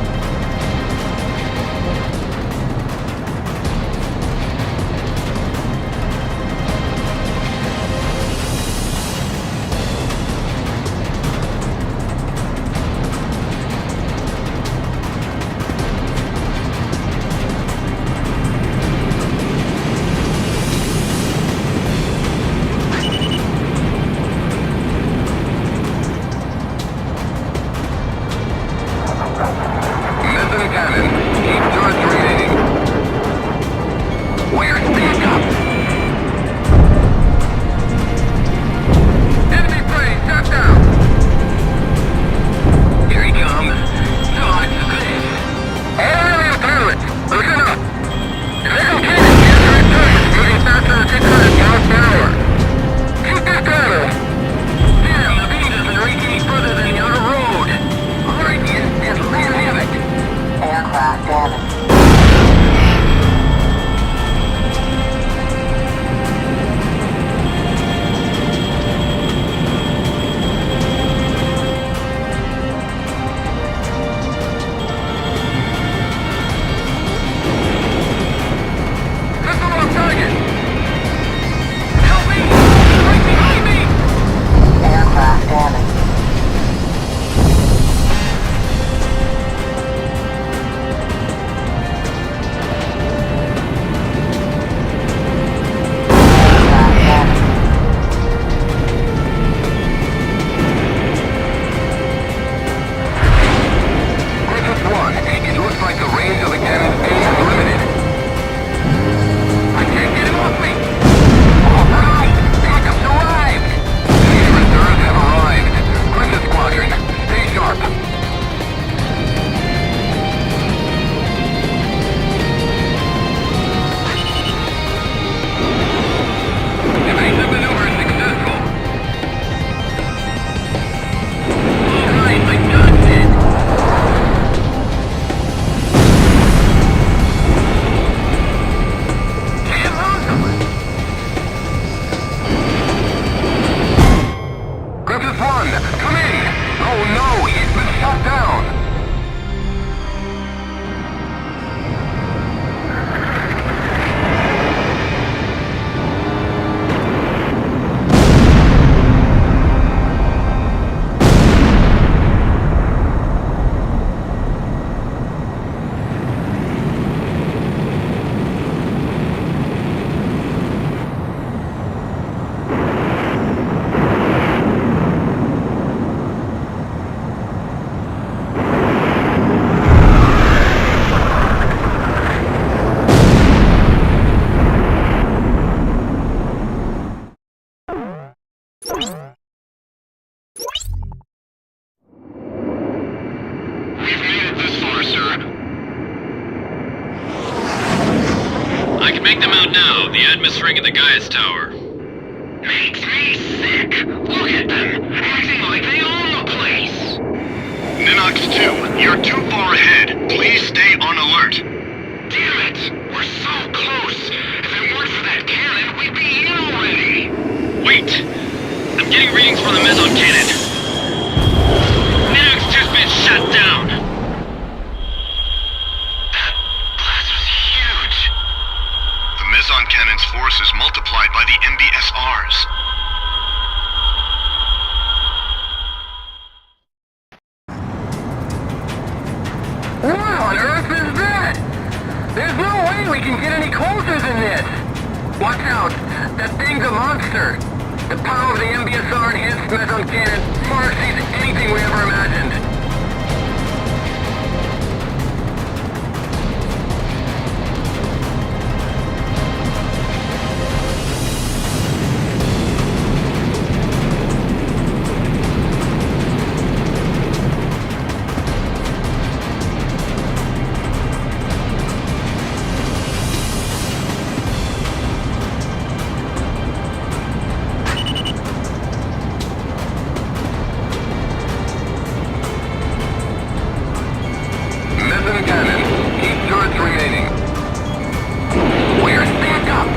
atmosphere of the Gaius Tower. Makes me sick. Look at them, acting like they own the place. Ninox 2, you're too far ahead. Please stay on alert. Damn it! We're so close. If it weren't for that cannon, we'd be in already. Wait! I'm getting readings from the meson cannon. Ninox 2's been shut down. That blast was huge. The meson cannon's force is multiplied by the MBSRs. What on earth is that? There's no way we can get any closer than this! Watch out! That thing's a monster! The power of the MBSR enhanced meson cannon far exceeds anything we ever imagined. Meson cannon, 8 turrets remaining. We're stacked up!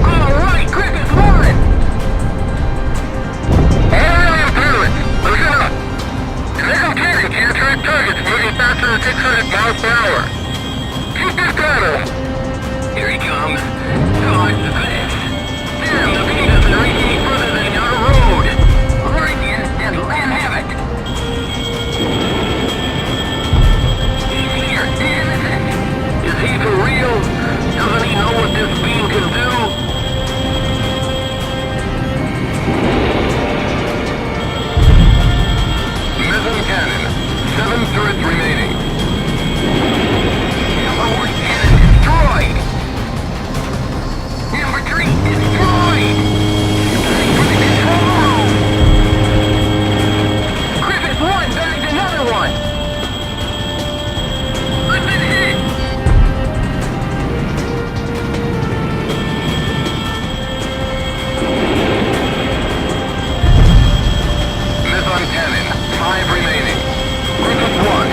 Alright, Griffith, one! Alright, pilots, listen up! The meson cannon can't track targets moving faster than 600 miles per hour. Keep this battle! Here he comes. Dodge this! Damn, the beam doesn't reach any further than the outer road! Right in and let have it! He's here, innocent! Is he for real? Doesn't he know what this beam can do? Meson cannon, 7 turrets remaining. Number 1 cannon destroyed! Number 3 destroyed! Heading for the control room! Griffith 1 bagged another one! I've been hit! Meson cannon, 5 remaining. Griffith 1,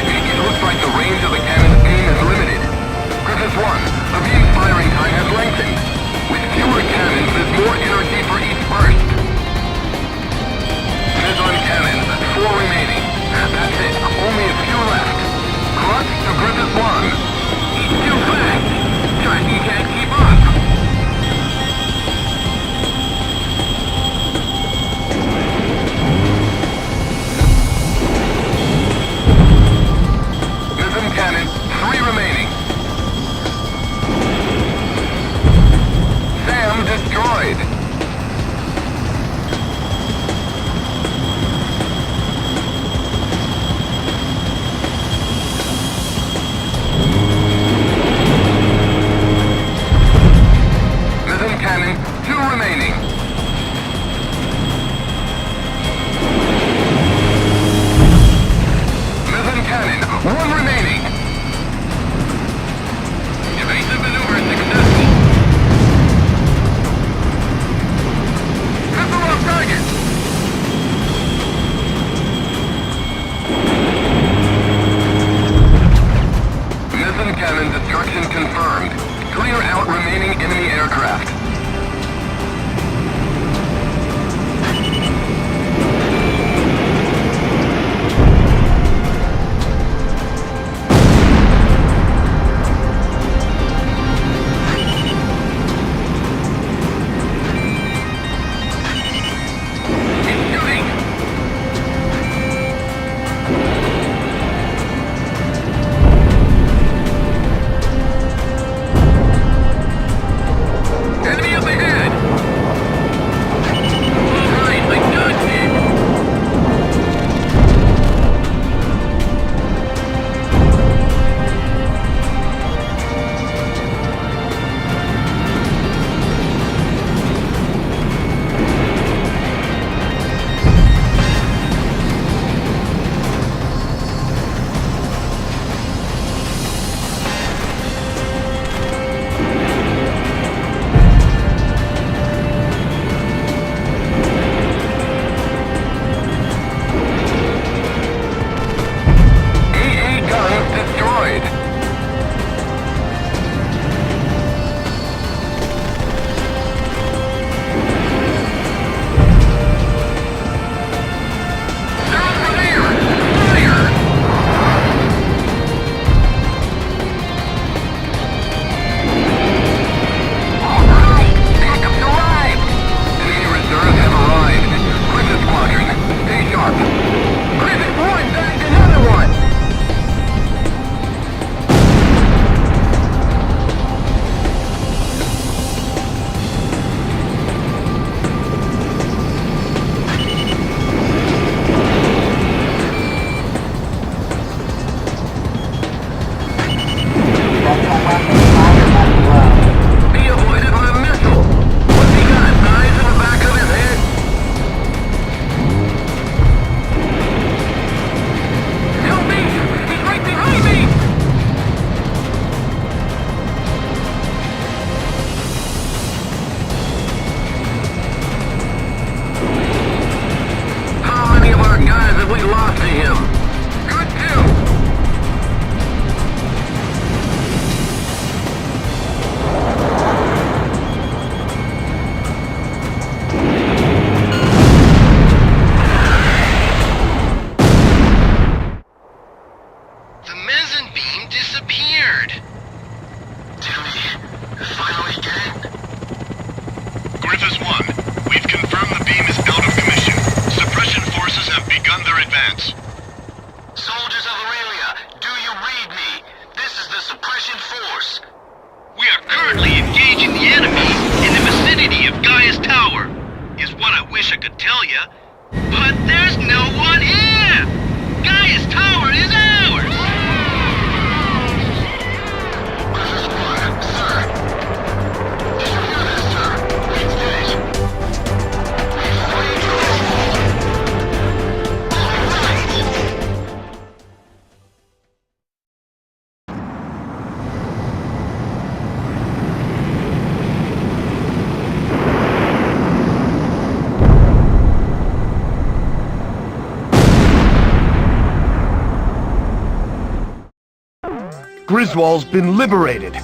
Griswold's been liberated.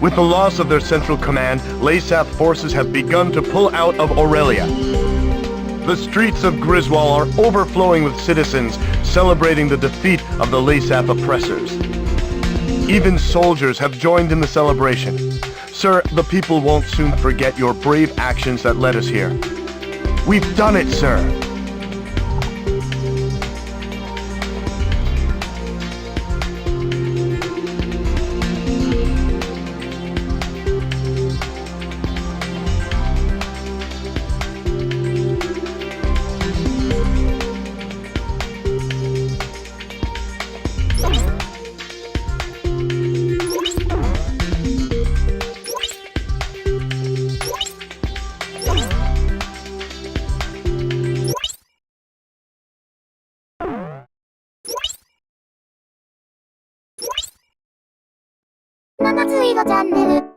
With the loss of their central command, LASAF forces have begun to pull out of Aurelia. The streets of Griswold are overflowing with citizens celebrating the defeat of the LASAF oppressors. Even soldiers have joined in the celebration. Sir, the people won't soon forget your brave actions that led us here. We've done it, sir.ななついろチャンネル。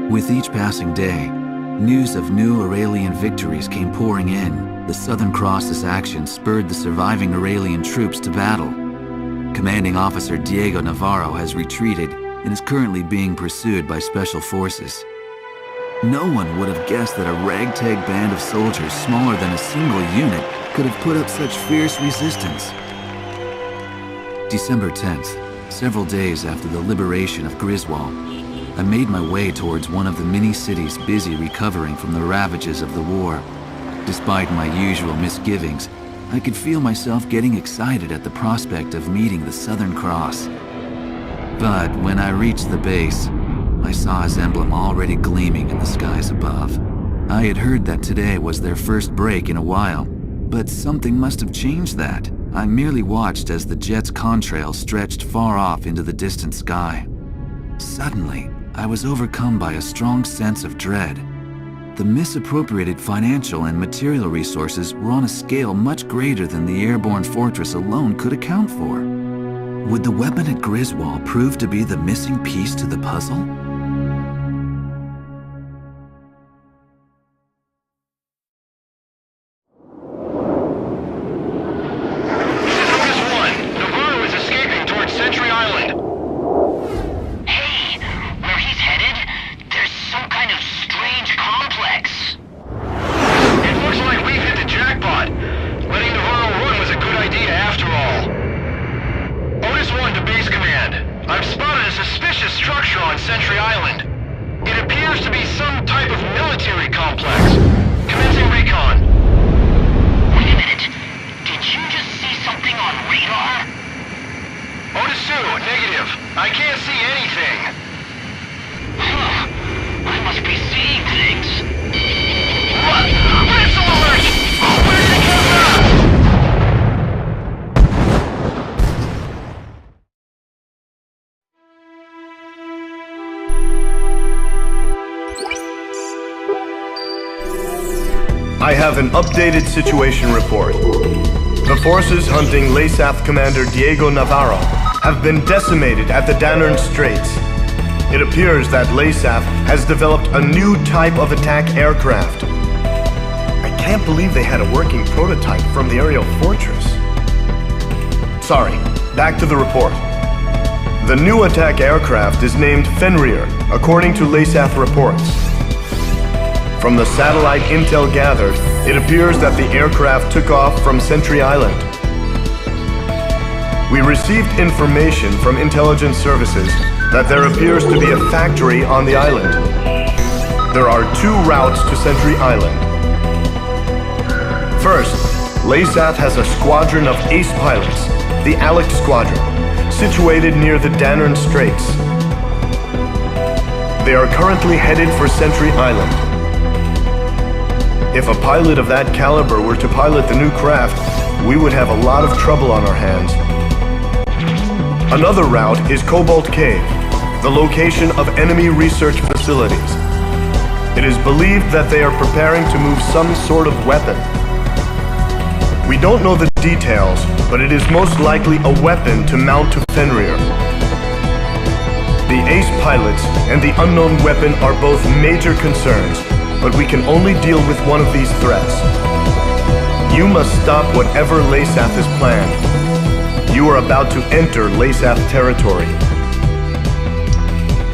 With each passing day, news of new Aurelian victories came pouring in. The Southern Cross's action spurred the surviving Aurelian troops to battle. Commanding Officer Diego Navarro has retreated and is currently being pursued by special forces. No one would have guessed that a ragtag band of soldiers smaller than a single unit could have put up such fierce resistance. December 10th, several days after the liberation of Griswold, I made my way towards one of the many cities busy recovering from the ravages of the war. Despite my usual misgivings, I could feel myself getting excited at the prospect of meeting the Southern Cross. But when I reached the base, I saw his emblem already gleaming in the skies above. I had heard that today was their first break in a while, but something must have changed that. I merely watched as the jet's contrail stretched far off into the distant sky. Suddenly, I was overcome by a strong sense of dread. The misappropriated financial and material resources were on a scale much greater than the airborne fortress alone could account for. Would the weapon at Griswold prove to be the missing piece to the puzzle? I have an updated situation report. The forces hunting LASAF Commander Diego Navarro have been decimated at the Danern Straits. It appears that LASAF has developed a new type of attack aircraft. I can't believe they had a working prototype from the aerial fortress. Sorry, back to the report. The new attack aircraft is named Fenrir, according to LASAF reports. From the satellite intel gathered, it appears that the aircraft took off from Sentry Island. We received information from intelligence services that there appears to be a factory on the island. There are two routes to Sentry Island. First, LASAF has a squadron of ace pilots, the Alec Squadron, situated near the Danern Straits. They are currently headed for Sentry Island. If a pilot of that caliber were to pilot the new craft, we would have a lot of trouble on our hands. Another route is Cobalt Cave, the location of enemy research facilities. It is believed that they are preparing to move some sort of weapon. We don't know the details, but it is most likely a weapon to mount to Fenrir. The ace pilots and the unknown weapon are both major concerns, but we can only deal with one of these threats. You must stop whatever Lasath has planned. You are about to enter Lasath territory.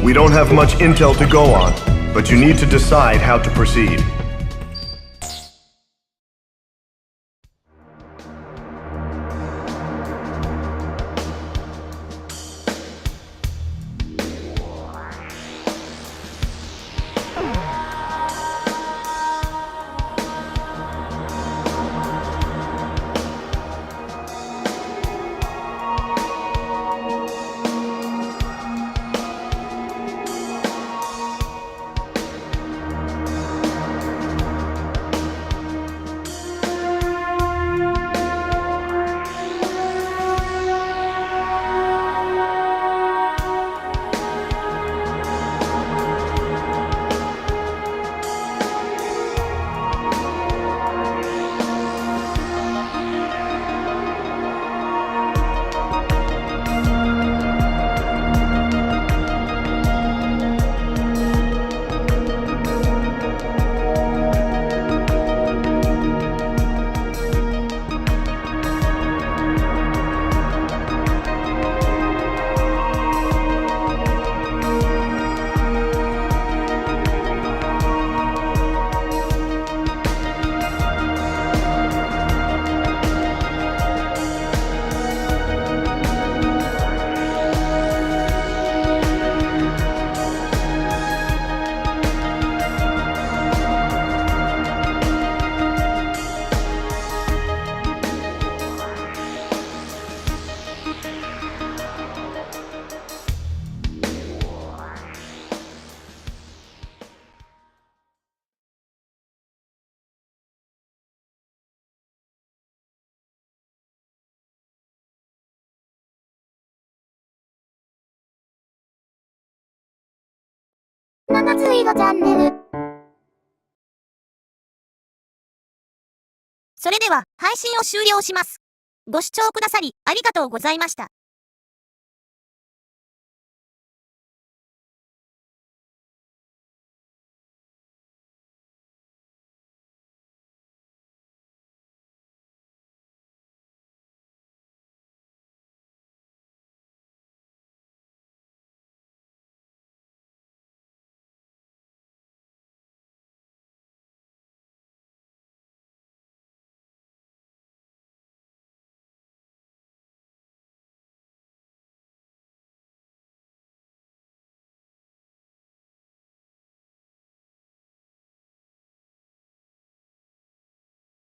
We don't have much intel to go on, but you need to decide how to proceed.7ついろチャンネル。それでは配信を終了します。ご視聴くださりありがとうございました。